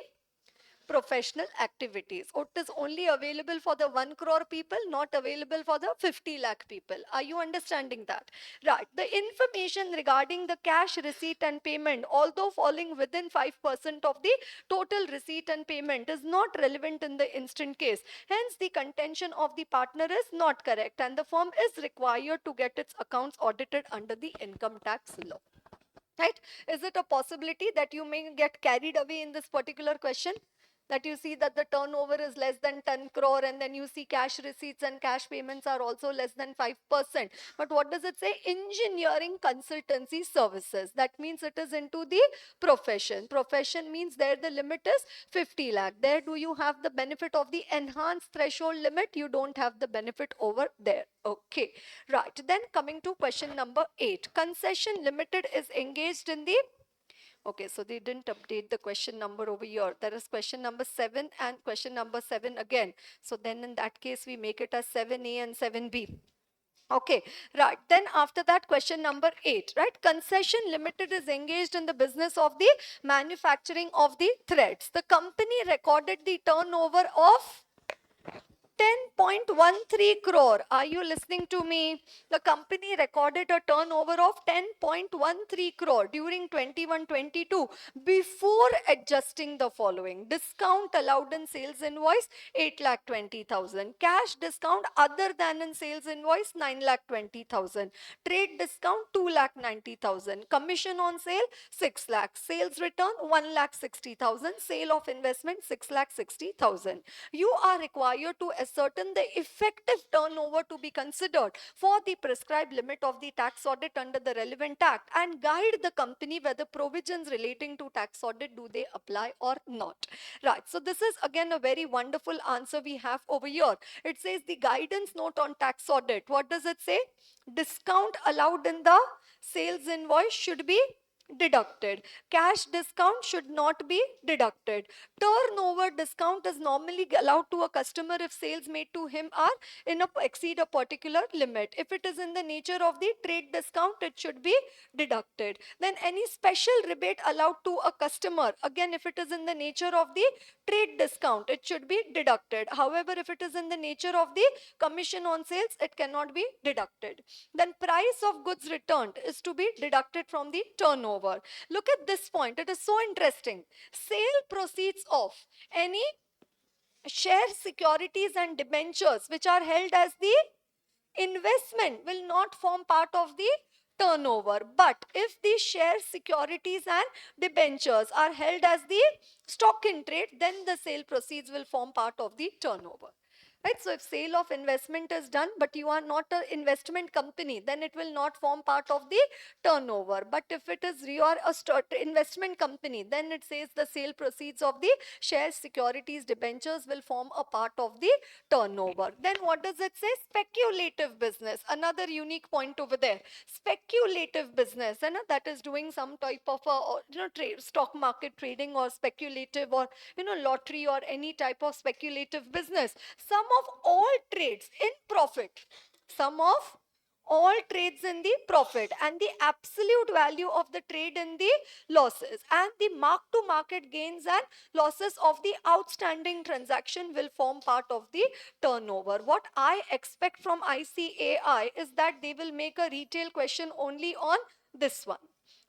professional activities. It is only available for the 1 crore people, not available for the 50 lakh people. Are you understanding that? Right. The information regarding the cash receipt and payment, although falling within 5% of the total receipt and payment, is not relevant in the instant case. Hence, the contention of the partner is not correct, and the firm is required to get its accounts audited under the income tax law. Right? Is it a possibility that you may get carried away in this particular question? That you see that the turnover is less than 10 crore, and then you see cash receipts and cash payments are also less than 5%. But what does it say? Engineering consultancy services. That means it is into the profession. Profession means there the limit is 50 lakh. There do you have the benefit of the enhanced threshold limit? You don't have the benefit over there. Okay, right. Then coming to question number 8. Concession Limited is engaged in the... Okay, so they didn't update the question number over here. There is question number 7 and question number 7 again. So then in that case, we make it as 7A and 7B. Okay, right. Then after that, question number 8, right? Concession Limited is engaged in the business of the manufacturing of the threads. The company recorded the turnover of 10.13 crore. Are you listening to me? The company recorded a turnover of 10.13 crore during 21-22 before adjusting the following: discount allowed in sales invoice 8,20,000, cash discount other than in sales invoice 9,20,000, trade discount 2,90,000, commission on sale 6 lakh, sales return 1,60,000, sale of investment 6,60,000. You are required to ascertain the effective turnover to be considered for the prescribed limit of the tax audit under the relevant act, and guide the company whether provisions relating to tax audit do they apply or not. Right. So this is again a very wonderful answer we have over here. It says the guidance note on tax audit. What does it say? Discount allowed in the sales invoice should be deducted. Cash discount should not be deducted. Turnover discount is normally allowed to a customer if sales made to him are exceed a particular limit. If it is in the nature of the trade discount, it should be deducted. Then any special rebate allowed to a customer, again if it is in the nature of the trade discount, it should be deducted. However, if it is in the nature of the commission on sales, it cannot be deducted. Then price of goods returned is to be deducted from the turnover. Look at this point, it is so interesting. Sale proceeds of any share securities and debentures which are held as the investment will not form part of the turnover. But if the share securities and debentures are held as the stock in trade, then the sale proceeds will form part of the turnover. Right? So if sale of investment is done, but you are not an investment company, then it will not form part of the turnover. But if it is you are a investment company, then it says the sale proceeds of the shares, securities, debentures will form a part of the turnover. Then what does it say? Speculative business. Another unique point over there. Speculative business, and that is doing some type of stock market trading or speculative or lottery or any type of speculative business. Sum of all trades in profit. Sum of all trades in the profit and the absolute value of the trade in the losses and the mark to market gains and losses of the outstanding transaction will form part of the turnover. What I expect from ICAI is that they will make a retail question only on this one.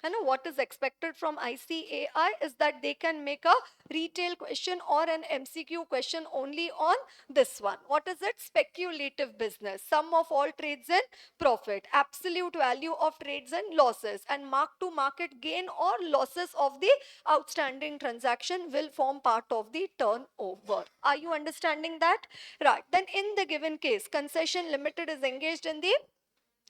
And what is expected from ICAI is that they can make a retail question or an MCQ question only on this one. What is it? Speculative business. Sum of all trades in profit, absolute value of trades and losses, and mark to market gain or losses of the outstanding transaction will form part of the turnover. Are you understanding that? Right. Then in the given case, Concession Limited is engaged in the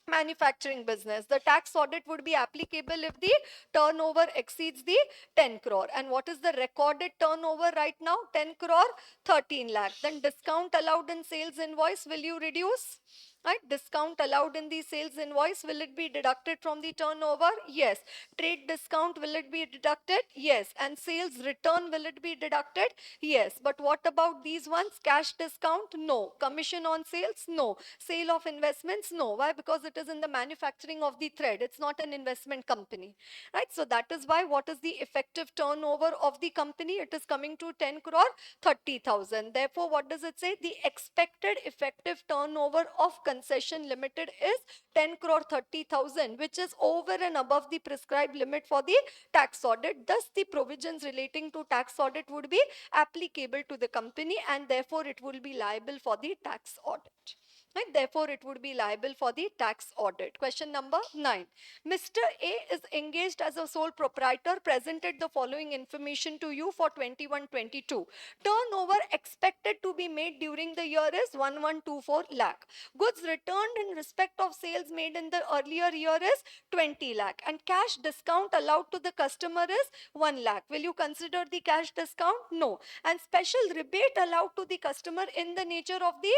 manufacturing business. The tax audit would be applicable if the turnover exceeds the 10 crore. And what is the recorded turnover right now? 10 crore, 13 lakh. Then discount allowed in sales invoice, will you reduce? Right? Discount allowed in the sales invoice, will it be deducted from the turnover? Yes. Trade discount, will it be deducted? Yes. And sales return, will it be deducted? Yes. But what about these ones? Cash discount? No. Commission on sales? No. Sale of investments? No. Why? Because it is in the manufacturing of the thread. It's not an investment company. Right? So that is why what is the effective turnover of the company? It is coming to 10 crore 30,000. Therefore, what does it say? The expected effective turnover of Concession Limited is 10 crore 30,000, which is over and above the prescribed limit for the tax audit. Thus, the provisions relating to tax audit would be applicable to the company, and therefore it will be liable for the tax audit. Right? Therefore, it would be liable for the tax audit. Question number 9. Mr. A is engaged as a sole proprietor, presented the following information to you for 21-22. Turnover expected to be made during the year is 1124 lakh. Goods returned in respect of sales made in the earlier year is 20 lakh. And cash discount allowed to the customer is 1 lakh. Will you consider the cash discount? No. And special rebate allowed to the customer in the nature of the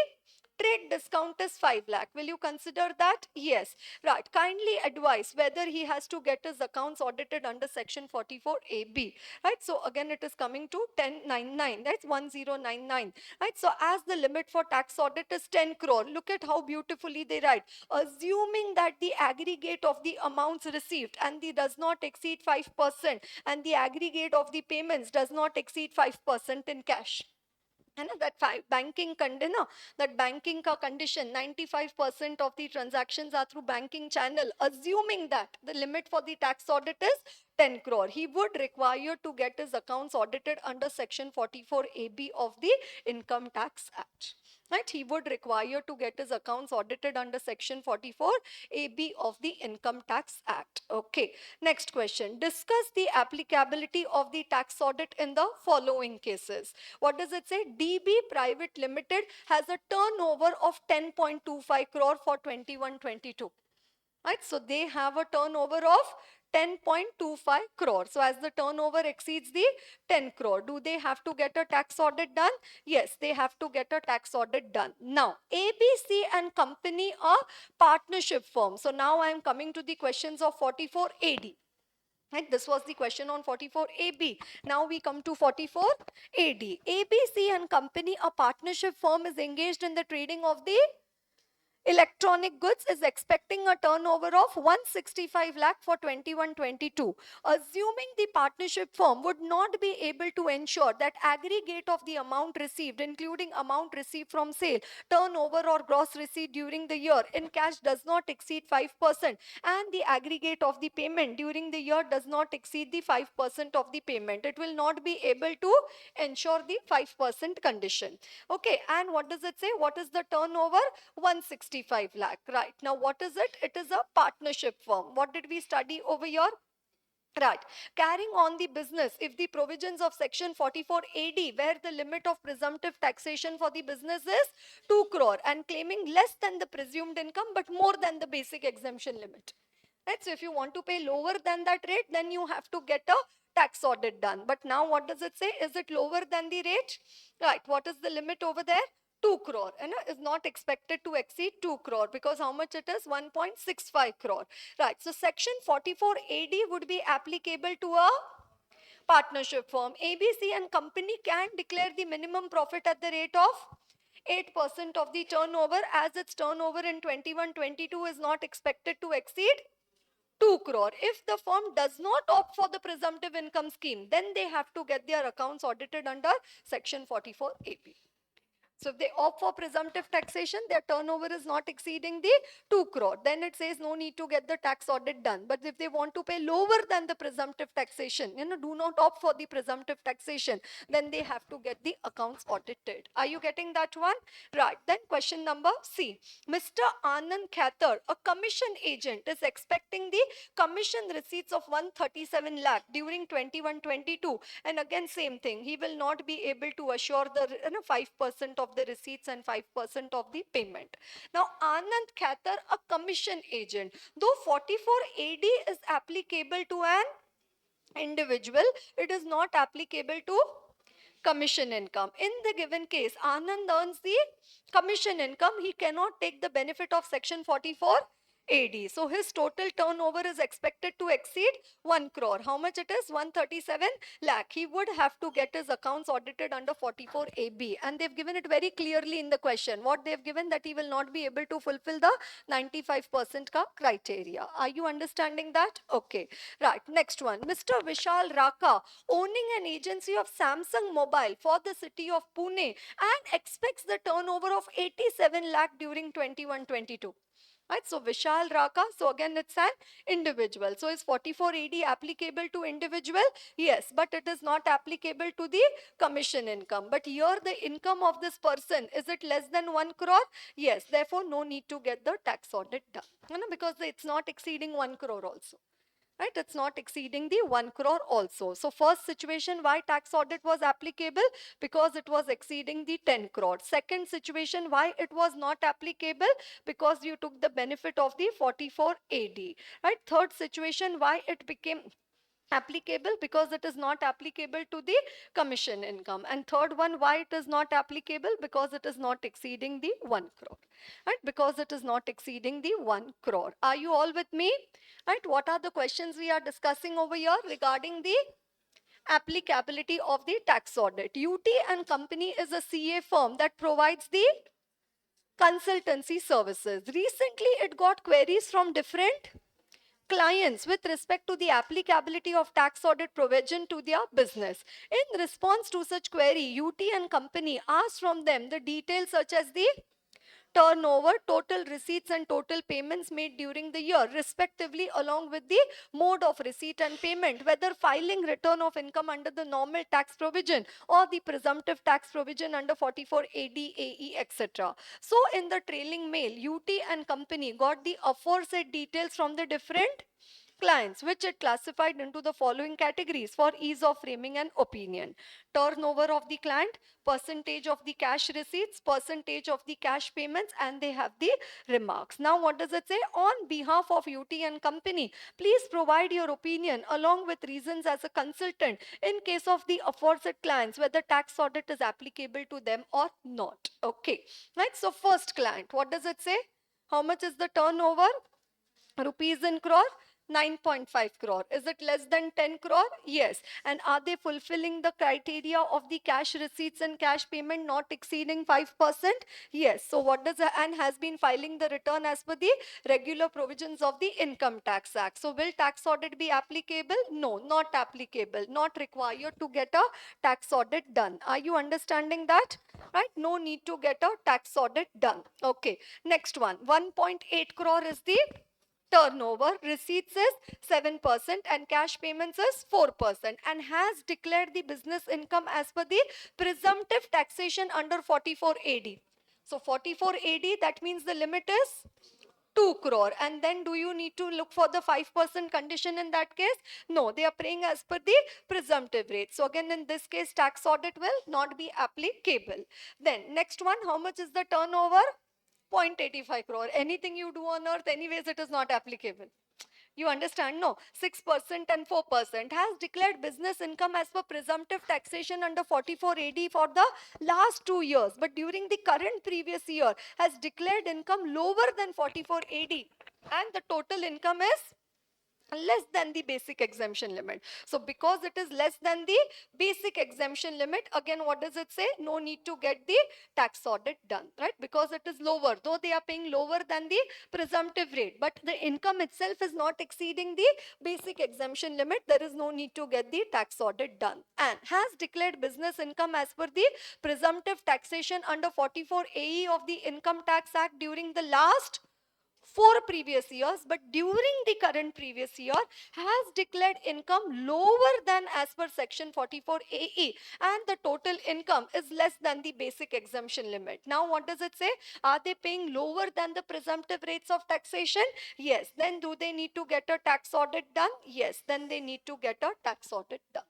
trade discount is 5 lakh. Will you consider that? Yes. Right. Kindly advise whether he has to get his accounts audited under section 44AB. Right. So again, it is coming to 1099. That's 1099. Right. So as the limit for tax audit is 10 crore, look at how beautifully they write. Assuming that the aggregate of the amounts received and the does not exceed 5% and the aggregate of the payments does not exceed 5% in cash. And that banking that banking ka condition 95% of the transactions are through banking channel, assuming that the limit for the tax audit is 10 crore, he would require to get his accounts audited under section 44AB of the Income Tax Act. Right, he would require to get his accounts audited under section 44AB of the Income Tax Act. Okay, next question. Discuss the applicability of the tax audit in the following cases. What does it say? DB Private Limited has a turnover of 10.25 crore for 21-22. Right, so they have a turnover of 10.25 crore. So as the turnover exceeds the 10 crore, do they have to get a tax audit done? Yes, they have to get a tax audit done. Now, ABC and company are partnership firm. So now I am coming to the questions of 44AD. Right, this was the question on 44AB. Now we come to 44AD. ABC and company, a partnership firm, is engaged in the trading of the electronic goods, is expecting a turnover of 165 lakh for 21-22. Assuming the partnership firm would not be able to ensure that aggregate of the amount received, including amount received from sale, turnover or gross receipt during the year in cash does not exceed 5% and the aggregate of the payment during the year does not exceed the 5% of the payment, it will not be able to ensure the 5% condition. Okay, and what does it say? What is the turnover? 165 lakh. Right. Now, what is it? It is a partnership firm. What did we study over here? Right. Carrying on the business, if the provisions of section 44AD, where the limit of presumptive taxation for the business is 2 crore and claiming less than the presumed income but more than the basic exemption limit. Right. So if you want to pay lower than that rate, then you have to get a tax audit done. But now what does it say? Is it lower than the rate? Right. What is the limit over there? 2 crore and is not expected to exceed 2 crore because how much it is? 1.65 crore. Right. So section 44AD would be applicable to a partnership firm. ABC and company can declare the minimum profit at the rate of 8% of the turnover, as its turnover in 21-22 is not expected to exceed 2 crore. If the firm does not opt for the presumptive income scheme, then they have to get their accounts audited under section 44AB. So if they opt for presumptive taxation, their turnover is not exceeding the 2 crore. Then it says no need to get the tax audit done. But if they want to pay lower than the presumptive taxation, do not opt for the presumptive taxation, then they have to get the accounts audited. Are you getting that one? Right. Then question number C. Mr. Anand Khatar, a commission agent, is expecting the commission receipts of 137 lakh during 21-22. And again, same thing. He will not be able to assure the 5% of the receipts and 5% of the payment. Now, Anand Khatar, a commission agent, though 44AD is applicable to an individual, it is not applicable to commission income. In the given case, Anand earns the commission income. He cannot take the benefit of section 44 AD. So his total turnover is expected to exceed 1 crore. How much it is? 137 lakh. He would have to get his accounts audited under 44 AB. And they've given it very clearly in the question. What they've given, that he will not be able to fulfill the 95% criteria. Are you understanding that? Okay. Right. Next one. Mr. Vishal Raka, owning an agency of Samsung Mobile for the city of Pune and expects the turnover of 87 lakh during 21-22. Right, so Vishal Raka, so again it's an individual. So is 44AD applicable to individual? Yes, but it is not applicable to the commission income. But here the income of this person, is it less than 1 crore? Yes, therefore no need to get the tax audit done, because it's not exceeding 1 crore also. Right, it's not exceeding the 1 crore also. So first situation, why tax audit was applicable? Because it was exceeding the 10 crore. Second situation, why it was not applicable? Because you took the benefit of the 44AD. Right, third situation, why it became Applicable because it is not applicable to the commission income. And third one, why it is not applicable? Because it is not exceeding the 1 crore, right? Because it is not exceeding the 1 crore. Are you all with me? Right? What are the questions we are discussing over here regarding the applicability of the tax audit? UT and Company is a CA firm that provides the consultancy services. Recently, it got queries from different clients with respect to the applicability of tax audit provision to their business. In response to such query, UT and Company asked from them the details such as the turnover, total receipts and total payments made during the year, respectively, along with the mode of receipt and payment, whether filing return of income under the normal tax provision or the presumptive tax provision under 44 ADAE, etc. So in the trailing mail, UT and Company got the aforesaid details from the different clients, which it classified into the following categories for ease of framing an opinion: turnover of the client, percentage of the cash receipts, percentage of the cash payments, and they have the remarks. Now what does it say? On behalf of UT and Company, please provide your opinion along with reasons as a consultant in case of the aforesaid clients whether tax audit is applicable to them or not. Okay, right? So first client, what does it say? How much is the turnover? Rupees in crore, 9.5 crore. Is it less than 10 crore? Yes. And are they fulfilling the criteria of the cash receipts and cash payment not exceeding 5%? Yes. So what does and has been filing the return as per the regular provisions of the Income Tax Act. So will tax audit be applicable? No, not applicable. Not required to get a tax audit done. Are you understanding that? Right? No need to get a tax audit done. Okay. Next one. 1.8 crore is the turnover, receipts is 7% and cash payments is 4%, and has declared the business income as per the presumptive taxation under 44 AD. So 44 AD, that means the limit is 2 crore. And then do you need to look for the 5% condition in that case? No, they are paying as per the presumptive rate. So again, in this case, tax audit will not be applicable. Then next one, how much is the turnover? 0.85 crore. Anything you do on earth, anyways, it is not applicable. You understand? No. 6% and 4% has declared business income as per presumptive taxation under 44 AD for the last 2 years. But during the current previous year has declared income lower than 44 AD. And the total income is less than the basic exemption limit. So because it is less than the basic exemption limit, again what does it say? No need to get the tax audit done, right? Because it is lower, though they are paying lower than the presumptive rate, but the income itself is not exceeding the basic exemption limit, there is no need to get the tax audit done. And has declared business income as per the presumptive taxation under 44 AE of the Income Tax Act during the last 4 previous years, but during the current previous year has declared income lower than as per section 44 AE, and the total income is less than the basic exemption limit. Now what does it say? Are they paying lower than the presumptive rates of taxation? Yes. Then do they need to get a tax audit done? Yes. Then they need to get a tax audit done.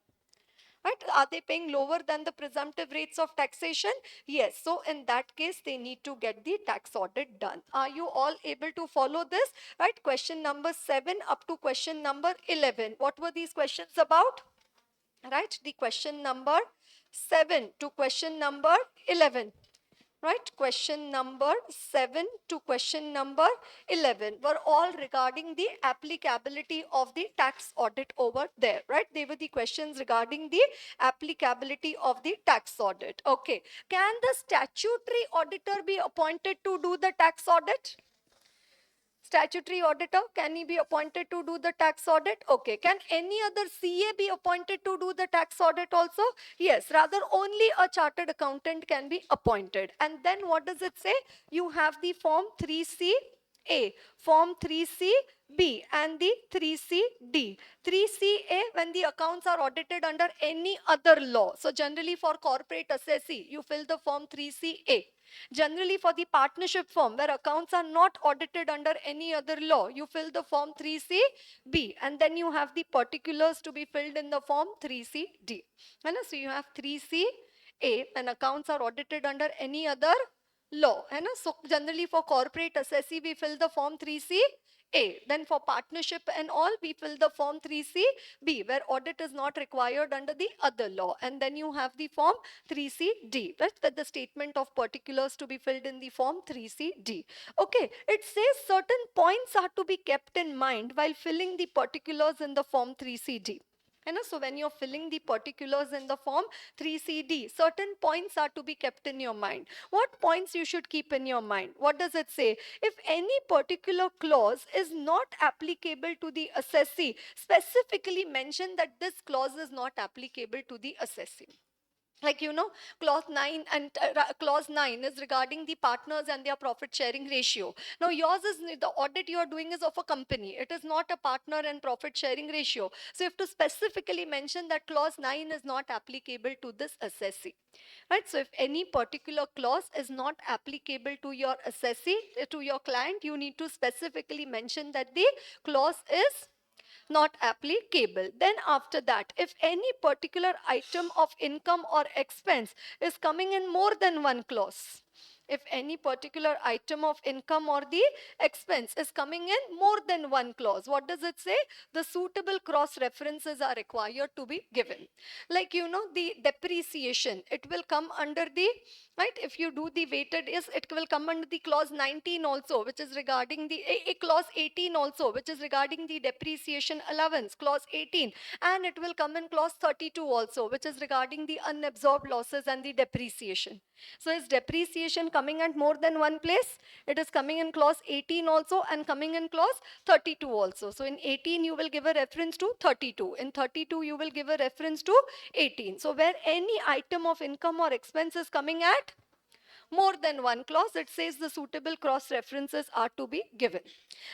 Right? Are they paying lower than the presumptive rates of taxation? Yes. So in that case, they need to get the tax audit done. Are you all able to follow this? Right? Question number 7 up to question number 11. What were these questions about? Right? The question number 7 to question number 11. Right? Question number 7 to question number 11 were all regarding the applicability of the tax audit over there. Right? They were the questions regarding the applicability of the tax audit. Okay. Can the statutory auditor be appointed to do the tax audit? Statutory auditor, can he be appointed to do the tax audit? Okay. Can any other CA be appointed to do the tax audit also? Yes, rather only a chartered accountant can be appointed. And then what does it say? You have the form 3C-A, form 3C-B and the 3C-D. 3C-A when the accounts are audited under any other law. So generally for corporate assessee, you fill the form 3C-A. Generally for the partnership firm where accounts are not audited under any other law, you fill the form 3C-B, and then you have the particulars to be filled in the form 3C-D. So you have 3C-A when accounts are audited under any other law, है ना? So generally for corporate assessee we fill the form 3C A. Then for partnership and all we fill the form 3C B, where audit is not required under the other law. And then you have the form 3C D, right, with the statement of particulars to be filled in the form 3C D. Okay, it says certain points are to be kept in mind while filling the particulars in the form 3C D. So when you're filling the particulars in the form 3C D, certain points are to be kept in your mind. What points you should keep in your mind? What does it say? If any particular clause is not applicable to the assessee, specifically mention that this clause is not applicable to the assessee. Like, clause 9 and clause 9 is regarding the partners and their profit sharing ratio. Now yours is, the audit you are doing is of a company, it is not a partner and profit sharing ratio. So you have to specifically mention that clause 9 is not applicable to this assessee, right? So if any particular clause is not applicable to your assessee, to your client, you need to specifically mention that the clause is not applicable. Then after that, if any particular item of income or expense is coming in more than one clause, if any particular item of income or the expense is coming in more than one clause, what does it say? The suitable cross references are required to be given. Like, the depreciation, it will come under the, right, if you do the weighted is, it will come under the clause 19 also, which is regarding the clause 18 also, which is regarding the depreciation allowance, clause 18, and it will come in clause 32 also, which is regarding the unabsorbed losses and the depreciation. So is depreciation coming at more than one place? It is coming in clause 18 also and coming in clause 32 also. So in 18 you will give a reference to 32. In 32 you will give a reference to 18. So where any item of income or expense is coming at more than one clause, it says the suitable cross references are to be given.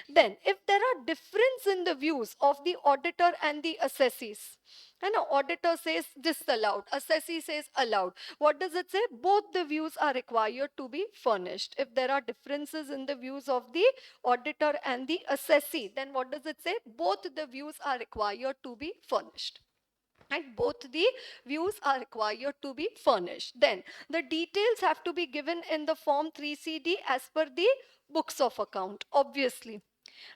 Then if there are difference in the views of the auditor and the assessees, and an auditor says disallowed, assessee says allowed, what does it say? Both the views are required to be furnished. If there are differences in the views of the auditor and the assessee, then what does it say? Both the views are required to be furnished. And both the views are required to be furnished. Then the details have to be given in the form 3C D as per the books of account, obviously,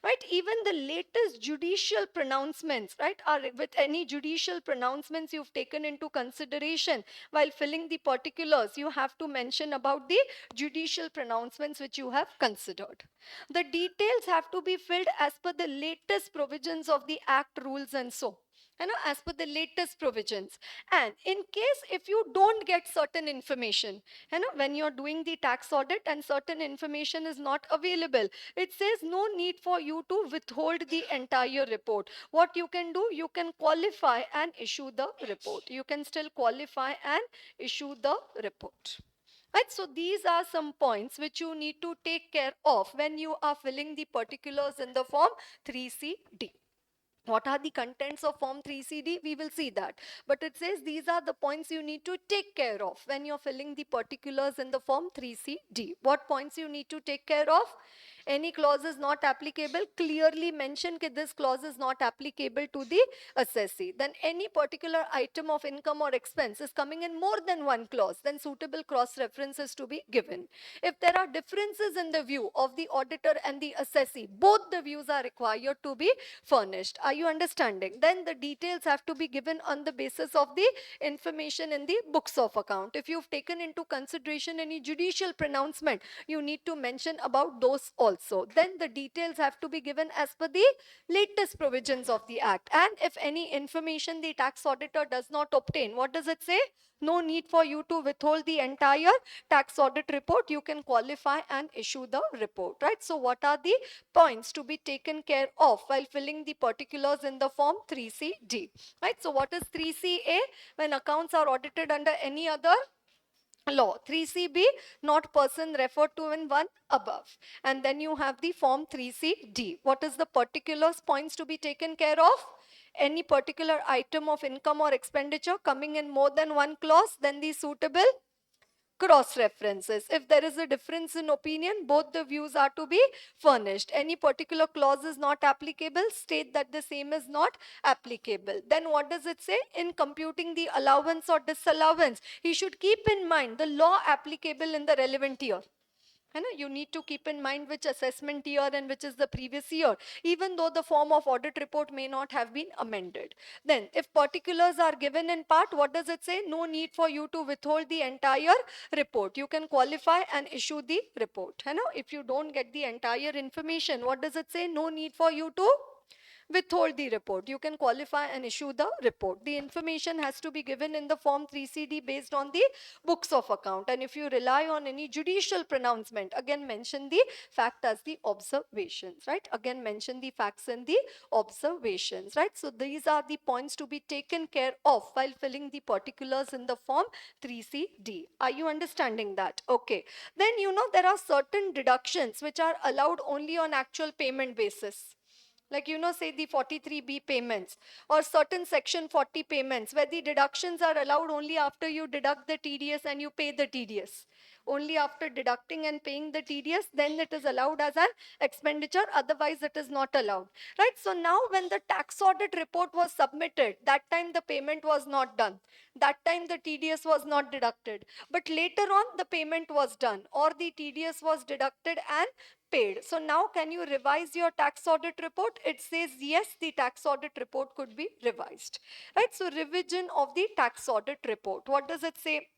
right? Even the latest judicial pronouncements, right, are with any judicial pronouncements you've taken into consideration while filling the particulars, you have to mention about the judicial pronouncements which you have considered. The details have to be filled as per the latest provisions of the act, rules, and so, as per the latest provisions. And in case if you don't get certain information, when you're doing the tax audit and certain information is not available, it says no need for you to withhold the entire report. What you can do, you can qualify and issue the report. You can still qualify and issue the report. Right, so these are some points which you need to take care of when you are filling the particulars in the form 3C D. What are the contents of form 3C D? We will see that. But it says these are the points you need to take care of when you're filling the particulars in the form 3C D. What points you need to take care of? Any clause is not applicable, clearly mention that this clause is not applicable to the assessee. Then any particular item of income or expense is coming in more than one clause, then suitable cross references to be given. If there are differences in the view of the auditor and the assessee, both the views are required to be furnished. Are you understanding? Then the details have to be given on the basis of the information in the books of account. If you've taken into consideration any judicial pronouncement, you need to mention about those also. Then the details have to be given as per the latest provisions of the act. And if any information the tax auditor does not obtain, what does it say? No need for you to withhold the entire tax audit report. You can qualify and issue the report, right? So what are the points to be taken care of while filling the particulars in the form 3C D, right? So what is 3C A? When accounts are audited under any other law. 3C B, not person referred to in one above. And then you have the form 3C D. What is the particulars points to be taken care of? Any particular item of income or expenditure coming in more than one clause, then the suitable cross references. If there is a difference in opinion, both the views are to be furnished. Any particular clause is not applicable, state that the same is not applicable. Then what does it say? In computing the allowance or disallowance, he should keep in mind the law applicable in the relevant year. You need to keep in mind which assessment year and which is the previous year, even though the form of audit report may not have been amended. Then, if particulars are given in part, what does it say? No need for you to withhold the entire report. You can qualify and issue the report. If you don't get the entire information, what does it say? No need for you to withhold the report. You can qualify and issue the report. The information has to be given in the form 3CD based on the books of account. And if you rely on any judicial pronouncement, again mention the fact as the observations, right? Again mention the facts and the observations, right? So these are the points to be taken care of while filling the particulars in the form 3CD. Are you understanding that? Okay. Then there are certain deductions which are allowed only on actual payment basis, like say the 43B payments or certain section 40 payments, where the deductions are allowed only after you deduct the TDS and you pay the TDS. Only after deducting and paying the TDS, then it is allowed as an expenditure, otherwise it is not allowed, right? So now when the tax audit report was submitted, that time the payment was not done, that time the TDS was not deducted, but later on the payment was done or the TDS was deducted and paid. So now can you revise your tax audit report? It says yes, the tax audit report could be revised, right? So revision of the tax audit report. What does it say?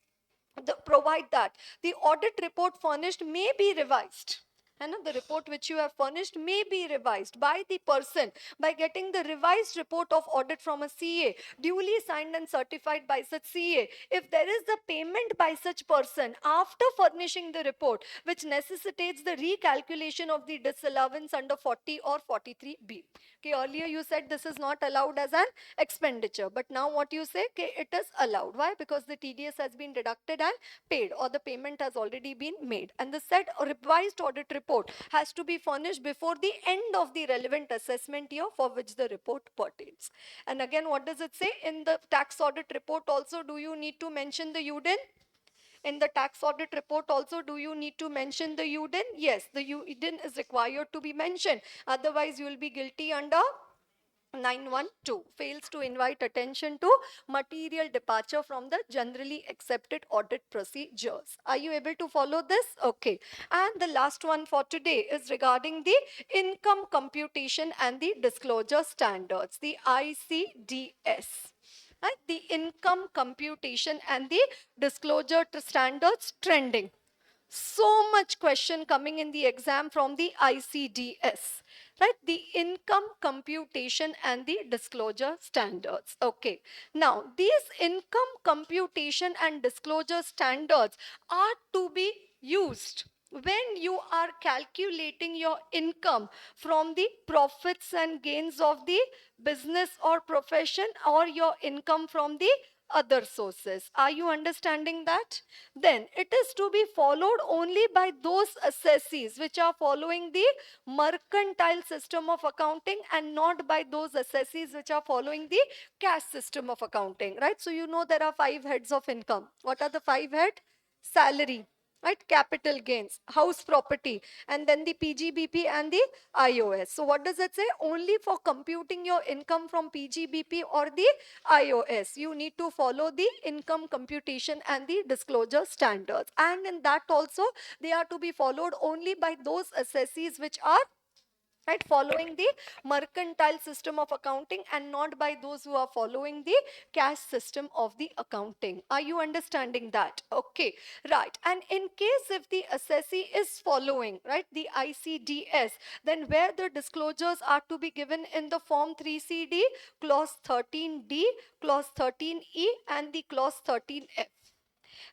Provide that the audit report furnished may be revised. And the report which you have furnished may be revised by the person by getting the revised report of audit from a CA, duly signed and certified by such CA. If there is a payment by such person after furnishing the report which necessitates the recalculation of the disallowance under 40 or 43B. Okay, earlier you said this is not allowed as an expenditure, but now what you say? Okay, it is allowed. Why? Because the TDS has been deducted and paid, or the payment has already been made, and the said revised audit report has to be furnished before the end of the relevant assessment year for which the report pertains. And again, what does it say in the tax audit report? Also, do you need to mention the UDIN? In the tax audit report also, do you need to mention the UDIN? Yes, the UDIN is required to be mentioned, otherwise you will be guilty under 912, fails to invite attention to material departure from the generally accepted audit procedures. Are you able to follow this? Okay. And the last one for today is regarding the income computation and the disclosure standards, the ICDS. Right? The income computation and the disclosure standards trending. So much question coming in the exam from the ICDS, right? The income computation and the disclosure standards. Okay. Now, these income computation and disclosure standards are to be used when you are calculating your income from the profits and gains of the business or profession, or your income from the other sources. Are you understanding that? Then it is to be followed only by those assessees which are following the mercantile system of accounting, and not by those assessees which are following the cash system of accounting, right? So there are 5 heads of income. What are the 5 heads? Salary, right? Capital gains, house property, and then the PGBP and the IOS. So what does it say? Only for computing your income from PGBP or the IOS, you need to follow the income computation and the disclosure standards. And in that also, they are to be followed only by those assessees which are, right, following the mercantile system of accounting, and not by those who are following the cash system of the accounting. Are you understanding that? Okay, right. And in case if the assessee is following, right, the ICDS, then where the disclosures are to be given in the form 3CD, clause 13D, clause 13E, and the clause 13F,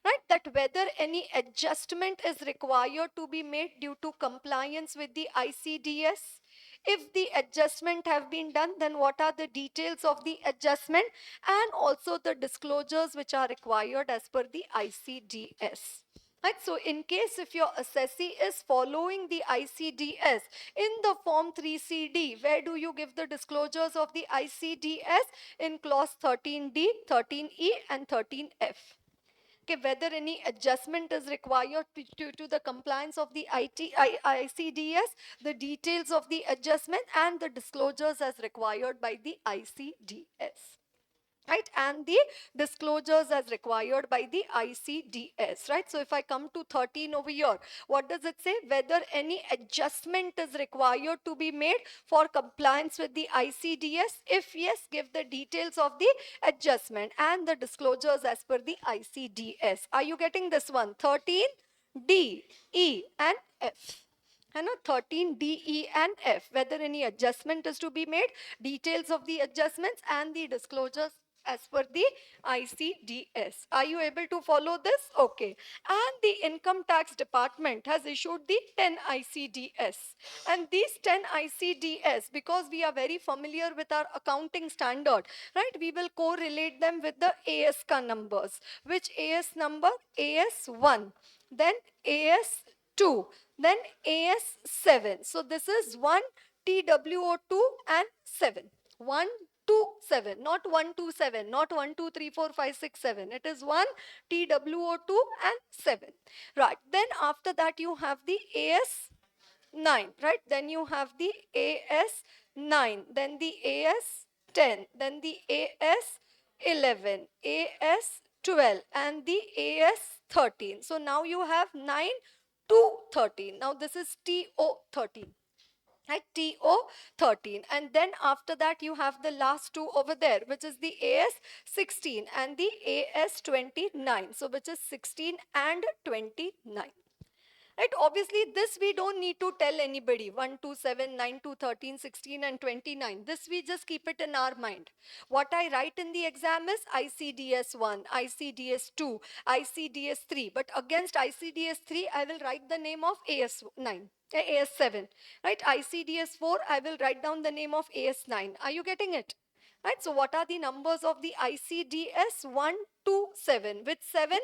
right? That whether any adjustment is required to be made due to compliance with the ICDS. If the adjustment have been done, then what are the details of the adjustment, and also the disclosures which are required as per the ICDS. Right, so in case if your assessee is following the ICDS in the form 3CD, where do you give the disclosures of the ICDS? In clause 13D, 13E, and 13F. Okay, whether any adjustment is required due to the compliance of the ICDS, the details of the adjustment, and the disclosures as required by the ICDS. right? And the disclosures as required by the ICDS, right? So if I come to 13 over here, what does it say? Whether any adjustment is required to be made for compliance with the ICDS. If yes, give the details of the adjustment and the disclosures as per the ICDS. Are you getting this one? 13, D, E, and F. है ना, 13 D, E and F, whether any adjustment is to be made, details of the adjustments and the disclosures as per the ICDS. Are you able to follow this? Okay. And the income tax department has issued the 10 ICDS. And these 10 ICDS, because we are very familiar with our accounting standard, right? We will correlate them with the ASCA numbers. Which AS number? AS1, then AS2, then AS7. So this is 1, TWO2 and 7. 1, 2, 7, not 1, 2, 7, not 1, 2, 3, 4, 5, 6, 7. It is 1, TWO2 and 7. Right. Then after that you have the AS9, right? Then you have the AS9, then the AS10, then the AS11, AS12, and the AS13. So now you have 9 to 13. Now this is TO13. Right, TO13, and then after that you have the last two over there, which is the AS16 and the AS29, so which is 16 and 29. Right, obviously this we don't need to tell anybody. 1 to 7, 9 to 13, 16 and 29. This we just keep it in our mind. What I write in the exam is ICDS 1, ICDS 2, ICDS 3. But against ICDS 3, I will write the name of AS9, AS7. Right, ICDS 4, I will write down the name of AS9. Are you getting it? Right, so what are the numbers of the ICDS? 1 to 7. With 7,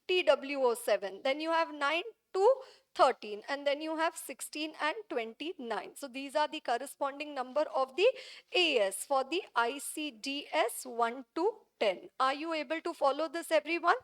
TWO7. Then you have 9 to 13, and then you have 16 and 29. So these are the corresponding number of the AS for the ICDS 1 to 10. Are you able to follow this, everyone?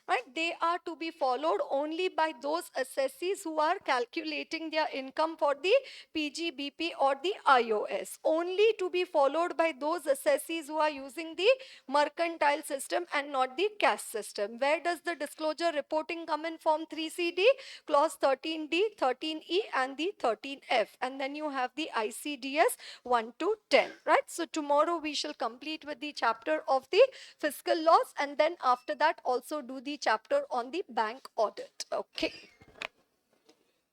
Right, they are to be followed only by those assessees who are calculating their income for the PGBP or the IOS. Only to be followed by those assessees who are using the mercantile system and not the cash system. Where does the disclosure reporting come in? Form 3CD, clause 13D, 13E and the 13F, and then you have the ICDS 1 to 10. Right, so tomorrow we shall complete with the chapter of the fiscal laws, and then after that also do the chapter on the bank audit. Okay.